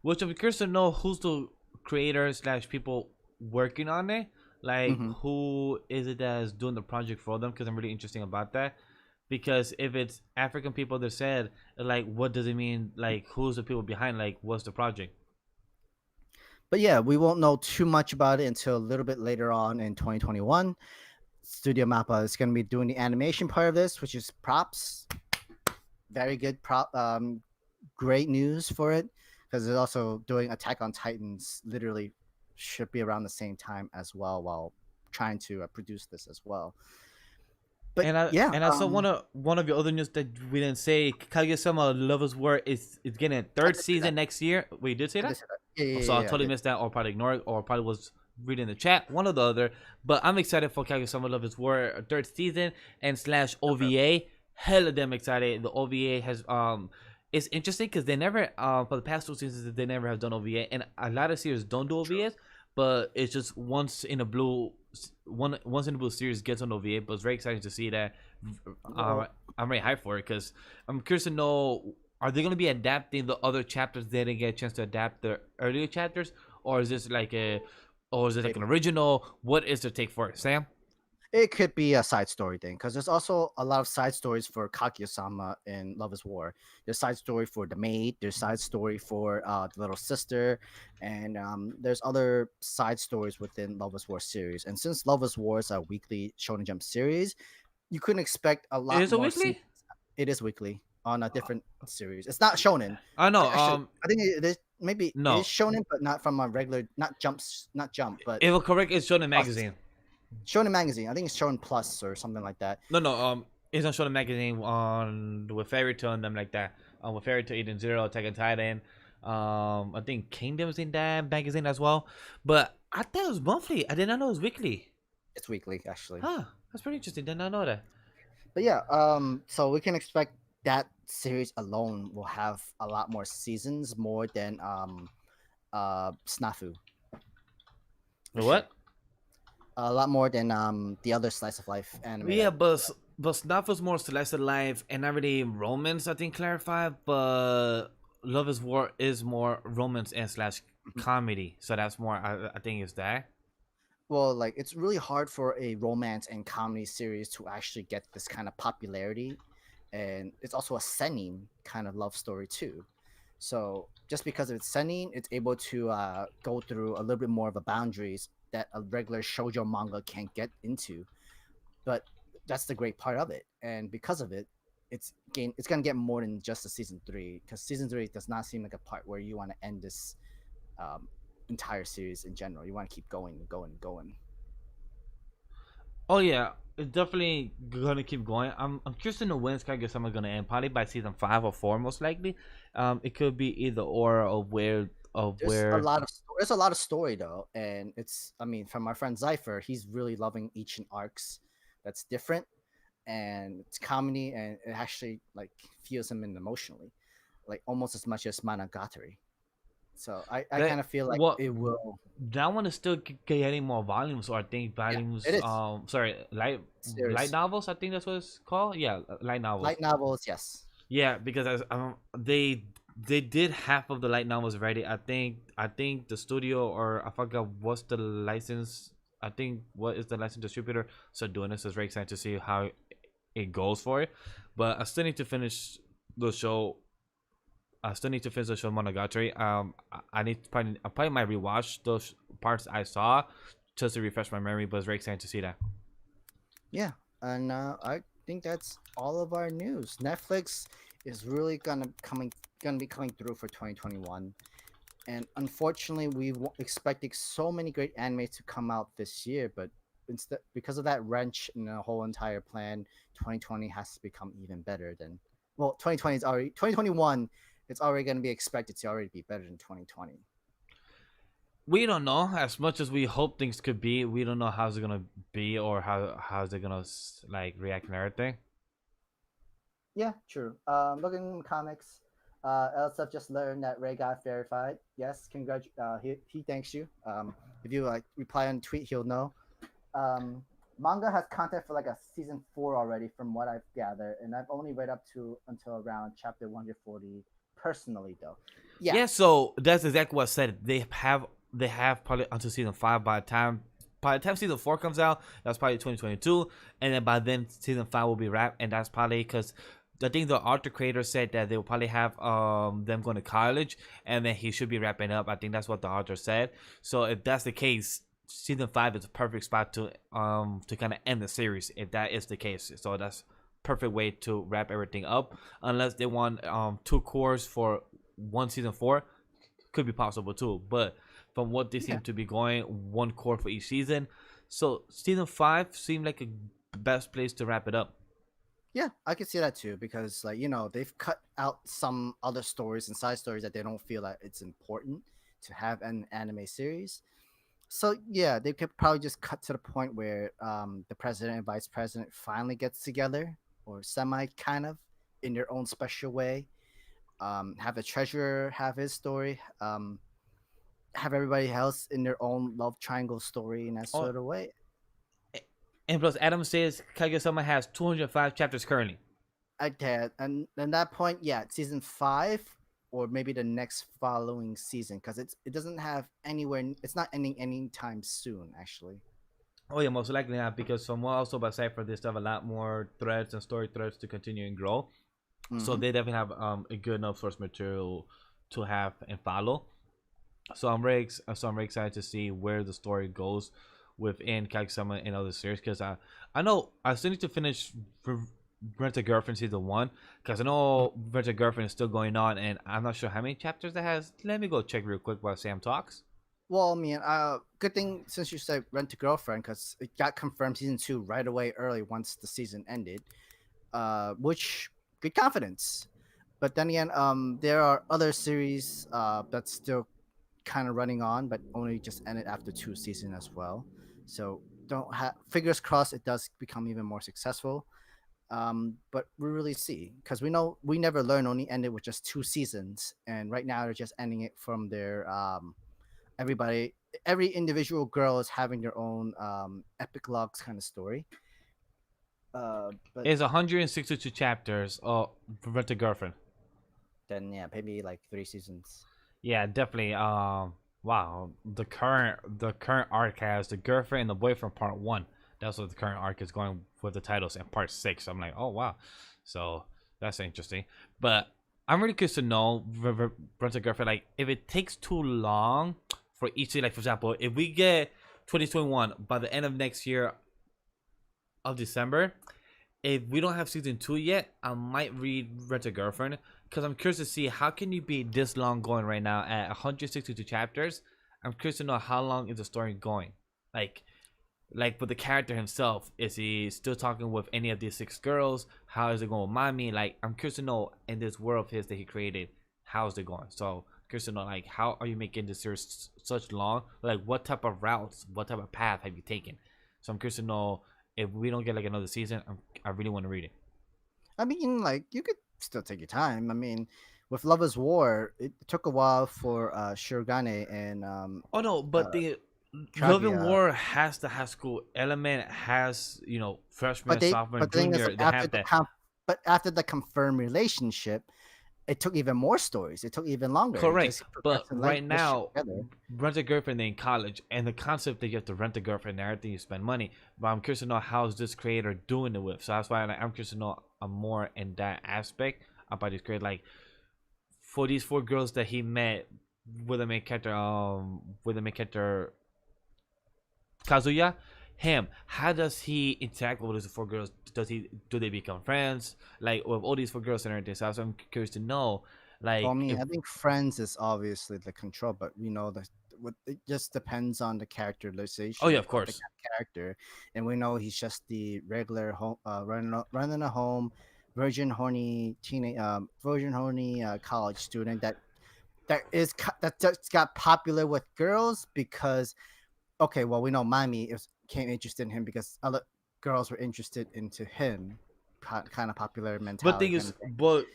Which I'm curious to know who's the creators / people working on it. Like, who is it that is doing the project for them? Because I'm really interested about that. Because if it's African people that said, like, what does it mean? Like, who's the people behind? Like, what's the project? But yeah, we won't know too much about it until a little bit later on in 2021. Studio Mappa is going to be doing the animation part of this, which is props. Very good great news for it, because they're also doing Attack on Titans. Literally should be around the same time as well, while trying to produce this as well. But And I saw one of your other news that we didn't say. Kaguya-sama Lovers War is getting a third season next year. Wait, you did say that? Yeah, So I totally missed that, or probably ignored it, or probably was reading the chat, one or the other. But I'm excited for Kaguya-sama Lovers War, a third season and / OVA. Hella damn excited. The OVA has it's interesting because they never for the past 2 seasons they never have done OVA, and a lot of series don't do OVAs, but it's just once in a blue series gets on OVA. But it's very exciting to see that. I'm very hyped for it because I'm curious to know, are they going to be adapting the other chapters they didn't get a chance to adapt the earlier chapters, or is this like an original? What is their take for it, Sam? It could be a side story thing because there's also a lot of side stories for Kaguya-sama in Love is War. There's side story for the maid. There's side story for the little sister, and there's other side stories within Love is War series. And since Love is War is a weekly Shonen Jump series, you couldn't expect a lot. It is a weekly. It is weekly on a different series. It's not Shonen. I know. Actually, I think it is. Maybe no. It is Shonen, but not from a regular, not Jump, but if I'm correct, it's Shonen Magazine. Shonen Magazine. I think it's Shonen Plus or something like that. No. It's on Shonen Magazine on with Fairy Tail and them like that. With Fairy Tail, Eden Zero, Attack on Titan. I think Kingdom's in that magazine as well. But I thought it was monthly. I did not know it was weekly. It's weekly, actually. Huh. That's pretty interesting. Did not know that. But yeah, so we can expect that series alone will have a lot more seasons, more than Snafu. What? A lot more than the other slice of life anime. Yeah, but Snafu's more slice of life and not really romance, I think, clarified. But Love is War is more romance and / comedy. So that's more, I think, is that. Well, like, it's really hard for a romance and comedy series to actually get this kind of popularity, and it's also a seinen kind of love story too. So just because it's seinen, it's able to go through a little bit more of a boundaries that a regular shoujo manga can't get into. But that's the great part of it, and because of it, it's gonna get more than just a season 3, because season 3 does not seem like a part where you want to end this entire series in general. You want to keep going and going and going. Oh yeah, it's definitely gonna keep going. I'm curious to know when Kaguya-sama gonna end. Probably by season 5 or 4, most likely. It could be either or of where there's a lot of story though, and it's, I mean, from our friend Zypher, he's really loving each arcs that's different, and it's comedy, and it actually like feels him in emotionally, like almost as much as Monogatari. So I kind of feel like it will. That one is still getting more volumes, or I think volumes. Yeah, light novels. I think that's what it's called. Yeah, light novels. Light novels, yes. Yeah, because they did half of the light novels already. I think the studio, or I forgot what's the license. I think what is the license distributor. So doing this is very exciting to see how it goes for it. But I still need to finish the show. Monogatari. I probably might rewatch those parts I saw just to refresh my memory. But it's very exciting to see that. Yeah, and I think that's all of our news. Netflix is really gonna be coming through for 2021, and unfortunately, we expected so many great animes to come out this year, but instead, because of that wrench in the whole entire plan, 2020 has to become even better than. Well, 2020 is already 2021. It's already going to be expected to already be better than 2020. We don't know. As much as we hope things could be, we don't know how's it gonna be, or how's it gonna like react and everything. Yeah, true. Looking in comics, Elsa just learned that Ray got verified. Yes, he thanks you. If you like reply on tweet, he'll know. Manga has content for like a season 4 already, from what I've gathered, and I've only read up to until around chapter 140 personally, though. Yeah. So that's exactly what I said. They have probably until season 5. By the time season 4 comes out, that's probably 2022, and then by then season 5 will be wrapped, and that's probably because I think the author creator said that they will probably have them going to college, and then he should be wrapping up. I think that's what the author said. So if that's the case, season 5 is a perfect spot to kind of end the series, if that is the case. So that's perfect way to wrap everything up, unless they want 2 cores for one season 4, could be possible too. But from what they seem to be going, 1 core for each season, So season 5 seemed like a best place to wrap it up. Yeah, I can see that too because like they've cut out some other stories and side stories that they don't feel that it's important to have an anime series. So yeah, they could probably just cut to the point where the president and vice president finally gets together or semi kind of in their own special way. Have the treasurer have his story. Have everybody else in their own love triangle story in that Oh, sort of way. and plus, Adam says Kaguya-sama has 205 chapters currently. Okay, and at that point, yeah, season 5 or maybe the next following season because it doesn't have anywhere. It's not ending anytime soon, actually. Oh yeah, most likely not, because from what also by Cypher, they still have a lot more threads and story threads to continue and grow. So Mhm. they definitely have a good enough source material to have and follow. So I'm very excited to see where the story goes within Kaguya-sama and other series, because I know I still need to finish Rent a Girlfriend season 1, because I know Rent a Girlfriend is still going on, and I'm not sure how many chapters that has. Let me go check real quick while Sam talks. Well, I mean, good thing since you said Rent a Girlfriend because it got confirmed season 2 right away early once the season ended. Which good confidence. But then again, there are other series that's still kind of running on, but only just ended after 2 seasons as well. So don't have fingers crossed it does become even more successful. But we really see because we know we never learn only ended with just 2 seasons, and right now they're just ending it from their everybody every individual girl is having their own epic logs kind of story. But It's 162 chapters. Oh, Rent a Girlfriend. then yeah, maybe like 3 seasons. Yeah, definitely. Wow. The current arc has the girlfriend and the boyfriend part 1. That's what the current arc is going with the titles, and part 6. I'm like, oh wow. So that's interesting. But I'm really curious to know, Rent a Girlfriend, like if it takes too long for each, like for example, if we get 2021 by the end of next year of December, if we don't have season 2 yet, I might read Rent a Girlfriend, because I'm curious to see how can you be this long going right now at 162 chapters. I'm curious to know how long is the story going. Like, like with the character himself, is he still talking with any of these 6 girls? How is it going with Mami? Like, I'm curious to know in this world of his that he created, how is it going? So curious to know, like, how are you making this series such long? Like, what type of routes, what type of path have you taken? So I'm curious to know if we don't get like another season. I really want to read it. I mean, like you could still take your time. I mean, with Love is War, it took a while for Shirogane and Oh no, but uh, the Love and Kaguya. War has the high school element, has freshman, But sophomore, the thing is, junior. like, They have that. but after the confirmed relationship, it took even more stories. It took even longer. It Correct. just But progressed in right relationship now, together. rent a girlfriend in college, and the concept that you have to rent a girlfriend and everything, you spend money. But I'm curious to know how's this creator doing it with. So that's why I'm curious to know more in that aspect about this creator. Like, for these 4 girls that he met with the main character Kazuya, him, how does he interact with these 4 girls? Do they become friends? Like with all these 4 girls and everything. So I'm curious to know, Well, I like, mean, if I think Friends is obviously the control, but that it just depends on the oh yeah, characterization of of the course. character, and we know he's just the regular home, running a home, virgin horny college student that just got popular with girls because okay, well we know Mami came interested in him because other girls were interested into him, kind of popular But mentality thing kind is, of thing. but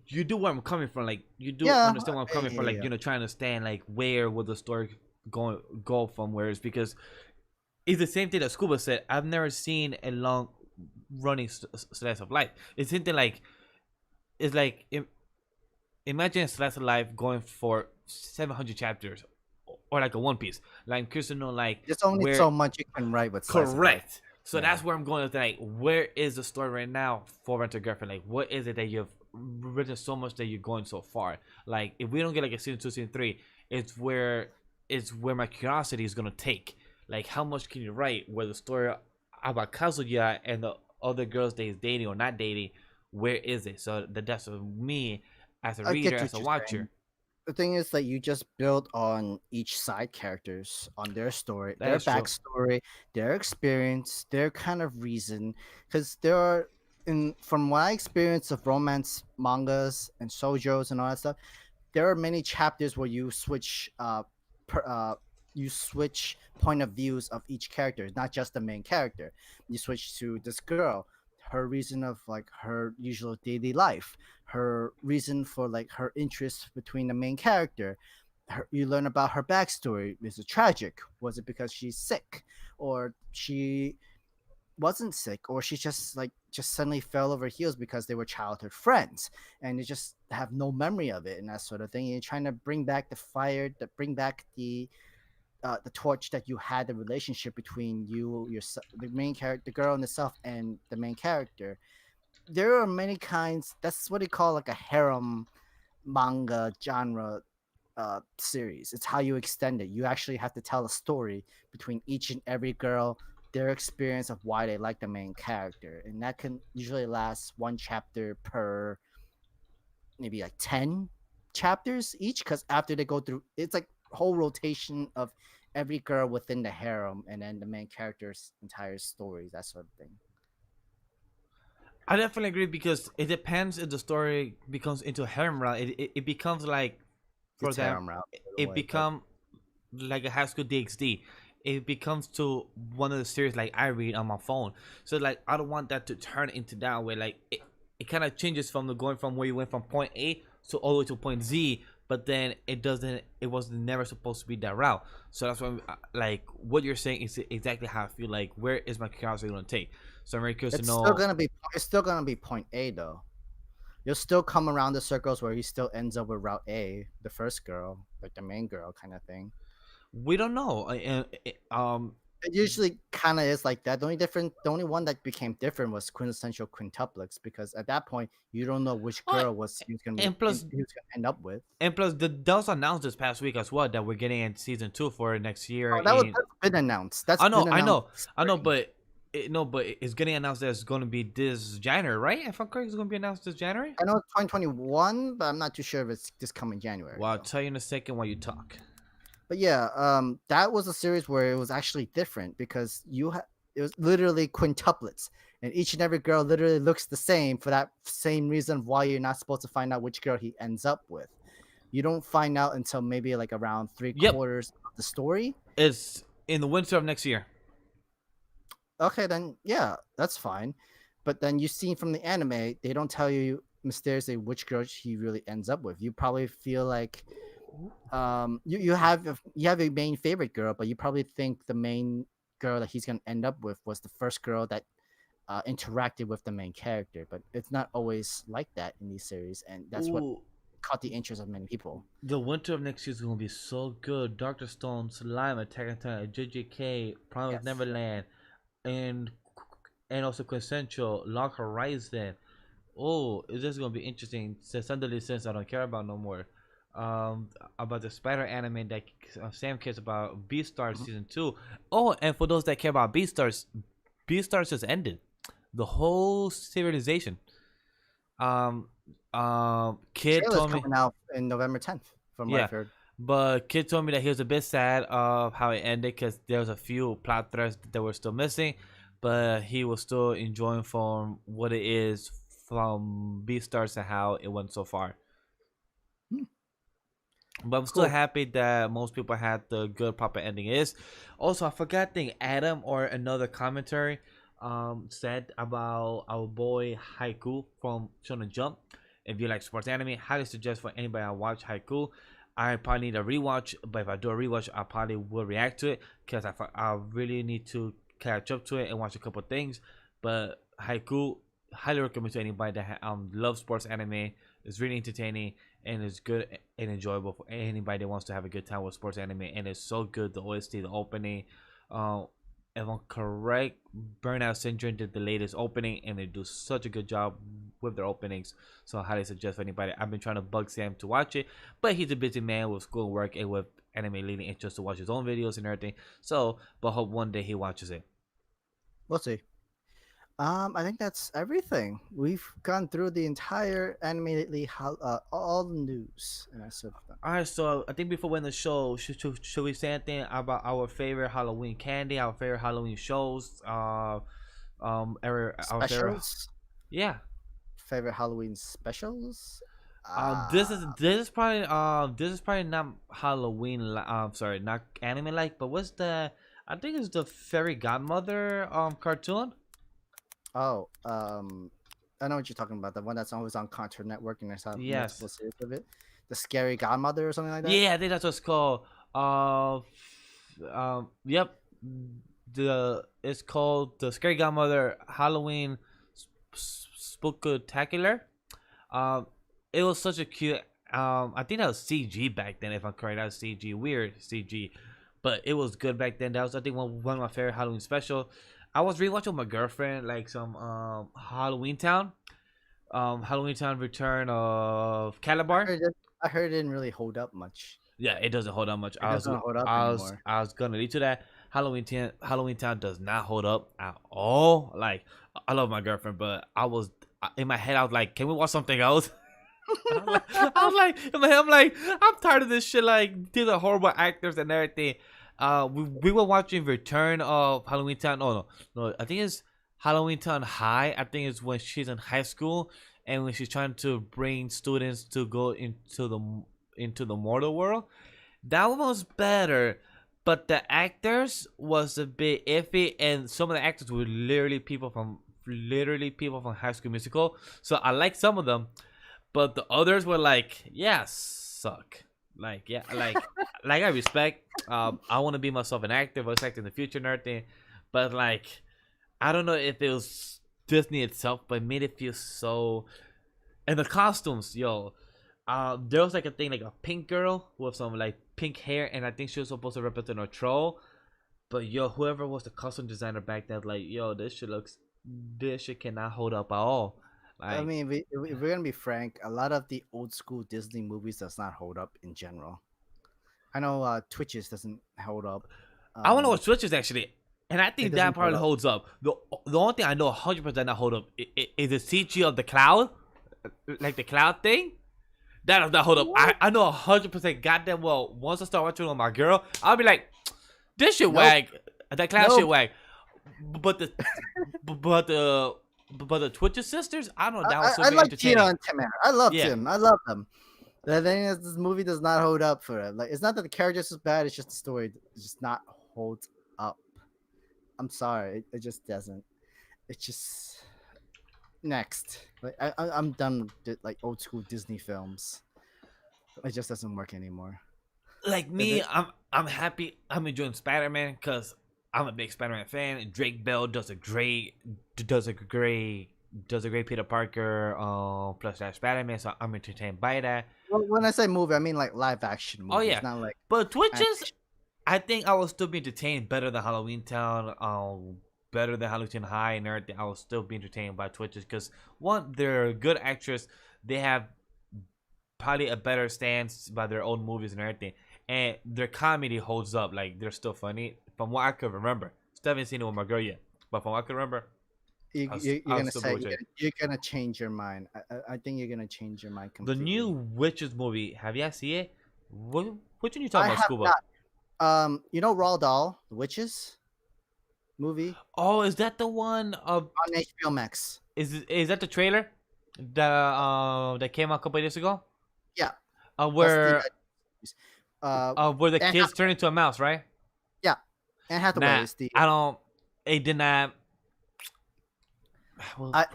you do where I'm coming from. Like, you do Yeah, understand where I'm yeah, coming from. yeah, Like, yeah. trying to understand like where would the story go from where, is because it's the same thing that Scuba said. I've never seen a long running slice of life. It's something like, it's like imagine a slice of life going for 700 chapters, or like a One Piece. Like, I'm curious to know like There's only where. so much you can write with slice of life. Correct. So Yeah. that's where I'm going with, like, where is the story right now for Rent a Girlfriend? Like, what is it that you've written so much that you're going so far? Like, if we don't get like a season 2, season 3, it's where my curiosity is gonna take. Like, how much can you write where the story about Kazuya and the other girls that he's dating or not dating, where is it? So that's me as a I reader, get as a what you're watcher. saying. the thing is that you just build on each side characters, on their story, their That's true. backstory, their experience, their kind of reason. Because there are, in from my experience of romance mangas and shoujos and all that stuff, there are many chapters where you switch per, you switch point of views of each character, not just the main character. You switch to this girl, her reason of like her usual daily life, her reason for like her interest between the main character. You learn about her backstory. Is it tragic? Was it because she's sick, or she wasn't sick, or she just suddenly fell over heels because they were childhood friends and they just have no memory of it and that sort of thing. And you're trying to bring back the fire, that bring back the torch that you had, the relationship between the main character, the girl in itself, and the main character. There are many kinds. That's what they call like a harem manga genre series. It's how you extend it. You actually have to tell a story between each and every girl, their experience of why they like the main character, and that can usually last one chapter per maybe like 10 chapters each. Because after they go through, it's like whole rotation of every girl within the harem, and then the main character's entire stories, that sort of thing. I definitely agree because it depends if the story becomes into a harem route. It becomes like, for It's example, harem route, it become like a high school DxD. It becomes to one of the series like I read on my phone. So like I don't want that to turn into that way. Like it kind of changes from the going from where you went from point A to all the way to point Z, but then it doesn't. It was never supposed to be that route. So that's why like what you're saying is exactly how I feel. Like where is my curiosity going to take? So I'm very curious it's to know. still gonna be it's still gonna be point A though. You'll still come around the circles where he still ends up with Route A, the first girl, like the main girl kind of thing. We don't know. It usually kind of is like that. The only one that became different was quintessential quintuplets, because at that point you don't know which Oh, girl was he was gonna and plus, end up with. that was announced this past week as well that we're getting in season 2 for next year. Oh, that's been announced. That's I know, been I know, announced. I know, but it's getting announced that it's going to be this January, right? If I'm correct, it's going to be announced this January. I know it's 2021, but I'm not too sure if it's this coming January. Well, I'll tell you in a second while you talk. But yeah, that was a series where it was actually different because it was literally quintuplets, and each and every girl literally looks the same for that same reason why you're not supposed to find out which girl he ends up with. You don't find out until maybe like around three Yep. quarters of the story. It's in the winter of next year. Okay, then yeah, that's fine. But then you see from the anime, they don't tell you mysteriously which girl he really ends up with. You probably feel like you have a main favorite girl, but you probably think the main girl that he's gonna end up with was the first girl that interacted with the main character. But it's not always like that in these series, and that's what Ooh, caught the interest of many people. the winter of next year is going to be so good. Doctor Stone, Slime, Attack on Titan, JJK, Promise Yes. Neverland, and also Quintessential, Lock Horizon. Oh, is this gonna be interesting? Since I don't care about no more. About the Spider anime that Sam cares about, Beastars season 2. Oh, and for those that care about Beastars just ended. The whole serialization. Kid Trailer's told me, coming out in November 10th, from what yeah, I've heard. but Kid told me that he was a bit sad of how it ended because there was a few plot threads that were still missing, but he was still enjoying from what it is from Beastars and how it went so far. But I'm still Cool. happy that most people had the good proper ending. Is also I forgot thing Adam or another commentary said about our boy Haiku from Shonen Jump. If you like sports anime, highly suggest for anybody to watch Haiku. I probably need a rewatch, but if I do a rewatch, I probably will react to it because I really need to catch up to it and watch a couple things. But Haiku, highly recommend to anybody that loves sports anime. It's really entertaining and it's good and enjoyable for anybody that wants to have a good time with sports anime. And it's so good. The OST, the opening. If I'm correct, Burnout Syndrome did the latest opening, and they do such a good job with their openings. So I highly suggest for anybody. I've been trying to bug Sam to watch it, but he's a busy man with school work and with anime leading interest to watch his own videos and everything. So, but hope one day he watches it. We'll see. I think that's everything. We've gone through the entire animatedly all the news and that sort of thing. All right, so I think before we end the show, should we say anything about our favorite Halloween candy, our favorite Halloween shows, our favorite, Specials, yeah. favorite Halloween specials. This is probably not Halloween. Sorry, not anime like, but what's the? I think it's the Fairy Godmother cartoon. Oh, I know what you're talking about. The one that's always on Cartoon Network and there's multiple Yes. series of it. The Scary Godmother or something like that. Yeah, I think that's what it's called. Yep. It's called the Scary Godmother Halloween Spooktacular. It was such a cute. I think that was CG back then, if I'm correct. That was CG, weird CG, but it was good back then. That was, I think, one of my favorite Halloween special. I was rewatching with my girlfriend, like some Halloween Town, Return of Calabar. I heard it didn't really hold up much. Yeah, it doesn't hold up much. It doesn't hold up anymore. I was gonna lead to that. Halloween Town does not hold up at all. Like, I love my girlfriend, but I was in my head. I was like, can we watch something else? I was like, in my head, I'm like, I'm tired of this shit. Like, these are horrible actors and everything. We were watching Return of Halloween Town. No. I think it's Halloween Town High. I think it's when she's in high school and when she's trying to bring students to go into the mortal world. That one was better, but the actors was a bit iffy, and some of the actors were literally people from High School Musical. So I like some of them, but the others were like, yeah, suck. Like, yeah, like I respect. I want to be myself an actor, voice actor in the future and everything, but like, I don't know if it was Disney itself, but it made it feel so. And the costumes, yo. There was like a thing, like a pink girl with some like pink hair, and I think she was supposed to represent a troll. But yo, whoever was the costume designer back then, like, yo, this shit cannot hold up at all. Like, I mean, if we're gonna be frank, a lot of the old school Disney movies does not hold up in general. I know Twitches doesn't hold up. I want to watch Switches actually, and I think It that doesn't part hold up. holds up. The only thing I know 100% not hold up is the CG of the cloud, like the cloud thing. That does not hold up. I know 100% goddamn well. Once I start watching with my girl, I'll be like, this shit wag. That cloud shit wag. But the Twitches sisters, I don't know. That was so I like entertaining. Tina and Tamara. I love Yeah. Tim. I love them. The thing is, this movie does not hold up for it. Like, it's not that the characters is bad. It's just the story just not holds up. I'm sorry, it just doesn't. It's just next. Like, I'm done with like old school Disney films. It just doesn't work anymore. Like me, I'm happy. I'm enjoying Spider-Man because I'm a big Spider-Man fan, and Drake Bell does a great Peter Parker plus that Spider-Man, so I'm entertained by that. Well, when I say movie, I mean like live action movies. Oh yeah, not like but Twitches, action. I think I will still be entertained better than Halloween Town, better than Halloween High and everything. I will still be entertained by Twitches because one, they're a good actress. They have probably a better stance by their own movies and everything, and their comedy holds up. Like, they're still funny from what I could remember. Still haven't seen it with my girl yet, but from what I could remember, You're I'll gonna still say watch it. you're gonna change your mind. I think you're gonna change your mind The completely. new Witches movie. Have you seen it? Which one you talking I about, have Scuba? not. You know Raw Doll, the Witches movie Oh, is that the one of? on HBO Max. Is that the trailer that came out a couple of days ago? Yeah, Where that's the, where the Anne kids turn into a mouse, right? Anne Hathaway Nah, is the I don't. It did not. Well,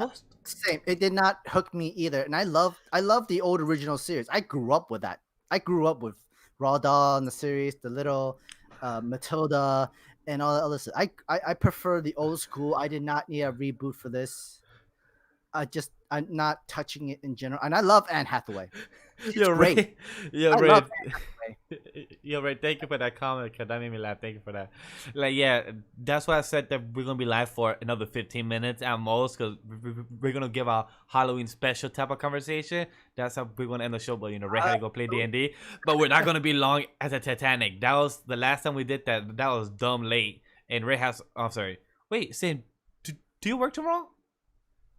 same. It did not hook me either, and I love the old original series. I grew up with that. I grew up with Raw Doll in the series, the little Matilda, and all that other stuff. I prefer the old school. I did not need a reboot for this. I'm not touching it in general, and I love Anne Hathaway. She's You're great. right. You're I right. love You're right. Thank you for that comment, because that made me laugh. Thank you for that. Like, yeah, that's why I said that we're gonna be live for another 15 minutes at most, because we're gonna give a Halloween special type of conversation. That's how we're gonna end the show. But Ray had to go play D&D. But we're not gonna be long as a Titanic. That was the last time we did that. That was dumb late. And Ray has. I'm sorry. Wait, Sam, Do you work tomorrow?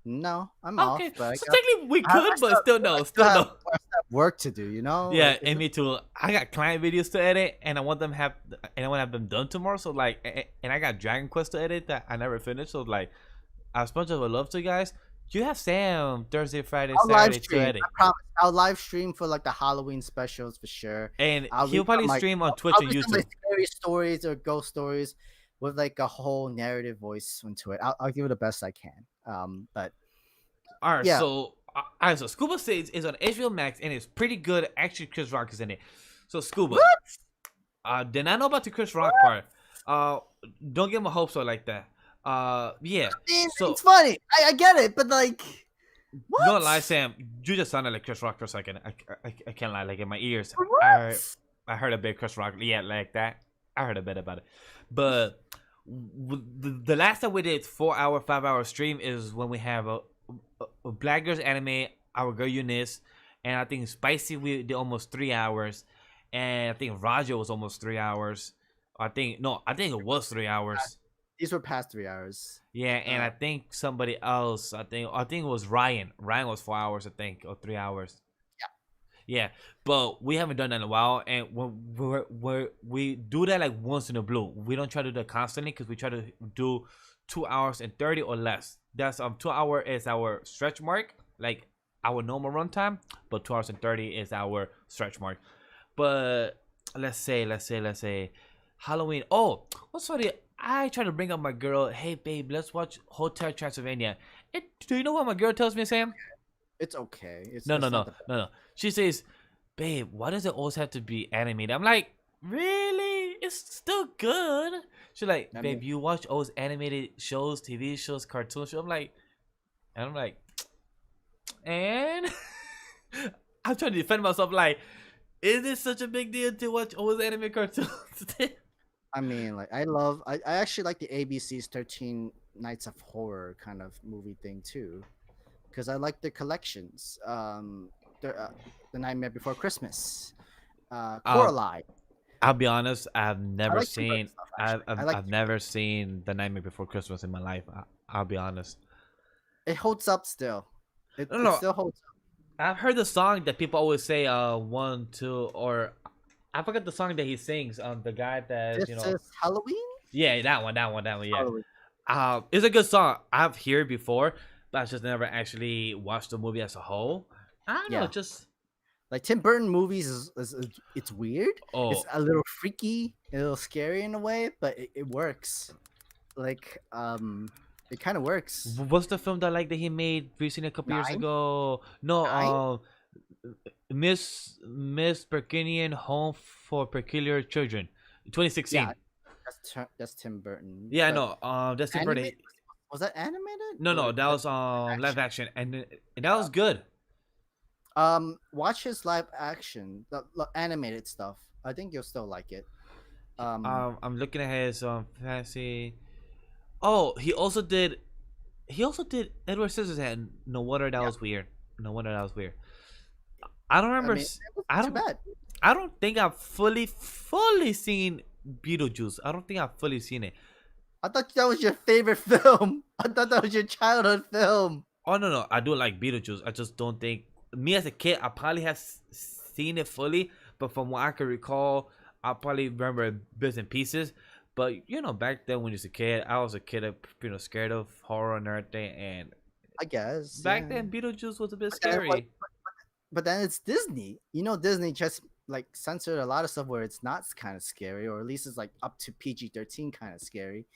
No, I'm off. Okay, But so technically we could, but still no, I still have no. work to do. You know. Yeah, Like, and me too. I got client videos to edit, and I want them done tomorrow. So like, and I got Dragon Quest to edit that I never finished. So like, as much as I would love to, guys, you have Sam Thursday, Friday, I'll live Saturday to stream. edit, I promise. I'll live stream for like the Halloween specials for sure. and I'll he'll read probably some, like, stream on Twitch I'll and read some, like, YouTube. scary stories or ghost stories with like a whole narrative voice into it. I'll give it the best I can. But All right, yeah. so Scuba States is on HBO Max, and it's pretty good. Actually, Chris Rock is in it. So Scuba, did not know about the Chris Rock part. Don't give him a hope so like that. Yeah. So It's funny. I get it, but like, what? don't lie, Sam. You just sounded like Chris Rock for a second. I can't lie. Like in my ears, What? I heard a bit Chris Rock. Yeah, like that. I heard a bit about it. But the last time we did 4-hour, 5-hour stream is when we have a Black Girls Anime, Our Girl Eunice, and I think Spicy we did almost 3 hours, and I think Raja was almost 3 hours. I think it was 3 hours. These were past 3 hours. Yeah, and I think somebody else. I think it was Ryan. Ryan was 4 hours, I think, or 3 hours. Yeah, but we haven't done that in a while, and we do that like once in a blue. We don't try to do that constantly because we try to do 2 hours and 30 or less. That's 2 hour is our stretch mark, like our normal runtime, but 2 hours and 30 is our stretch mark. But let's say Halloween. Oh, what's funny? I try to bring up my girl. Hey, babe, let's watch Hotel Transylvania. Do you know what my girl tells me, Sam? It's okay. No. She says, babe, why does it always have to be animated? I'm like, really? It's still good. She's like, babe, you watch all those animated shows, TV shows, cartoon shows. I'm like, and I'm trying to defend myself. Like, is it such a big deal to watch all those anime cartoons? I mean, like, I actually like the ABC's 13 Nights of Horror kind of movie thing too, because I like the collections. The Nightmare Before Christmas, Coraline. I'll be honest, I've never seen. Stuff, I've never seen The Nightmare Before Christmas in my life. I'll be honest. It holds up still. It still holds up. I've heard the song that people always say, 1, 2, or I forgot the song that he sings. The guy that This is Halloween. Yeah, that one. Yeah. Halloween. It's a good song. I've heard it before, but I just never actually watched the movie as a whole. I don't know, just like Tim Burton movies is it's weird. Oh. It's a little freaky, a little scary in a way, but it works. Like it kind of works. What's the film that he made recently a couple years ago? No, Miss Perkinian Home for Peculiar Children, 2016. Yeah, that's Tim Burton. Yeah, I know. That's Tim Burton. Was that animated? No, that was live action, and that was good. Watch his live action, the animated stuff. I think you'll still like it. I'm looking at his fantasy. Oh, he also did Edward Scissorhands. No wonder that was weird. I don't remember. I don't think I've fully seen Beetlejuice. I don't think I've fully seen it. I thought that was your favorite film. I thought that was your childhood film. Oh no, I do like Beetlejuice. I just don't think me as a kid. I probably have seen it fully, but from what I can recall, I probably remember bits and pieces. But back then when you was a kid, I was a kid, scared of horror and everything. And I guess back then Beetlejuice was a bit scary. But then it's Disney. Disney just censored a lot of stuff where it's not kind of scary, or at least it's up to PG-13 kind of scary.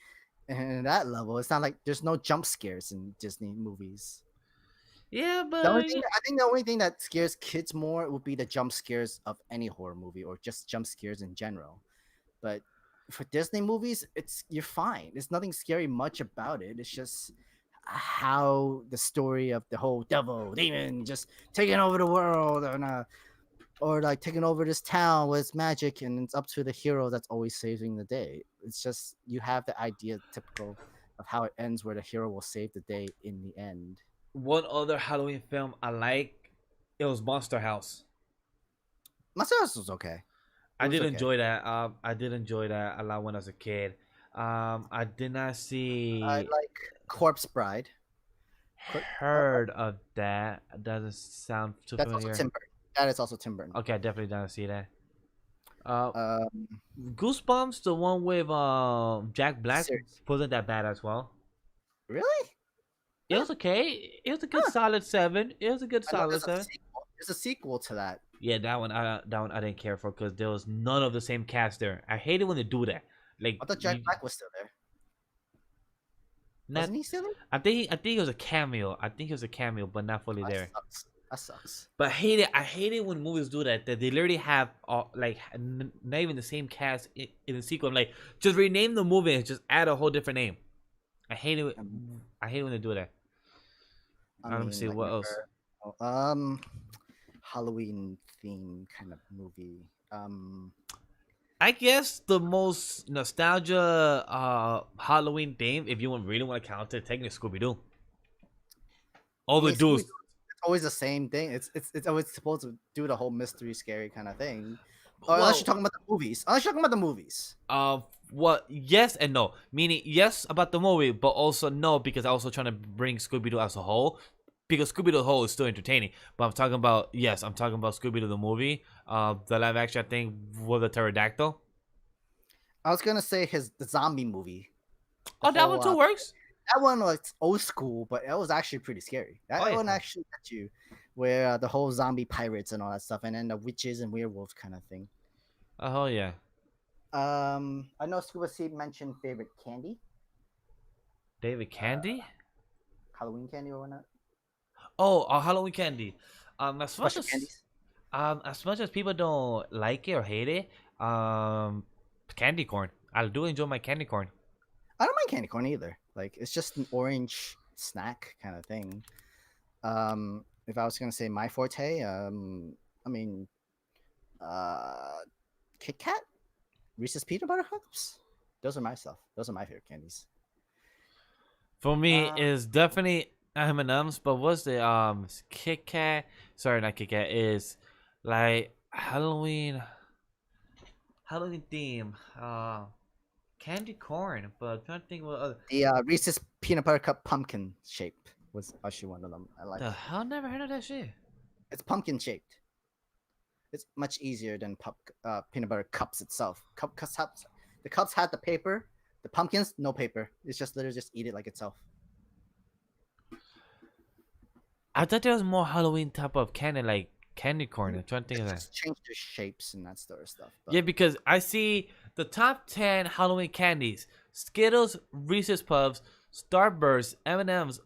And at that level, it's not like there's no jump scares in Disney movies. Yeah, but I think the only thing that scares kids more would be the jump scares of any horror movie, or just jump scares in general. But for Disney movies, you're fine. There's nothing scary much about it. It's just how the story of the whole demon just taking over the world, or taking over this town with magic, and it's up to the hero that's always saving the day. It's just you have the idea typical of how it ends, where the hero will save the day in the end. One other Halloween film I like, it was Monster House. Monster House was okay. I did enjoy that. I did enjoy that a lot when I was a kid. I did not see. I like Corpse Bride. Heard of that. Doesn't sound too That's also familiar. Tim Burton. That is also Tim Burton. Okay, I definitely didn't see that. Uh, Um, Goosebumps, the one with Jack Black, series. wasn't that bad as well. Really? It was okay. It was a good Huh. solid 7. It was a good I know solid 7. there's a sequel to that. Yeah, that one I didn't care for because there was none of the same cast there. I hate it when they do that. Like I thought Jack Black was still there. not, Wasn't he still there? I think it was a cameo. I think it was a cameo, but not fully That there. sucks. That sucks. But I hate it when movies do that. That they literally have like not even the same cast in the sequel. Like just rename the movie and just add a whole different name. I hate it. I hate when they do that. Let me see what else. Halloween theme kind of movie. I guess the most nostalgia Halloween theme, if you really want to count it, technically Scooby Doo. All the dudes. It's always the same thing. It's always supposed to do the whole mystery, scary kind of thing. Unless you're talking about the movies. What? Yes and no. Meaning yes about the movie, but also no because I'm also trying to bring Scooby Doo as a whole. Because Scooby Doo whole is still entertaining, but I'm talking about Scooby Doo the movie, the live action thing with the pterodactyl. I was gonna say the zombie movie. Oh, that one too works. That one was old school, but it was actually pretty scary. That one actually got you, where the whole zombie pirates and all that stuff, and then the witches and werewolves kind of thing. Oh yeah. I know Scuba Seed mentioned favorite candy. David Candy. Halloween candy or whatnot. Oh, Halloween candy. As much Special as candies. as much as people don't like it or hate it, candy corn. I do enjoy my candy corn. I don't mind candy corn either. Like it's just an orange snack kind of thing. If I was gonna say my forte, I mean, Kit Kat, Reese's peanut butter cups. Those are my stuff. Those are my favorite candies. For me, is definitely M&M's, but what's the Kit Kat? Sorry, not Kit Kat. Is like Halloween theme. Candy corn, but I'm trying to think what other. The Reese's peanut butter cup pumpkin shape was actually one of them. I like. The hell, never heard of that shit. It's pumpkin shaped. It's much easier than peanut butter cups itself. The cups had the paper. The pumpkins, no paper. It's just literally just eat it like itself. I thought there was more Halloween type of candy, like candy corn. I'm trying to think of that. Just change their shapes and that sort of stuff. Yeah, because I see the top 10 Halloween candies: Skittles, Reese's Puffs, Starburst, M&M's,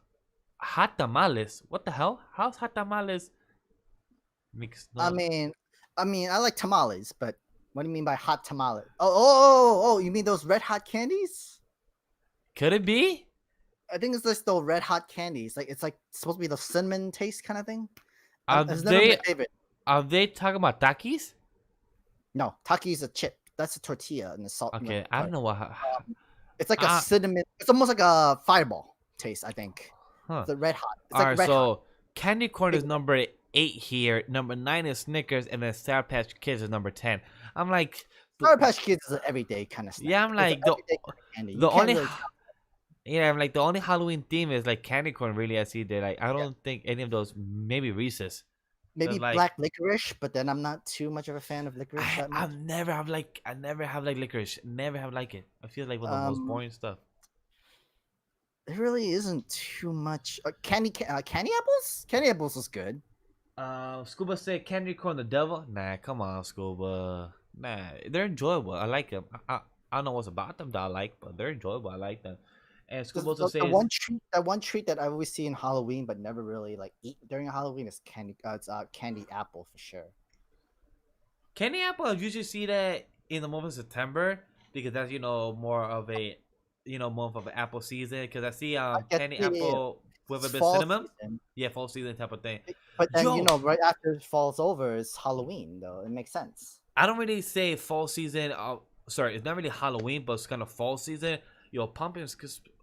Hot Tamales. What the hell? How's Hot Tamales mixed? I mean, I like tamales, but what do you mean by hot tamale? Oh! You mean those red hot candies? Could it be? I think it's just those red hot candies. Like it's like supposed to be the cinnamon taste kind of thing. Are It's never my favorite. they talking about Takis? No, Taki is a chip. That's a tortilla and the salt. Okay, I don't know what. It's like a cinnamon. It's almost like a fireball taste. I think. Huh. The red hot. It's All like right, red so hot. candy corn is number 8 here. Number 9 is Snickers, and then Sour Patch Kids is number 10. I'm like, Sour Patch Kids is an everyday kind of snack. yeah, I'm like It's an everyday kind of candy. You the can't only. really Yeah, I'm like the only Halloween theme is like candy corn. Really, I see there. Like I don't think any of those. Maybe Reese's. maybe like- black licorice, but then I'm not too much of a fan of licorice. that much. I never have like licorice. Never have like it. I feel like one of the most boring stuff. There really isn't too much. Candy apples? Candy apples is good. Scuba said candy corn the devil. Nah, come on, Scuba. Nah, they're enjoyable. I like them. I don't know what's about them that I like, but they're enjoyable. I like them. And Scuba also says The one treat that I always see in Halloween, but never really like eat during Halloween is candy. It's candy apple for sure. candy apple. I usually see that in the month of September because that's more of a month of apple season. Because I see candy apple with a bit of Fall cinnamon. season. Yeah, fall season type of thing. But then Yo. right after it falls over is Halloween, though. It makes sense. I don't really say fall season. Sorry, it's not really Halloween, but it's kind of fall season.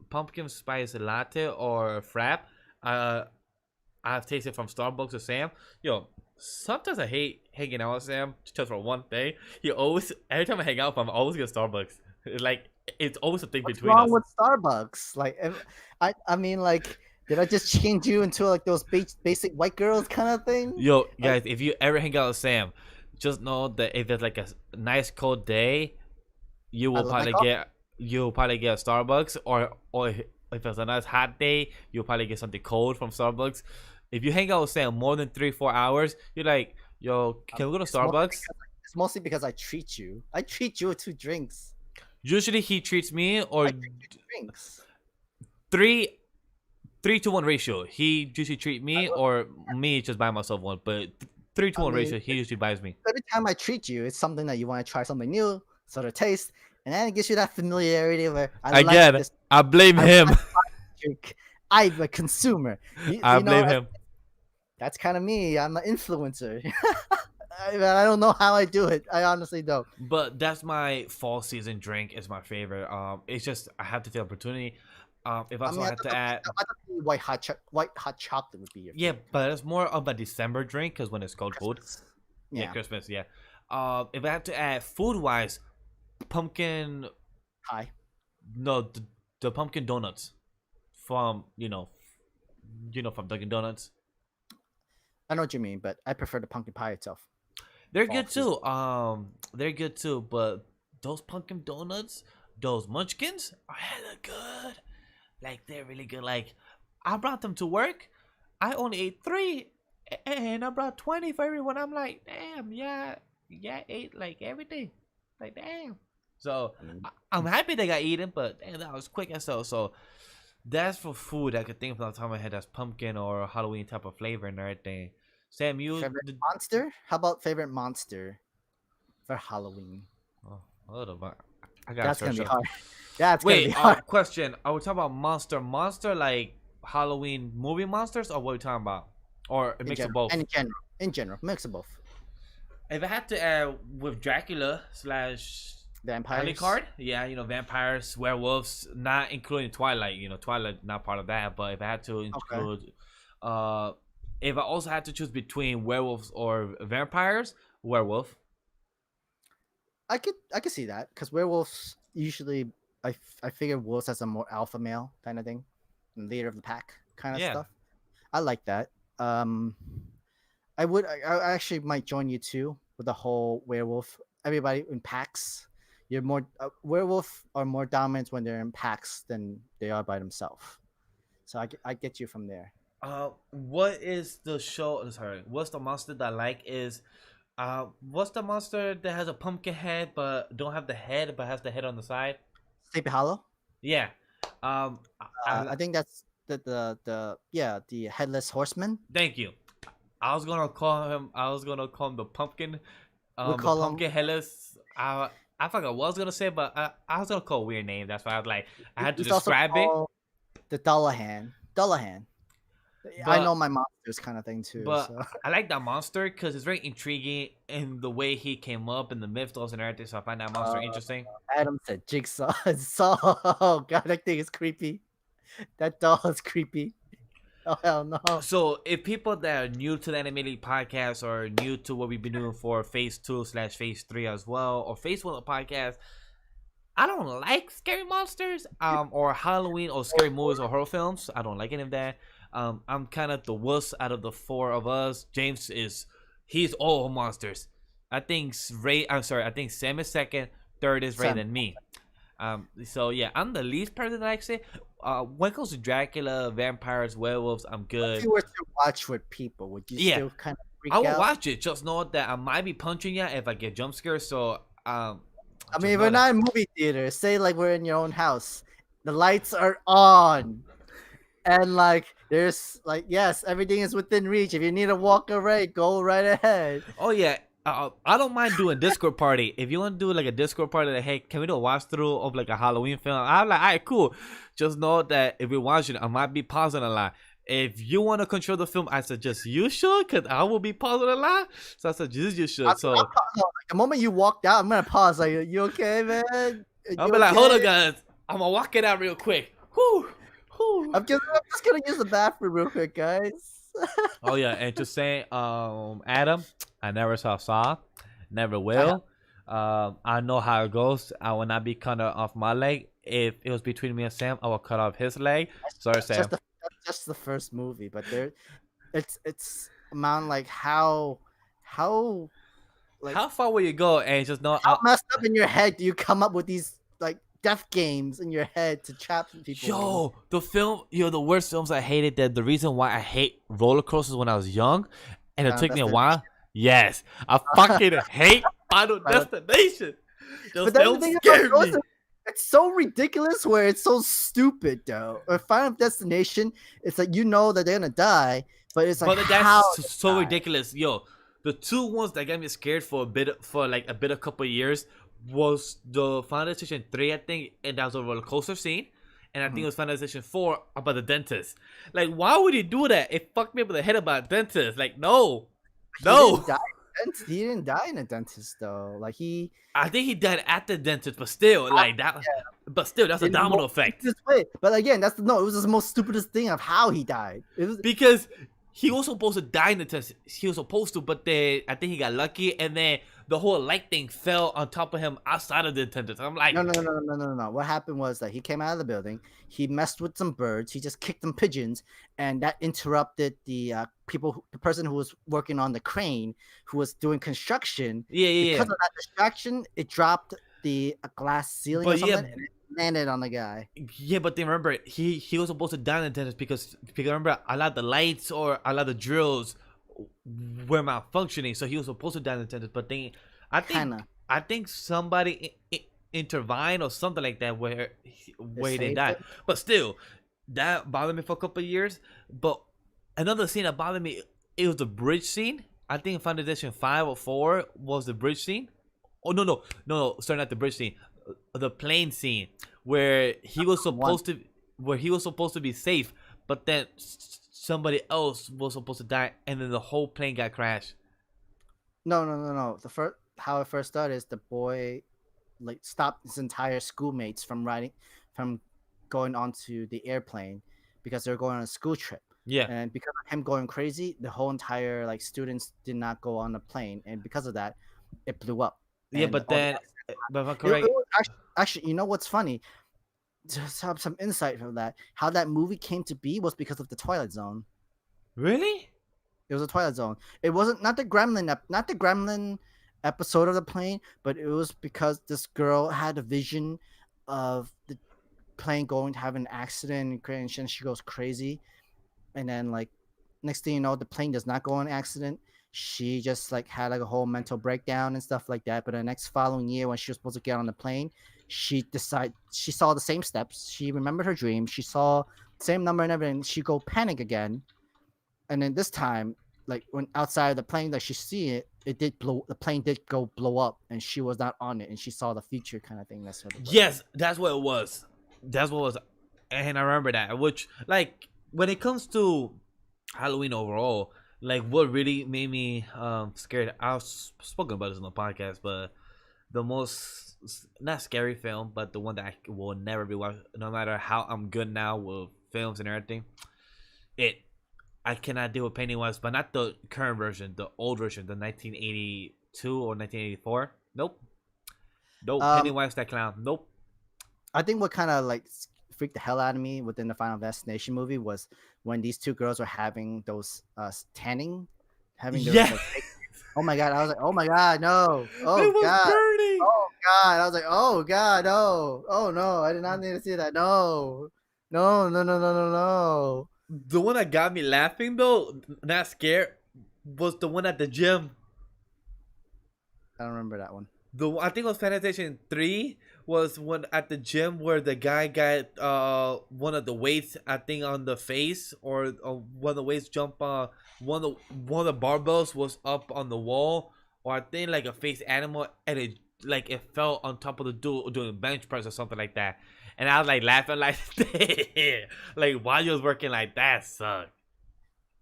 Pumpkin spice latte or frap. I've tasted from Starbucks or Sam. Sometimes I hate hanging out with Sam just for one thing. Every time I hang out with him, I always get Starbucks. Like It's always a thing What's between wrong us. with Starbucks? Like, I mean, like, did I just change you into like those basic white girls kind of thing? Yo, guys, if you ever hang out with Sam, just know that if it's like a nice cold day, you I will love my probably coffee. get a Starbucks, or if it's a nice hot day, you'll probably get something cold from Starbucks. If you hang out with Sam more than 3-4 hours, you're like, yo, can we go to Starbucks? It's mostly because I treat you. I treat you with 2 drinks. Usually he treats me or I drink 2 drinks. 3-to-1 ratio. He usually treat me or me just buy myself one, but 3-to-1 mean, ratio. He usually buys me. Every time I treat you, it's something that you want to try something new, sort of taste, and then it gives you that familiarity where I like Again, this I blame I him. like drink. I'm a consumer. I blame him. That's kind of me. I'm an influencer. I don't know how I do it. I honestly don't. But that's my fall season drink. Is my favorite. It's just I have to take opportunity. If also I have to add. I thought the white hot chocolate would be your Yeah, but it's more of a December drink because when it's cold. Christmas. Yeah, Christmas. Yeah. If I have to add food wise, pumpkin. Hi. No, the pumpkin donuts from from Dunkin' Donuts. I know what you mean, but I prefer the pumpkin pie itself. They're Fall good too. They're good too. But those pumpkin donuts, those munchkins are hella good. Like they're really good. Like I brought them to work. I only ate 3, and I brought 20 for everyone. I'm like, damn, yeah, ate like everything. Like damn. So I'm happy they got eaten, but damn, that was quick as hell. So that's for food I could think of off the top of my head. That's pumpkin or Halloween type of flavor and everything. Sam, you Favorite monster? How about favorite monster for Halloween? oh, hold on, I gotta That's gonna search be up. hard. That's gonna be Wait, hard. question. Are we talking about monster like Halloween movie monsters, or what are we talking about? Or a mix of both? In general, mix of both. If I had to add with Dracula / Vampires. Alucard, yeah, vampires, werewolves, not including Twilight. Twilight not part of that. But if I had to include, if I also had to choose between werewolves or vampires, werewolf. I could see that because werewolves usually I figure wolves as a more alpha male kind of thing, leader of the pack kind of stuff. I like that. I actually might join you too with the whole werewolf. Everybody in packs. You're more werewolf are more dominant when they're in packs than they are by themselves. So I get you from there. What is the show? Sorry, what's the monster that I like is, what's the monster that has a pumpkin head but don't have the head but has the head on the side? Sleepy Hollow. Yeah. I think that's the headless horseman. Thank you. I was gonna call him the pumpkin. We call the pumpkin headless. I forgot what I was gonna say, but I was gonna call a weird name. That's why I was like, I had to describe it. The Dullahan. I know my monsters kind of thing too. But so. I like that monster because it's very intriguing in the way he came up and the mythos and everything. So I find that monster interesting. Adam said Jigsaw. Oh god, that thing is creepy. That doll is creepy. Oh hell no. So if people that are new to the Animated Podcast or new to what we've been doing for Phase 2 / Phase 3 as well, or Phase 1 of the podcast, I don't like scary monsters, or Halloween or scary movies or horror films. I don't like any of that. I'm kind of the wuss out of the 4 of us. James he's all monsters. I think Sam is second, third is Ray, then me. So yeah, I'm the least person that I say. When it comes to Dracula, vampires, werewolves, I'm good. If you were to watch with people, would you still kind of freak I will out? watch it. Just know that I might be punching you if I get jump scared. So I mean, we're not in movie theater. Say like we're in your own house. The lights are on. And like there's like yes, everything is within reach. If you need to walk away, go right ahead. Oh yeah. I don't mind doing Discord party. If you want to do like a Discord party, like, hey, can we do a watch through of like a Halloween film? I'm like, all right, cool. Just know that if we're watching, I might be pausing a lot. If you want to control the film, I suggest you should, cause I will be pausing a lot. So I suggest you should. So like, the moment you walked out, I'm gonna pause. Like, you okay, man? I'll be like, hold on, guys. I'm gonna walk it out real quick. Whew. I'm just gonna use the bathroom real quick, guys. Oh yeah, and just saying, Adam, I never saw Saw, never will. I know how it goes. I will not be cut off my leg. If it was between me and Sam, I will cut off his leg. Sorry, That's Sam. that's just the first movie, but it's amount like how like How far will you go and just know? how messed up in your head do you come up with these like death games in your head to trap people? Yo, the film, the worst films I hated. That the reason why I hate roller coasters when I was young, and it took me a while. Yes, I fucking hate Final Destination. Those But then the films thing scare about me. it's so ridiculous where it's so stupid though. Or Final Destination, it's like that they're gonna die, but it's like But how that's so ridiculous. Yo, the two ones that got me scared for a couple of years was the Final Destination 3, I think, and that was a roller coaster scene. And I think it was Final Destination 4 about the dentist. Like, why would he do that? It fucked me up in the head about dentist. Like, no. He didn't die in a dentist though. Like I think he died at the dentist, but still, like that. Yeah. But still, that's a domino effect. But again, it was the most stupidest thing of how he died. It was because he was supposed to die in the test. He was supposed to, but then I think he got lucky, and then the whole light thing fell on top of him outside of the dentist. I'm like, no. What happened was that he came out of the building. He messed with some birds. He just kicked some pigeons, and that interrupted the person who was working on the crane, who was doing construction. Because of that distraction, it dropped the glass ceiling or something, and it landed on the guy. Yeah, but then remember, he was supposed to die in the dentist because remember, a lot of the lights or a lot of the drills were malfunctioning, so he was supposed to die in the dentist. But then I think somebody intervened or something like that where he didn't die. But still, that bothered me for a couple of years. But another scene that bothered me, it was the bridge scene. I think Final Destination 5 or 4 was the bridge scene. Oh no! Sorry, not the bridge scene. The plane scene where he was supposed to be safe, but then somebody else was supposed to die, and then the whole plane got crashed. No. How it first started is the boy like stopped his entire schoolmates from going onto the airplane because they were going on a school trip. Yeah. And because of him going crazy, the whole entire like students did not go on the plane, and because of that, it blew up. Yeah, but then, but if I'm correct, actually, you know what's funny? Just have some insight from that. How that movie came to be was because of the Twilight Zone. Really? It was a Twilight Zone. It wasn't not the Gremlin episode of the plane, but it was because this girl had a vision of the plane going to have an accident and she goes crazy, and then like next thing you know, the plane does not go on an accident. She just like had like a whole mental breakdown and stuff like that. But the next following year, when she was supposed to get on the plane, she saw the same steps. She remembered her dream. She saw the same number and everything. She go panic again, and then this time, like when outside of the plane, like she see it, the plane did go blow up, and she was not on it, and she saw the future kind of thing. That's what it was. Yes, that's what it was. That's what it was, and I remember that. Which, like, when it comes to Halloween overall, like what really made me scared. I've spoken about this on the podcast, but the most not scary film, but the one that I will never be watched, no matter how I'm good now with films and everything. I cannot deal with Pennywise, but not the current version, the old version, the 1982 or 1984. Nope. Pennywise that clown. Nope. I think what kind of like freaked the hell out of me within the Final Destination movie was when these two girls were having those tanning, like, oh my god! I was like, oh my god, no! Oh it was god! burning. Oh god! I was like, oh god, no! Oh no! I did not need to see that. No! The one that got me laughing though, not scared, was the one at the gym. I don't remember that one. I think it was Final Destination 3 was one at the gym where the guy got one of the weights, I think, on the face, or one of the weights jump one of the barbells was up on the wall, or I think like a face animal, and it fell on top of the dude doing bench press or something like that. And I was like laughing like like why you was working like that suck.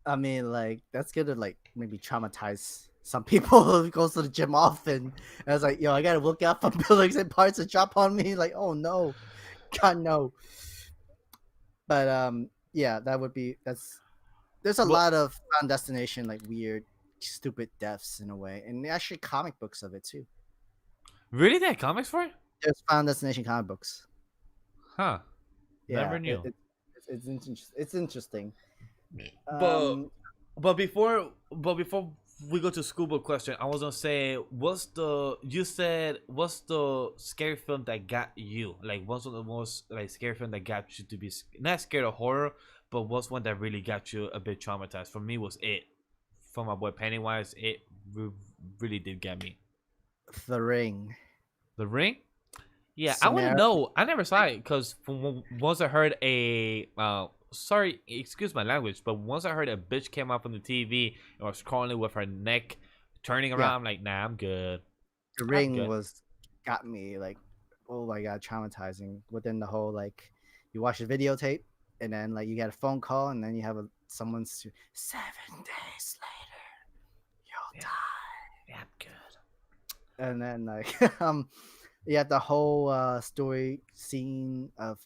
I mean, like that's gonna like maybe traumatize some people who goes to the gym often. And I was like, yo, I gotta look out for buildings and parts that drop on me. Like, oh no, God no. But yeah, there's a lot of Final Destination like weird, stupid deaths in a way, and actually comic books of it too. Really? They had comics for it? There's Final Destination comic books. Huh. Yeah, Never knew. It's interesting. But before we go to schoolboy question, I was gonna say, what's the scary film that got you? Like, what's one of the most like scary film that got you to be not scared of horror, but what's one that really got you a bit traumatized? For me, was It. From my boy Pennywise, it really did get me. The Ring. The Ring. Yeah, I want to know. I never saw it because once I heard a sorry, excuse my language, but once I heard a bitch came up on the TV and was crawling with her neck turning around, I'm like, nah, I'm good. The Ring got me like, oh my god, traumatizing. Within the whole like, you watch a videotape and then like you get a phone call and then you have someone's 7 days later, you'll die. Yeah, I'm good. And then like you have the whole story scene of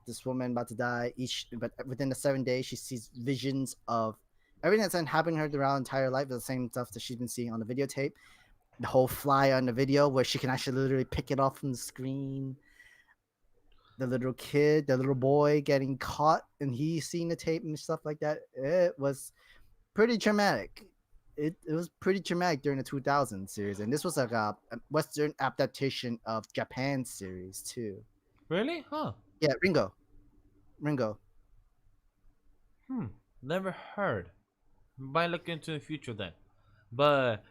this woman about to die but within the 7 days she sees visions of everything that's been happening to her throughout her entire life, the same stuff that she's been seeing on the videotape, the whole fly on the video where she can actually literally pick it off from the screen, the little kid, the little boy getting caught and he's seeing the tape and stuff like that. It was pretty traumatic. It was pretty traumatic during the 2000 series, and this was like a Western adaptation of Japan's series too. Really? Huh? Yeah, Ringo. Never heard. Might look into the future then. But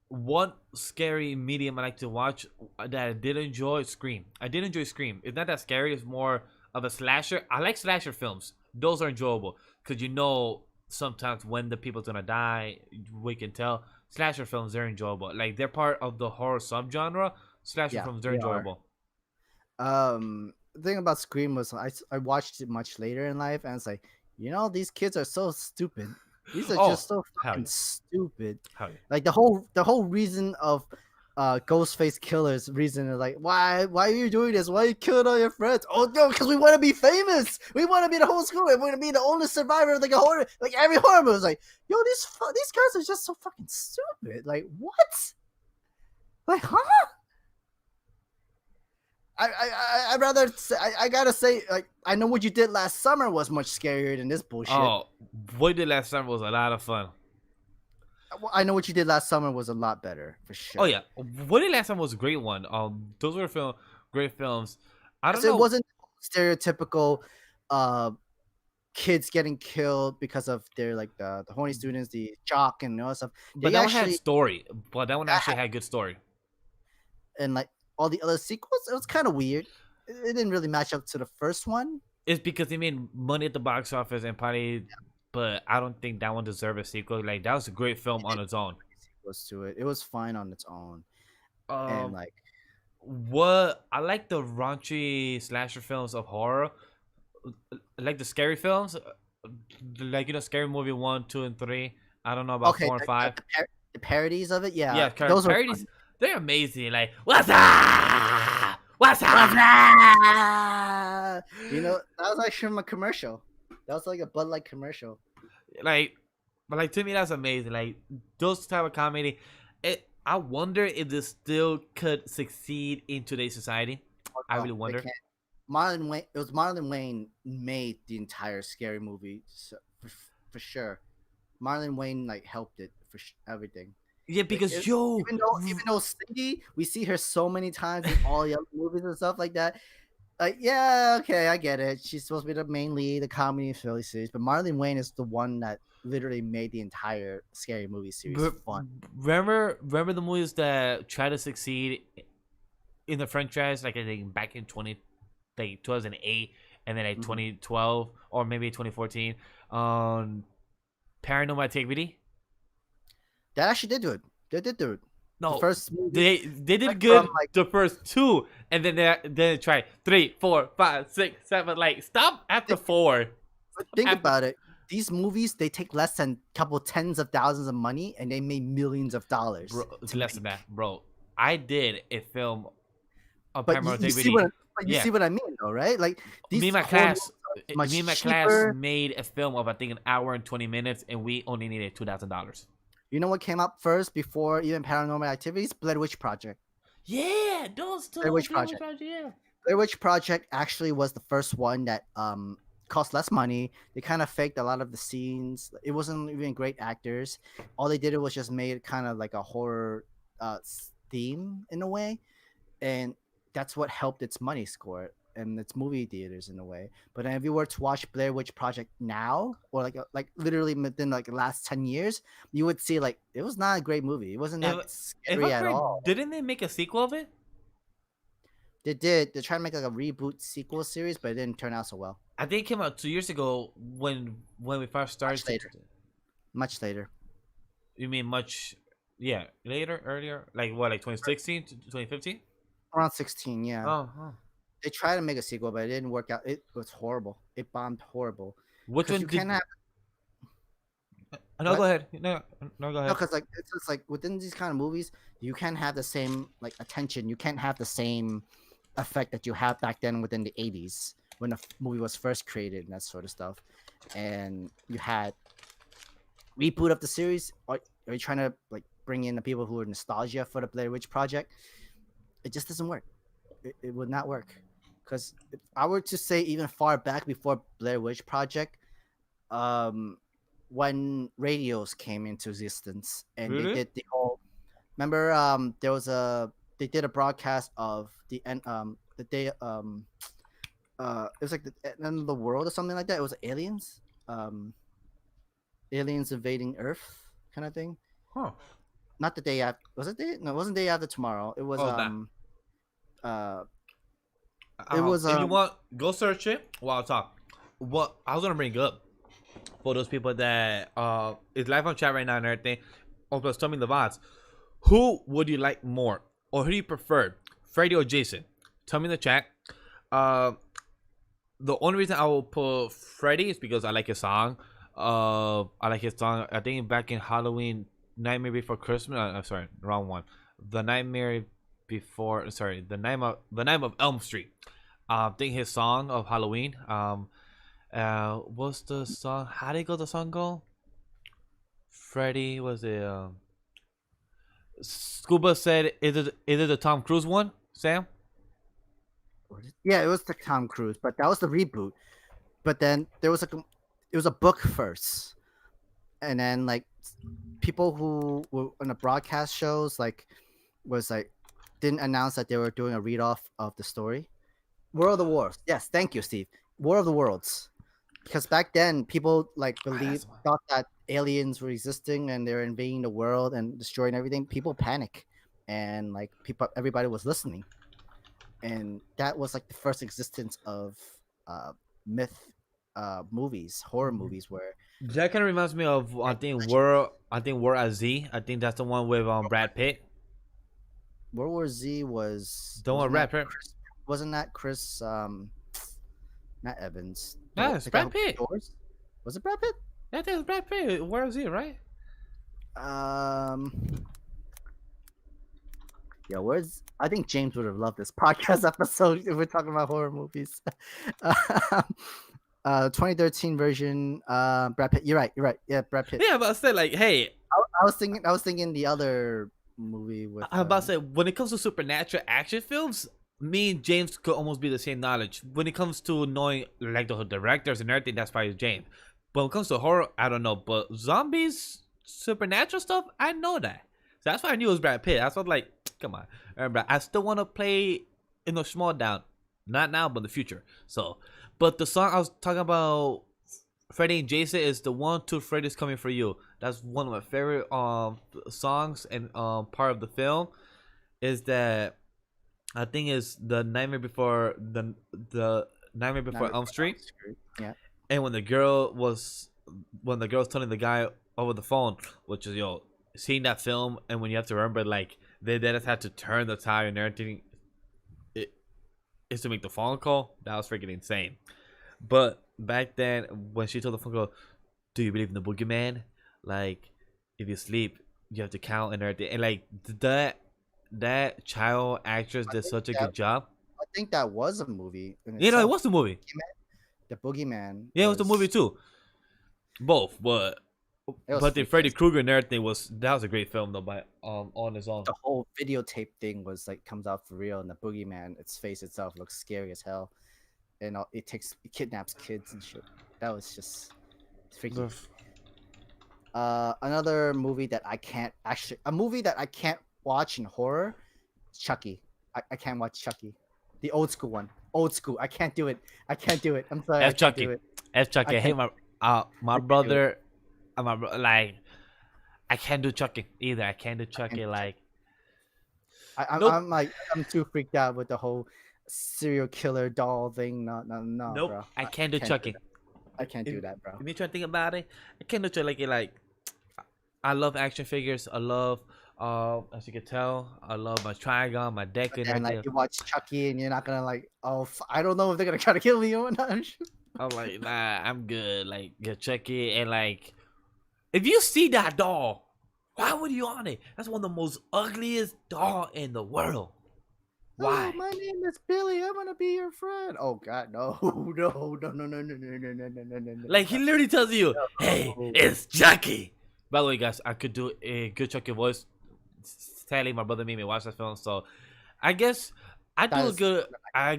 one scary medium I like to watch that I did enjoy, Scream. I did enjoy Scream. It's not that scary. It's more of a slasher. I like slasher films. Those are enjoyable because sometimes when the people's gonna die, we can tell. Slasher films, they're enjoyable. Like, they're part of the horror subgenre. Slasher films, they're enjoyable. The thing about Scream was I watched it much later in life, and it's like, these kids are so stupid. These are just so fucking stupid. Like the whole reason of Ghostface Killer's reason is like, why are you doing this? Why are you killing all your friends? Oh no, because we want to be famous. We want to be the whole school. We want to be the only survivor of like a horror, like every horror movie. It's like, yo, these guys are just so fucking stupid. Like, what? Like, huh? I'd rather say, I gotta say, like, I Know What You Did Last Summer was much scarier than this bullshit. Oh, What You Did Last Summer was a lot of fun. I Know What You Did Last Summer was a lot better, for sure. Oh yeah, What You Did Last Summer was a great one. Those were great films. I don't know. It wasn't stereotypical kids getting killed because of their like the horny students, the jock and all that stuff. But that one had story. But that one actually had good story. And like all the other sequels, it was kind of weird. It didn't really match up to the first one. It's because they made money at the box office and probably, but I don't think that one deserved a sequel. Like, that was a great film on its own. It was fine on its own. And like, what I like the raunchy slasher films of horror, like the scary films, like Scary Movie 1, 2, and 3. I don't know about 4 and 5. The parodies of it, yeah, those parodies. They're amazing. Like, what's up? What's up? That was actually from a commercial. That was like a Bud Light commercial. But to me, that's amazing. Like, those type of comedy. I wonder if this still could succeed in today's society. I really wonder. Marlon Wayne made the entire Scary Movie, so, for sure. Marlon Wayne like helped it for everything. Yeah, because even though Cindy, we see her so many times in all the other movies and stuff like that. Like, yeah, okay, I get it. She's supposed to be the main lead, the comedy Philly series, but Marlon Wayne is the one that literally made the entire Scary Movie series fun. Remember the movies that try to succeed in the franchise, like I think back in 2008 and then 2012 or maybe 2014 on Paranormal Activity. That actually did do it. They did do it. No, the first movie, they did good the first 2, and then they tried 3, 4, 5, 6, 7. Like, stop after 4. Think about it. These movies, they take less than a couple tens of thousands of money, and they made millions of dollars. Bro, it's less than that, bro. I did a film on but Paranormal you Activity. You see what I mean, though, right? Like, me and my class made a film of I think an hour and 20 minutes, and we only needed $2,000. You know what came up first before even Paranormal Activities? Blair Witch Project. Yeah, those Blair two. Witch Project. Yeah. Blair Witch Project actually was the first one that cost less money. They kind of faked a lot of the scenes. It wasn't even great actors. All they did was just made kind of like a horror theme in a way, and that's what helped its money score and its movie theaters in a way. But then if you were to watch Blair Witch Project now, or like literally within like the last 10 years, you would see like it was not a great movie. It wasn't that If scary I'm at correct, all. didn't they make a sequel of it? They did. They tried to make like a reboot sequel series, but it didn't turn out so well. I think it came out 2 years ago when we first started. Much later. You mean much? Yeah, later, earlier, like what, like 2016 to 2015? Around 16, yeah. Oh. They tried to make a sequel, but it didn't work out. It was horrible. It bombed horrible. Which one you did? can't have No, what? go ahead. No, go no, ahead. because like it's just like within these kind of movies, you can't have the same like attention. You can't have the same effect that you have back then within the 80s when the movie was first created and that sort of stuff. And you had reboot of the series. Are you trying to like bring in the people who are nostalgia for the Blair Witch Project? It just doesn't work. It would not work. Because if I were to say even far back before Blair Witch Project, when radios came into existence and Really? they did the whole, remember there was they did a broadcast of the end the day it was like the end of the world or something like that. It was aliens, aliens invading Earth kind of thing. Huh. Not the day after. Was it day? No, it wasn't day after tomorrow. It was it was If you want, go search it while I talk. What I was gonna bring up for those people that is live on chat right now and everything. Oh, plus tell me the bots. Who would you like more, or who do you prefer, Freddy or Jason? Tell me in the chat. The only reason I will put Freddy is because I like his song. I like his song. I think back in Halloween, Nightmare Before Christmas. I'm sorry, wrong one. The Nightmare Before. Sorry, the Night of Elm Street. I think his song of Halloween. What's the song? How did the song go? Freddy was it? Scuba said, "Is it the Tom Cruise one?" Sam. Yeah, it was the Tom Cruise, but that was the reboot. But then there was it was a book first, and then like people who were on the broadcast shows was didn't announce that they were doing a read off of the story. World of the Wars. Yes, thank you, Steve. War of the Worlds. Because back then people thought that aliens were existing and they're invading the world and destroying everything. People panic, and everybody was listening. And that was like the first existence of myth movies, horror movies, where That kind of reminds me of I think World at Z. I think that's the one with Brad Pitt. World War Z was The one with Brad Pitt. Wasn't that Chris? Not Evans. Yeah, it's Brad Pitt. Was it Brad Pitt? Yeah, that's Brad Pitt. World Z, right? Yeah, I think James would have loved this podcast episode if we're talking about horror movies. 2013 version, Brad Pitt. You're right. Yeah, Brad Pitt. Yeah, but I said like, hey, I was thinking the other movie with. I'm about to say when it comes to supernatural action films, me and James could almost be the same knowledge. When it comes to knowing like the directors and everything, that's probably James. But when it comes to horror, I don't know. But zombies, supernatural stuff, I know that. So that's why I knew it was Brad Pitt. That's what like, come on, I still want to play in a small down, not now, but in the future. So, but the song I was talking about, Freddy and Jason, is the one to Freddy's Coming for You. That's one of my favorite songs and part of the film is that I think is the Nightmare Before the Nightmare Before Elm Street. Yeah. And when the girl was telling the guy over the phone, which is seeing that film, and when you have to remember like they just had to turn the tire and everything, it is to make the phone call. That was freaking insane. But back then, when she told the phone call, "Do you believe in the boogeyman? Like, if you sleep, you have to count and everything." And like that child actress did such a good job. I think that was a movie. It was a movie. The Boogeyman. Yeah, it was the movie too. Both, but But the Freddy Krueger and everything was a great film though, by on his own. The whole videotape thing was like comes out for real, and the boogeyman, its face itself looks scary as hell, and it kidnaps kids and shit. That was just freaky. Another movie that I can't watch in horror, Chucky. I can't watch Chucky, the old school one. Old school. I can't do it. I'm sorry. F Chucky. F Chucky. I hate my brother. Like, I can't do Chucky either. I can't do Chucky. Like, I'm too freaked out with the whole serial killer doll thing. No, nope. Bro. I can't do Chucky. I can't do that, bro. If you try to think about it, I can't do Chucky. Like, I love action figures. I love, as you can tell, I love my Trigon, my deck, and like you watch Chucky, and you're not gonna like, I don't know if they're gonna try to kill me or not. I'm like, nah, I'm good. Like, get Chucky, and like, if you see that doll, why would you want it? That's one of the most ugliest doll in the world. Why? Oh, my name is Billy. I'm gonna be your friend. Oh God, no. Like, he literally tells you, "Hey, it's Chucky." By the way, guys, I could do a good Chucky voice. Sadly, my brother made me watch that film, so I guess I do a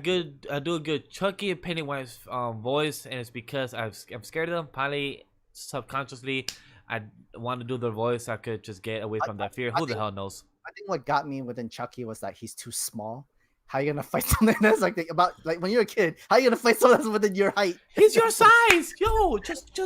good Chucky and Pennywise voice, and it's because I'm scared of them. Probably subconsciously, I want to do their voice. So I could just get away from that fear. Who the hell knows? I think what got me within Chucky was that he's too small. How you gonna fight something that's like when you're a kid? How you gonna fight someone that's within your height? He's your size, yo. Just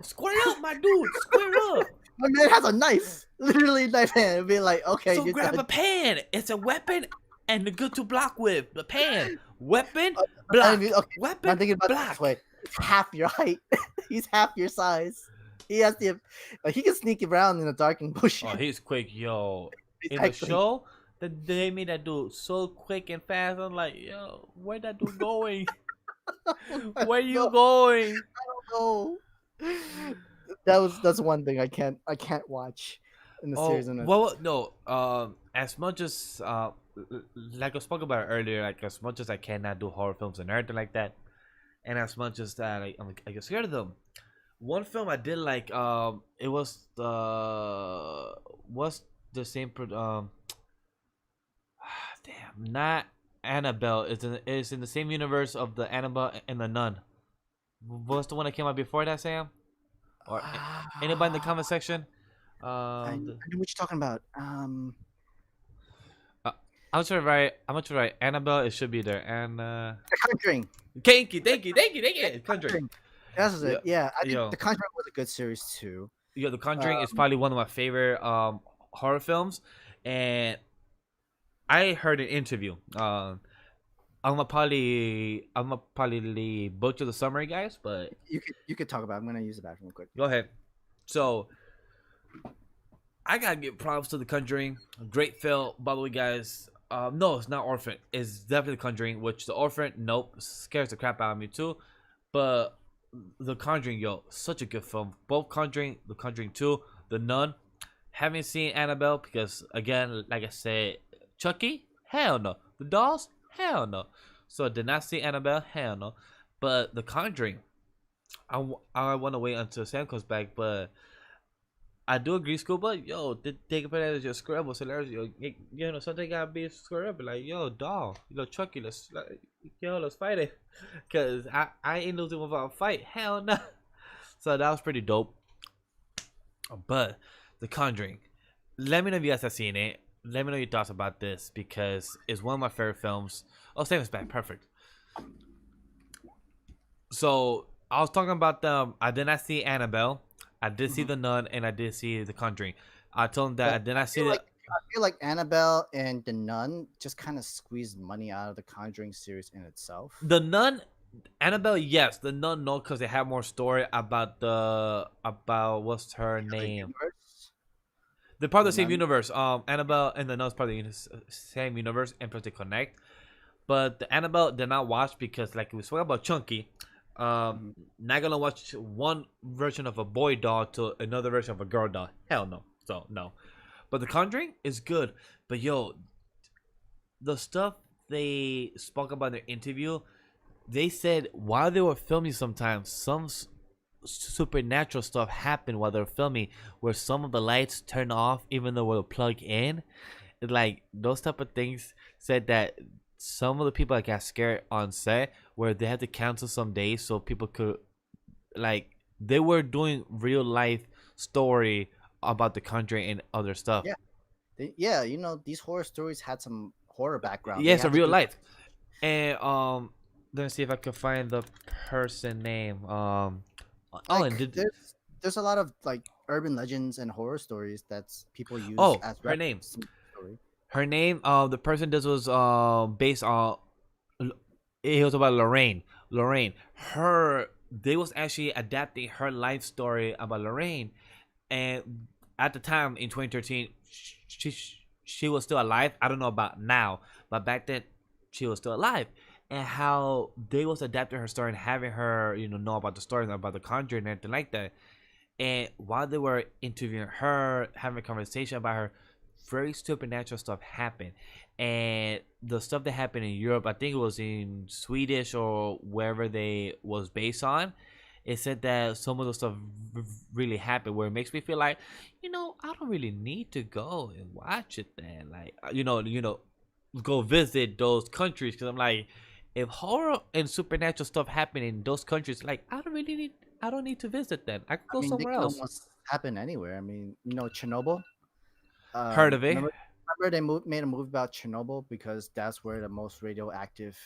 square up, my dude. Square up. My man has a knife, literally a knife hand, and be like, okay. So grab a pan. It's a weapon and good to block with. The pan, weapon, block. Weapon, I'm thinking about block. it this way. It's half your height. He's half your size. He has he can sneak around in the dark and bush. Oh, he's quick, yo. Exactly. In the show, they made that dude so quick and fast. I'm like, yo, where that dude going? Where you going? I don't know. That's one thing I can't watch in the series. Well, no. As much as like I spoke about earlier, like as much as I cannot do horror films and everything like that, and as much as that I get scared of them. One film I did like, it was the same damn, not Annabelle. It's in the same universe of the Annabelle and the Nun. What's the one that came out before that, Sam? Or anybody in the comment section? I know what you're talking about. I'm gonna try to write Annabelle. It should be there. And The Conjuring. Thank you. Conjuring. That's it. Yeah, I think The Conjuring was a good series too. Yeah, The Conjuring is probably one of my favorite horror films, and I heard an interview. I'm gonna probably butcher the summary, guys, but you could talk about it. I'm gonna use the bathroom real quick. Go ahead. So I gotta give props to The Conjuring. Great film, by the way, guys. No, it's not Orphan. It's definitely The Conjuring. Which The Orphan, nope, scares the crap out of me too. But The Conjuring, yo, such a good film. Both Conjuring, The Conjuring 2, The Nun. Haven't seen Annabelle because, again, like I said, Chucky, hell no. The Dolls, hell no. So did not see Annabelle, hell no. But The Conjuring, I want to wait until Sam comes back, but I do agree, school, but yo, take it as your square up was hilarious. Yo, you know, something gotta be square up, like, yo, doll, Chucky, let's fight it, cause I ain't losing without a fight, hell no. So that was pretty dope. But The Conjuring, let me know if you guys have seen it. Let me know your thoughts about this because it's one of my favorite films. Oh, Sam is back, perfect. So I was talking about I did not see Annabelle. I did see The Nun, and I did see The Conjuring. I told him that I did not see it. I feel like Annabelle and The Nun just kind of squeezed money out of the Conjuring series in itself. The Nun, Annabelle, yes. The Nun, no, because they have more story about what's her name. They're part of the same universe. Annabelle and The Nun is part of the same universe, and plus they connect. But the Annabelle did not watch because, like we spoke about Chunky, not gonna watch one version of a boy doll to another version of a girl doll. Hell no. So no. But The Conjuring is good. But yo, the stuff they spoke about in their interview, they said while they were filming, sometimes some supernatural stuff happen while they're filming, where some of the lights turn off even though we're plugged in. Like those type of things said that some of the people that got scared on set where they had to cancel some days so people could like they were doing real life story about the country and other stuff. Yeah. Yeah, these horror stories had some horror background. Yeah, They it's a had to real do. life. And let's see if I can find the person name. Oh, and Like did there's a lot of like urban legends and horror stories that's people use oh as her name. reference to the story. Her name. The person this was based on. It was about Lorraine. Lorraine. Her. They was actually adapting her life story about Lorraine, and at the time in 2013, she she was still alive. I don't know about now, but back then she was still alive. And how they was adapting her story and having her, know about the story and about the Conjuring and everything like that. And while they were interviewing her, having a conversation about her, very supernatural stuff happened. And the stuff that happened in Europe, I think it was in Swedish or wherever they was based on. It said that some of the stuff really happened, where it makes me feel like, I don't really need to go and watch it then. Like, go visit those countries because I'm like, if horror and supernatural stuff happen in those countries, like I don't need to visit then. I could I go mean, they somewhere can else. almost happen anywhere. I mean, Chernobyl. Heard of it? Remember they made a movie about Chernobyl because that's where the most radioactive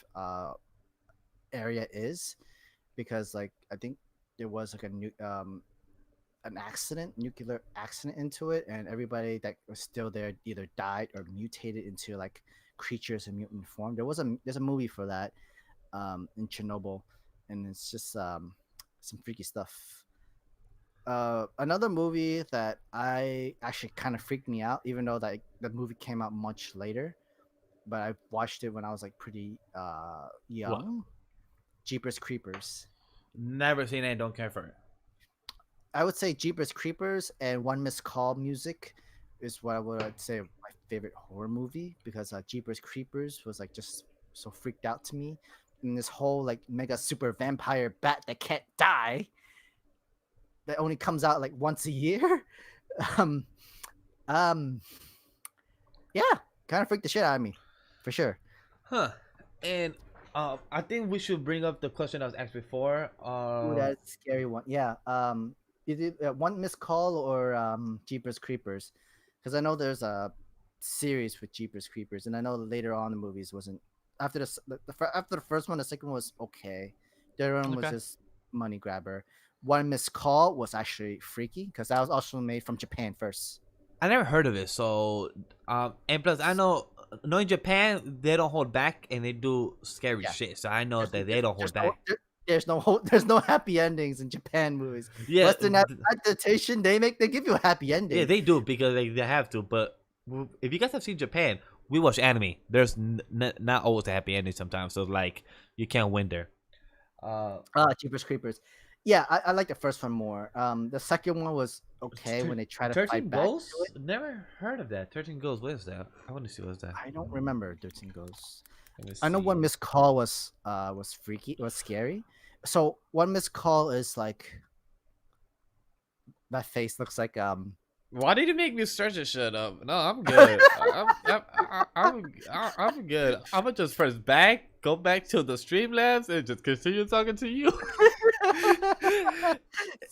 area is. Because like I think there was like an nuclear accident into it, and everybody that was still there either died or mutated into like creatures in mutant form. There's a movie for that in Chernobyl, and it's just some freaky stuff. Another movie that I actually kind of freaked me out, even though that the movie came out much later, but I watched it when I was like pretty What? young. Jeepers Creepers. Never seen it. Don't care for it. I would say Jeepers Creepers and One Missed Call music is what I would say my favorite horror movie, because Jeepers Creepers was like just so freaked out to me. And this whole like mega super vampire bat that can't die, that only comes out like once a year. um, um, yeah, kind of freaked the shit out of me, for sure. Huh. And I think we should bring up the question I was asked before. Ooh, that's a scary one. Yeah. Is it One Missed Call or Jeepers Creepers? Because I know there's a series with Jeepers Creepers, and I know later on the movies wasn't after after the first one. The second one was okay. The other one was Okay. just money grabber. One Missed Call was actually freaky because that was also made from Japan first. I never heard of it. So, and plus I know, in Japan they don't hold back and they do scary Yeah. shit. So I know that they There's- don't hold there's no- back. there's no happy endings in Japan movies. Yeah. Western adaptation, they give you a happy ending. Yeah, they do because they have to. But if you guys have seen Japan, we watch anime. There's not always a happy ending sometimes. So like you can't win there. Jeepers Creepers. Yeah, I like the first one more. The second one was okay when they try to 13 fight back to Ghosts? it. Never heard of that. 13 Ghosts. What is that? I want to see what's that. I don't remember 13 Ghosts. Let me I know see. One Missed Call was freaky, was scary. So One Missed Call is like that face looks like Why did you make me search this shit up? No, I'm good. I'm good. I'm gonna just press back, go back to the Streamlabs, and just continue talking to you.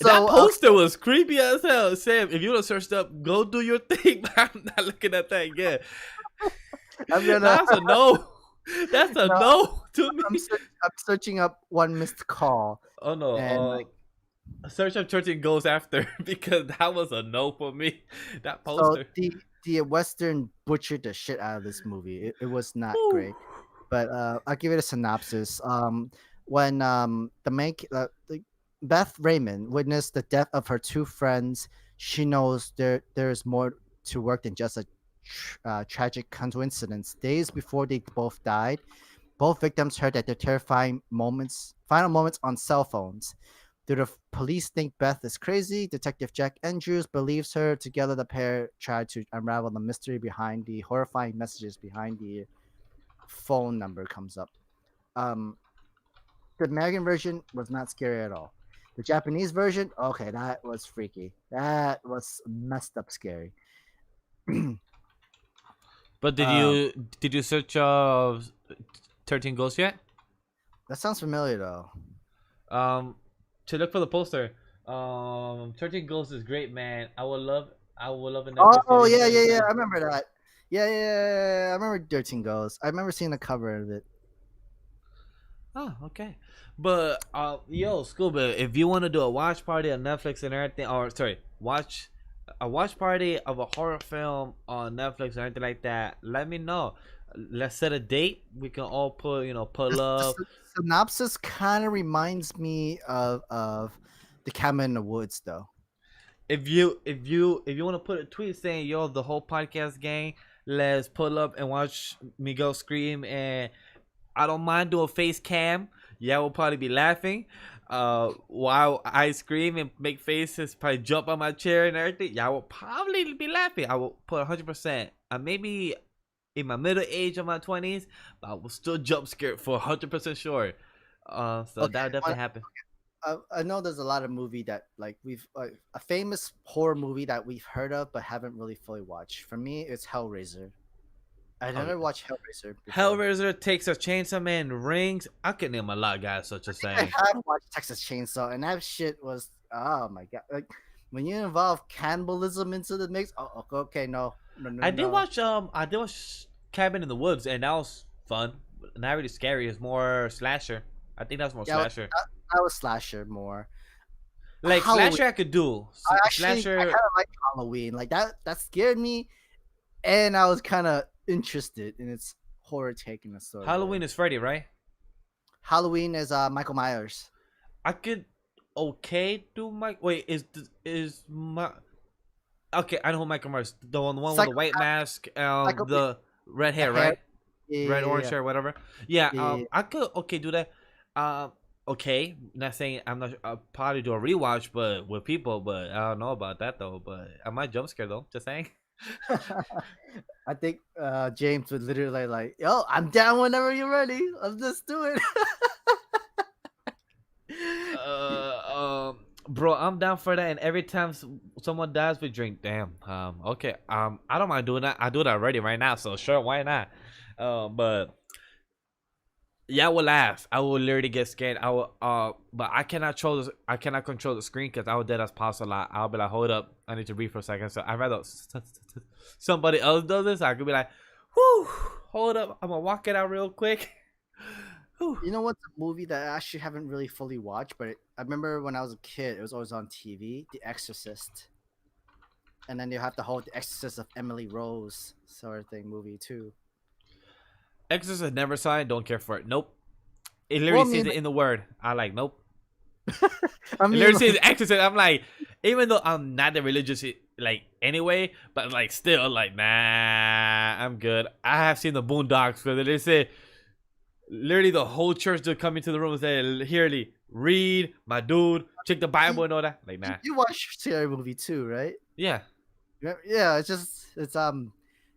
That poster was creepy as hell. Sam, if you wanna search it up, go do your thing. But I'm not looking at that again. That's a no. That's a no to me. I'm searching up One Missed Call. Oh no. And, search up 13 Ghosts after because that was a no for me. That So poster. the Western butchered the shit out of this movie. It was not Woo. great, but I'll give it a synopsis. When Beth Raymond witnessed the death of her two friends, she knows there's more to work than just a tragic coincidence. Days before they both died, both victims heard that their terrifying final moments on cell phones. Do the police think Beth is crazy? Detective Jack Andrews believes her. Together, the pair try to unravel the mystery behind the horrifying messages behind the phone number comes up. The American version was not scary at all. The Japanese version, okay, that was freaky. That was messed up scary. But Um, did you search 13 Ghosts yet? that sounds familiar though. Um, to look for the poster. 13 Ghosts is great, man. I would love a Netflix Oh series. yeah, yeah, yeah. Everything. I remember that. Yeah, yeah, yeah, yeah. I remember 13 Ghosts. I remember seeing the cover of it. Oh, okay. But yo, Scuba, if you want to do a watch party on Netflix and everything, or sorry, watch a watch party of a horror film on Netflix or anything like that, let me know. Let's set a date. We can all pull up. The synopsis kind of reminds me of the cabin in the woods, though. If you want to put a tweet saying, yo, the whole podcast gang, let's pull up and watch me go scream, and I don't mind doing face cam. Yeah, we'll probably be laughing while I scream and make faces, probably jump on my chair and everything. Yeah, I will probably be laughing. I will put 100%. I maybe in my middle age of my 20s, but I will still jump scared for 100% sure. So Okay, that would definitely happen. I know there's a lot of movie that like we've a famous horror movie that we've heard of but haven't really fully watched. For me, it's Hellraiser. I never watched Hellraiser before. Hellraiser, takes a Chainsaw Man, Rings. I could name a lot of guys such as I saying. have watched Texas Chainsaw, and that shit was oh my god! Like when you involve cannibalism into the mix. Oh, okay, no. I did watch Cabin in the Woods, and that was fun. Not really scary. It's more slasher. I think that's more Yeah, slasher. I was slasher more. Like Halloween. slasher, I could do. I kind Slasher. of like Halloween. Like that scared me, and I was kind of interested in its horror take in the story. Halloween is Freddy, right? Halloween is Michael Myers. I could do Mike. Wait, is my okay? I know who Michael Myers. The one with the white mask, the red hair, right? Red, orange hair, whatever. Yeah, Yeah. I could do that. Okay, not saying I'm not. I'll probably do a rewatch, but with people. But I don't know about that though. But I might jump scare though. Just saying. I think James would literally like, "Yo, I'm down whenever you're ready. Let's just do it." Bro, I'm down for that. And every time someone dies, we drink. Damn. Okay. I don't mind doing that. I do that already right now. So sure, why not? But yeah, I will laugh. I will literally get scared. I will. But I cannot control the screen because I will dead as pause a lot. I'll be like, hold up, I need to breathe for a second. So I'd rather somebody else does this. I could be like, whoo, hold up, I'm gonna walk it out real quick. You know what's a movie that I actually haven't really fully watched, but I remember when I was a kid, it was always on TV, The Exorcist. And then you have the whole The Exorcist of Emily Rose sort of thing movie too. Exorcist, never saw it. Don't care for it. Nope. It literally says it in the word. I like nope. I It mean, literally says Exorcist. I'm like, even though I'm not the religious like anyway, but like still like nah, I'm good. I have seen the Boondocks where they say literally the whole church to come into the room and say, "Here, Lee, read my dude, check the Bible and all that." Like nah. you watch scary movie too, right? Yeah. Yeah, it's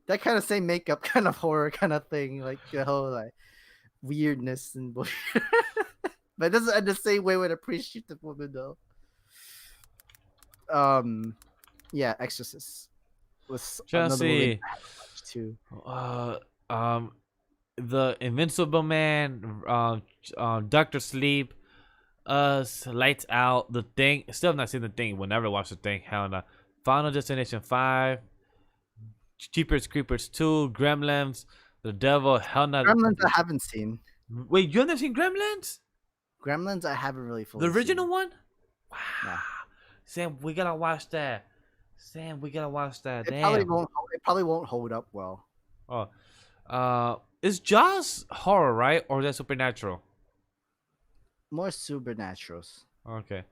that kind of same makeup kind of horror kind of thing, like the whole like weirdness and bullshit. But it doesn't end the same way with a priest shoot the woman though. Yeah, Exorcist was another movie Jesse. I watched too. The Invincible Man, Doctor Sleep, Us, Lights Out, The Thing. Still have not seen The Thing. We'll never watch The Thing. Hell no. Final Destination 5, Jeepers Creepers 2, Gremlins, The Devil, Hell no. Gremlins I haven't seen. Wait, you haven't seen Gremlins? Gremlins I haven't really fully The original seen. one? Wow. No. Sam, we gotta watch that. It Damn. probably won't hold up well. Is Jaws horror, right? Or is that supernatural? More supernaturals. Okay.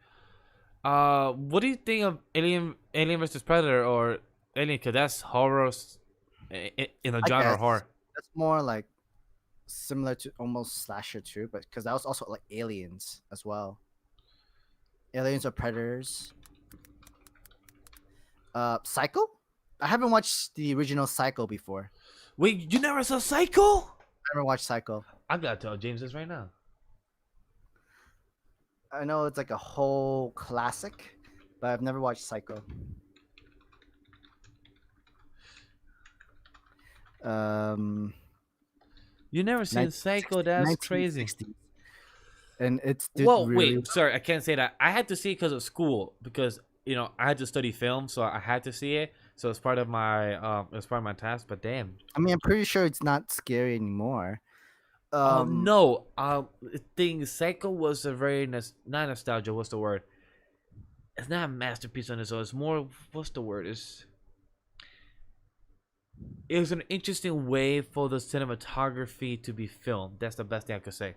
What do you think of Alien versus Predator or Alien? Cause that's horror in the I genre guess. of horror. That's more like similar to almost slasher too, but because that was also like Aliens as well. Aliens or Predators. Psycho? I haven't watched the original Psycho before. Wait, you never saw Psycho? I never watched Psycho. I gotta tell James this right now. I know it's like a whole classic, but I've never watched Psycho. Um, You never seen Psycho? That's crazy. 1960s, and it's did Well, really wait, sorry, I can't say that. I had to see it because of school because I had to study film, so I had to see it. So it's part of my task. But damn, I mean, I'm pretty sure it's not scary anymore. no, the thing Psycho was a very not nostalgia. What's the word? It's not a masterpiece on its own. It's more. What's the word? It was an interesting way for the cinematography to be filmed. That's the best thing I could say.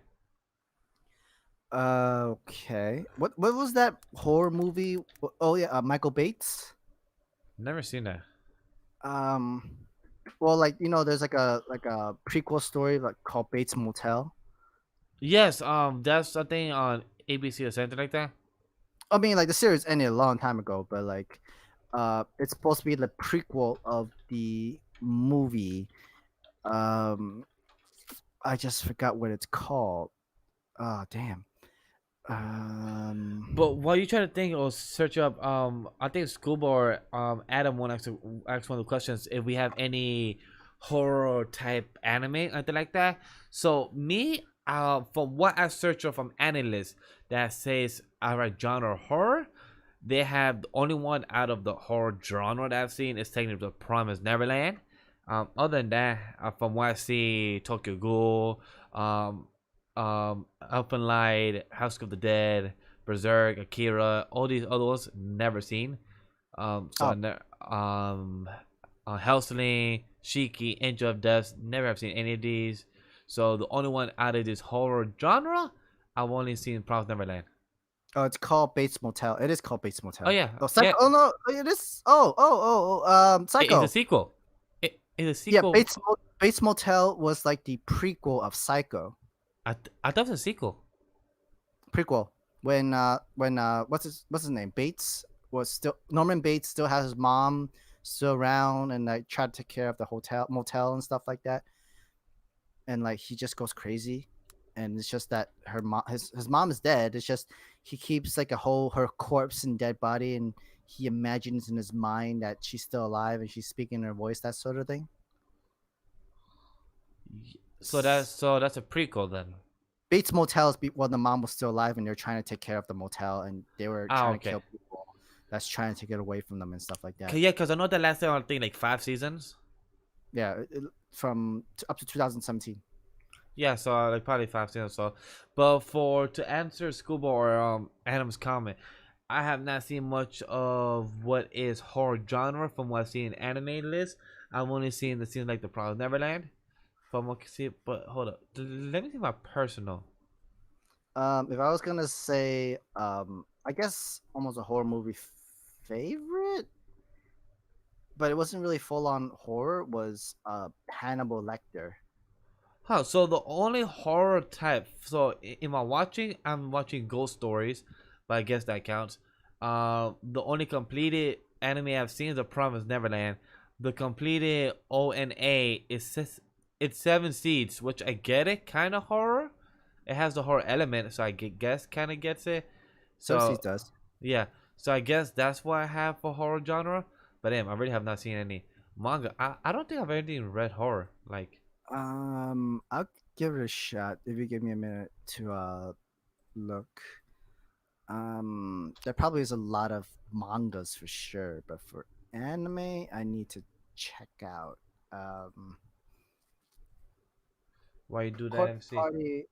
Okay. What was that horror movie? Oh yeah, Michael Bates. Never seen that. Um, well, like there's like a prequel story like called Bates Motel. Yes, that's something on ABC or something like that. I mean, like the series ended a long time ago, but like, it's supposed to be the prequel of the movie. Um, I just forgot what it's called. Oh damn. But while you try to think or search up, I think Scuba or Adam want to ask one of the questions if we have any horror type anime, anything like that. So me, from what I searched up from analysts that says alright genre horror, they have the only one out of the horror genre that I've seen is technically the Promised Neverland. Other than that, from what I see, Tokyo Ghoul, Elfen Light, House of the Dead, Berserk, Akira, all these others never seen. So Oh, Hellsling, Shiki, Angel of Death, never have seen any of these. So the only one out of this horror genre, I've only seen Promised Neverland. oh, it's called Bates Motel. It is called Bates Oh Motel. yeah, Oh, Psycho. yeah, Oh no, it is. Oh. it's a Psycho. sequel. It's a Yeah, sequel. Bates Motel was like the prequel of Psycho. I thought it was a sequel. Prequel when what's his name? Bates was still Norman Bates still has his mom still around and like tried to take care of the hotel motel and stuff like that. And like he just goes crazy, and it's just that her mom his mom is dead. It's just he keeps like her corpse and dead body, and he imagines in his mind that she's still alive and she's speaking her voice, that sort of thing. So that's a prequel then. Bates Motel is when the mom was still alive and they're trying to take care of the motel and they were Ah, trying to okay. kill people that's trying to get away from them and stuff like that. Yeah, because I know the last time I think like 5 seasons. Yeah, up to 2017. Yeah, so like probably 5 seasons. So, but to answer Scuba or Adam's comment, I have not seen much of what is horror genre from what I've seen in anime list. I've only seen the scenes like the Promised Neverland. From what I can see, but hold up, let me see my personal. If I was gonna say, I guess almost a horror movie favorite, but it wasn't really full on horror. Was Hannibal Lecter. Huh, so the only horror type, so in my watching, I'm watching ghost stories, but I guess that counts. The only completed anime I've seen is The Promised Neverland. The completed ONA it's Seven Seeds, which I get it, kind of horror. It has the horror element, so I guess kind of gets it. Cersei So does. yeah, so I guess that's what I have for horror genre. But damn, I really have not seen any manga. I don't think I've ever read horror like. I'll give it a shot if you give me a minute to look. There probably is a lot of mangas for sure, but for anime, I need to check out. Why you do that, Corpse MC? Party.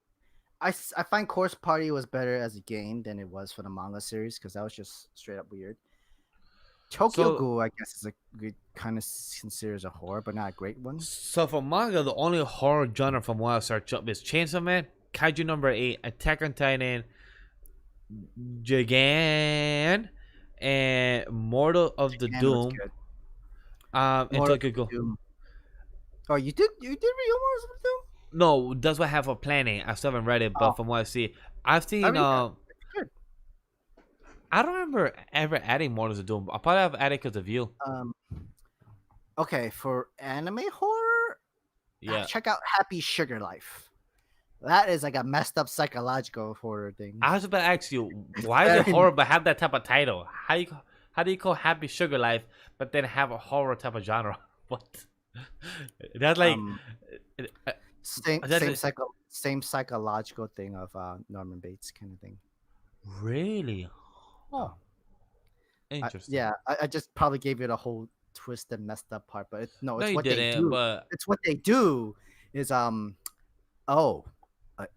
I find Corpse Party was better as a game than it was for the manga series because that was just straight up weird. Tokyo So, Ghoul, I guess, is a good kind of considered as a horror, but not a great one. so for manga, the only horror genre from what I searched up is Chainsaw Man, Kaiju number 8, Attack on Titan, Gigan, and Mortal of the Japan was Doom. good. And More Tokyo Ghoul. Doom. Oh, you did read More of Doom? No, that's what I have for planning. I still haven't read it, but Oh, from what I see, I've I seen. mean, it's good. I don't remember ever adding Mortal of the Doom. I probably have added because of you. Um, okay, for anime horror, Yeah. check out Happy Sugar Life. That is like a messed up psychological horror thing. I was about to ask you, why is it Very- horror but have that type of title? How do you call Happy Sugar Life but then have a horror type of genre? What? That's like Um, uh, same that's same a- same psychological thing of Norman Bates kind of thing. really. Oh, interesting. I just probably gave it a whole twisted, messed up part, but no, No, it's you what they didn't. do. But It's what they do is oh, oh,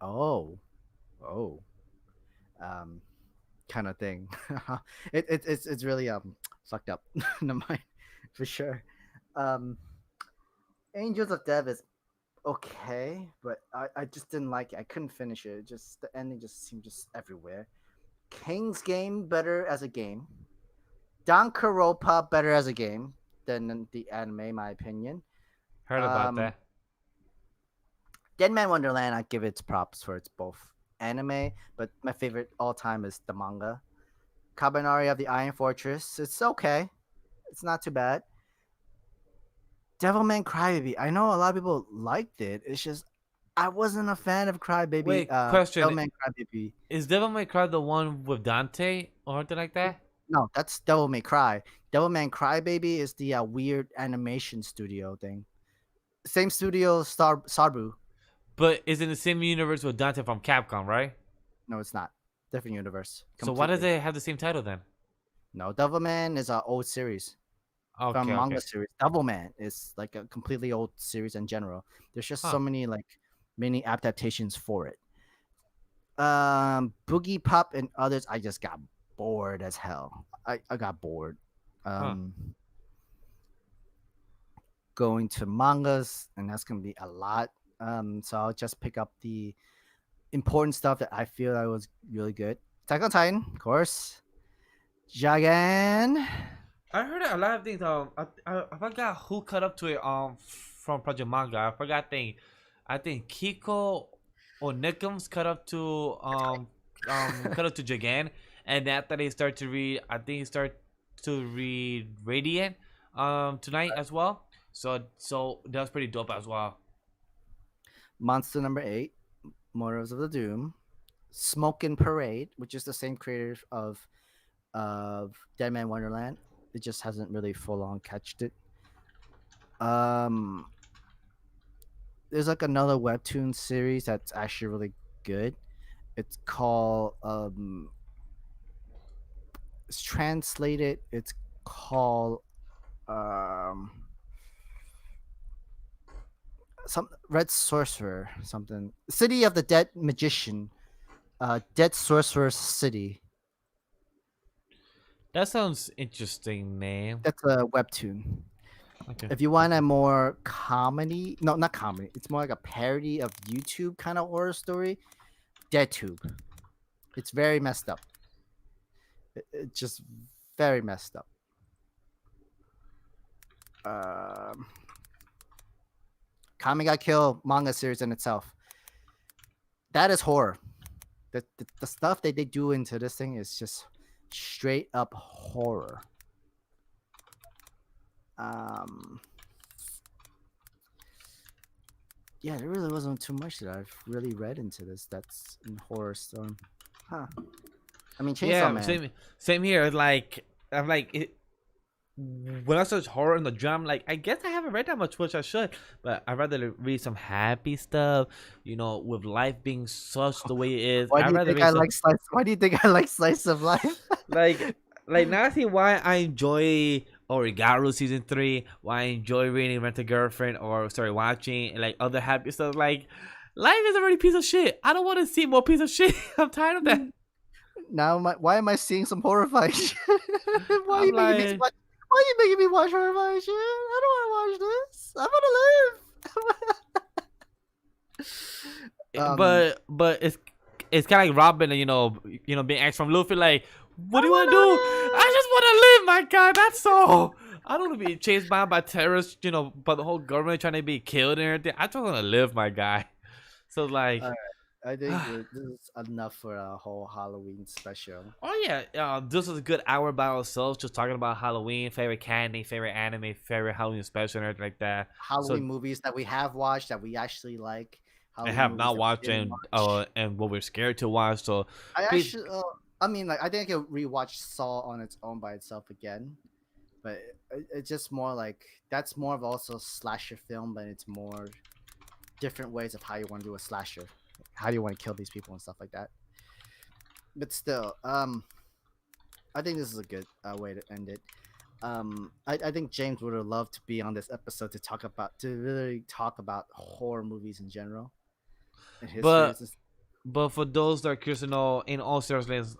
oh, um, kind of thing. It's really fucked up. Never mind, for sure. Um, Angels of Death is okay, but I just didn't like it. I couldn't finish it. Just the ending just seemed just everywhere. King's Game better as a game. Danganronpa better as a game than the anime, in my opinion. heard about Um, that. Dead Man Wonderland, I give its props for its both anime, but my favorite all time is the manga. Kabanari of the Iron Fortress, it's okay. It's not too bad. Devilman Crybaby, I know a lot of people liked it. It's just I wasn't a fan of Crybaby. Wait, question. Devilman Crybaby. Is Devil May Cry the one with Dante or something like that? No, that's Devil May Cry. Devilman Crybaby is the weird animation studio thing. Same studio, Sarbu. But is in the same universe with Dante from Capcom, right? No, it's not. Different universe. So why does completely. it have the same title then? No, Devilman is an old series Okay, from manga okay. series. Devilman is like a completely old series in general. There's just Huh. so many like many adaptations for it. Boogie Pop and others, I just got bored as hell. I got bored. Going to mangas, and that's gonna be a lot. So I'll just pick up the important stuff that I feel that was really good. Attack on Titan, of course. Jagan. I heard a lot of things. I forgot who cut up to it. From Project Manga. I think Kiko or Nickums cut up to cut up to Jagan, and after they start to read, I think he start to read Radiant tonight as well. So that was pretty dope as well. Monster number 8, Mortals of the Doom. Smokin' Parade, which is the same creator of Dead Man Wonderland. It just hasn't really full on catched it. There's like another webtoon series that's actually really good. It's called it's translated. It's called some Red Sorcerer something. City of the Dead Magician. Dead Sorcerer's City. That sounds interesting name. That's a webtoon. Okay. If you want a more comedy, no, not comedy. It's more like a parody of YouTube kind of horror story. DeadTube. It's very messed up. It's just very messed up. Kami Got Killed manga series in itself. That is horror. The stuff that they do into this thing is just straight up horror. Yeah, there really wasn't too much that I've really read into this that's in horror storm. Huh. I mean, Chainsaw Man. Same here. Like I'm like it, when I search horror in the genre, like I guess I haven't read that much, which I should, but I'd rather read some happy stuff. You know, with life being such the way it is. Why do I'd you rather think read I some, like slice? Why do you think I like slice of life? like now I see why I enjoy Origaru season 3, why I enjoy reading Rent a Girlfriend or watching like other happy stuff. Like life is already a piece of shit. I don't want to see more piece of shit. I'm tired of that. Now, why am I seeing some horrifying shit? Why I'm are you making me watch horrifying shit? I don't want to watch this. I want to live. But it's kind of like Robin, you know, being asked from Luffy, like, what do you want to do? I just want to live, my guy. That's all. I don't want to be chased by terrorists, you know, by the whole government trying to be killed and everything. I just want to live, my guy. So like, I think this is enough for a whole Halloween special. oh yeah, this is a good hour by ourselves, just talking about Halloween, favorite candy, favorite anime, favorite Halloween special, and everything like that. Halloween movies that we have watched that we actually like. I Halloween have movies not that watched we didn't watch. and what we're scared to watch. So I please, actually, I mean, like I think I could rewatch Saw on its own by itself again, but it's just more like that's more of also slasher film, but it's more different ways of how you want to do a slasher, how do you want to kill these people and stuff like that. But still, I think this is a good way to end it. I think James would have loved to be on this episode to really talk about horror movies in general and but histories. but for those that are curious to know, in all seriousness,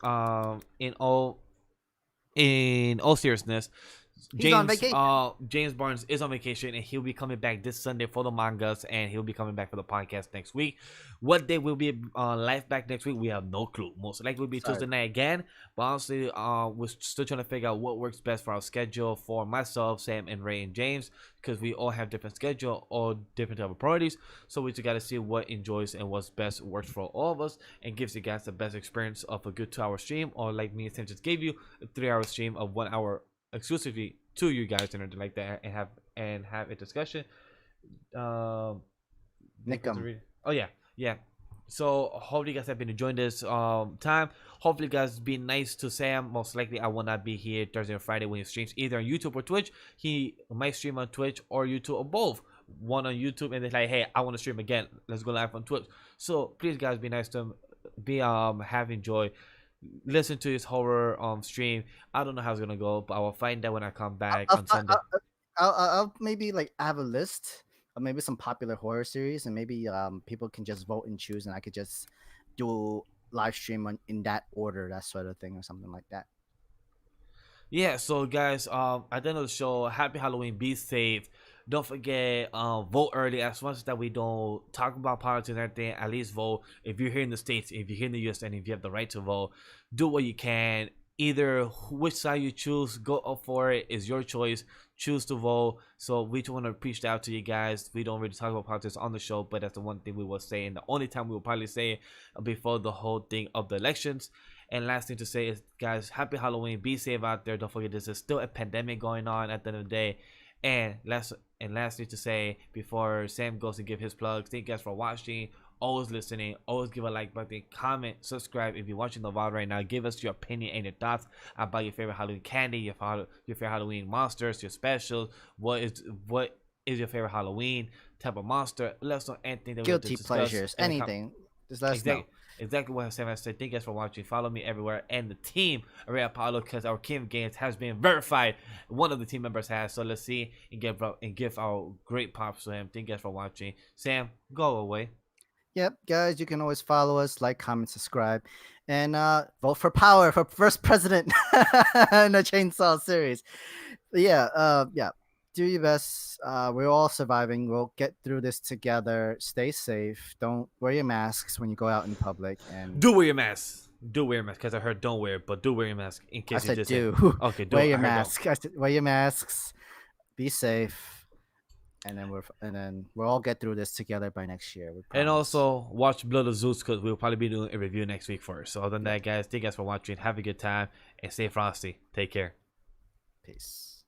He's on vacation. James Barnes is on vacation and he'll be coming back this Sunday for the mangas and he'll be coming back for the podcast next week. What day will be live back next week? We have no clue. Most likely will be Tuesday night again. But honestly, we're still trying to figure out what works best for our schedule for myself, Sam, and Ray and James, because we all have different schedule, all different type of priorities. So we just gotta see what enjoys and what's best works for all of us and gives you guys the best experience of a good 2-hour stream, or like me and Sam just gave you, a 3-hour stream of 1 hour exclusively to you guys and everything like that, and have a discussion. Nickum. Oh yeah. So hopefully you guys have been enjoying this time. Hopefully you guys be nice to Sam. Most likely I will not be here Thursday or Friday when he streams either on YouTube or Twitch. He might stream on Twitch or YouTube or both. One on YouTube and then like, hey, I want to stream again. Let's go live on Twitch. So please guys be nice to him. Be have enjoy. Listen to his horror stream. I don't know how it's gonna go, but I will find out when I come back on Sunday. I'll maybe like have a list of maybe some popular horror series, and maybe people can just vote and choose, and I could just do live stream in that order, that sort of thing, or something like that. Yeah, so guys, at the end of the show, happy Halloween, be safe. Don't forget, vote early. As much as that we don't talk about politics and everything, at least vote. If you're here in the States, if you're here in the US, and if you have the right to vote, do what you can. Either which side you choose, go up for it. It's your choice. Choose to vote. So we just want to preach that out to you guys. We don't really talk about politics on the show, but that's the one thing we will say, and the only time we will probably say it before the whole thing of the elections. And last thing to say is, guys, happy Halloween. Be safe out there. Don't forget, this is still a pandemic going on at the end of the day. And lastly to say, before Sam goes to give his plugs, thank you guys for watching, always listening, always give a like button, comment, subscribe. If you're watching the VOD right now, give us your opinion and your thoughts about your favorite Halloween candy, your favorite Halloween monsters, your specials. What is your favorite Halloween type of monster? Let us know anything that Guilty pleasures, anything. Just let us know. Exactly what Sam has said. Thank you guys for watching. Follow me everywhere. And the team, RayApollo, because our King of Games has been verified. One of the team members has. So let's see and give our great props to him. Thank you guys for watching. Sam, go away. Yep, guys, you can always follow us, like, comment, subscribe, and vote for power for first president in the Chainsaw series. But yeah. Do your best. We're all surviving. We'll get through this together. Stay safe. Don't wear your masks when you go out in public. And do wear your mask. Do wear your mask, because I heard don't wear it, but do wear your mask in case I said just do. Said, okay, do wear your mask. I said wear your masks. Be safe. And then we'll all get through this together by next year. And also watch Blood of Zeus, because we'll probably be doing a review next week first. So other than that, guys, thank you guys for watching. Have a good time and stay frosty. Take care. Peace.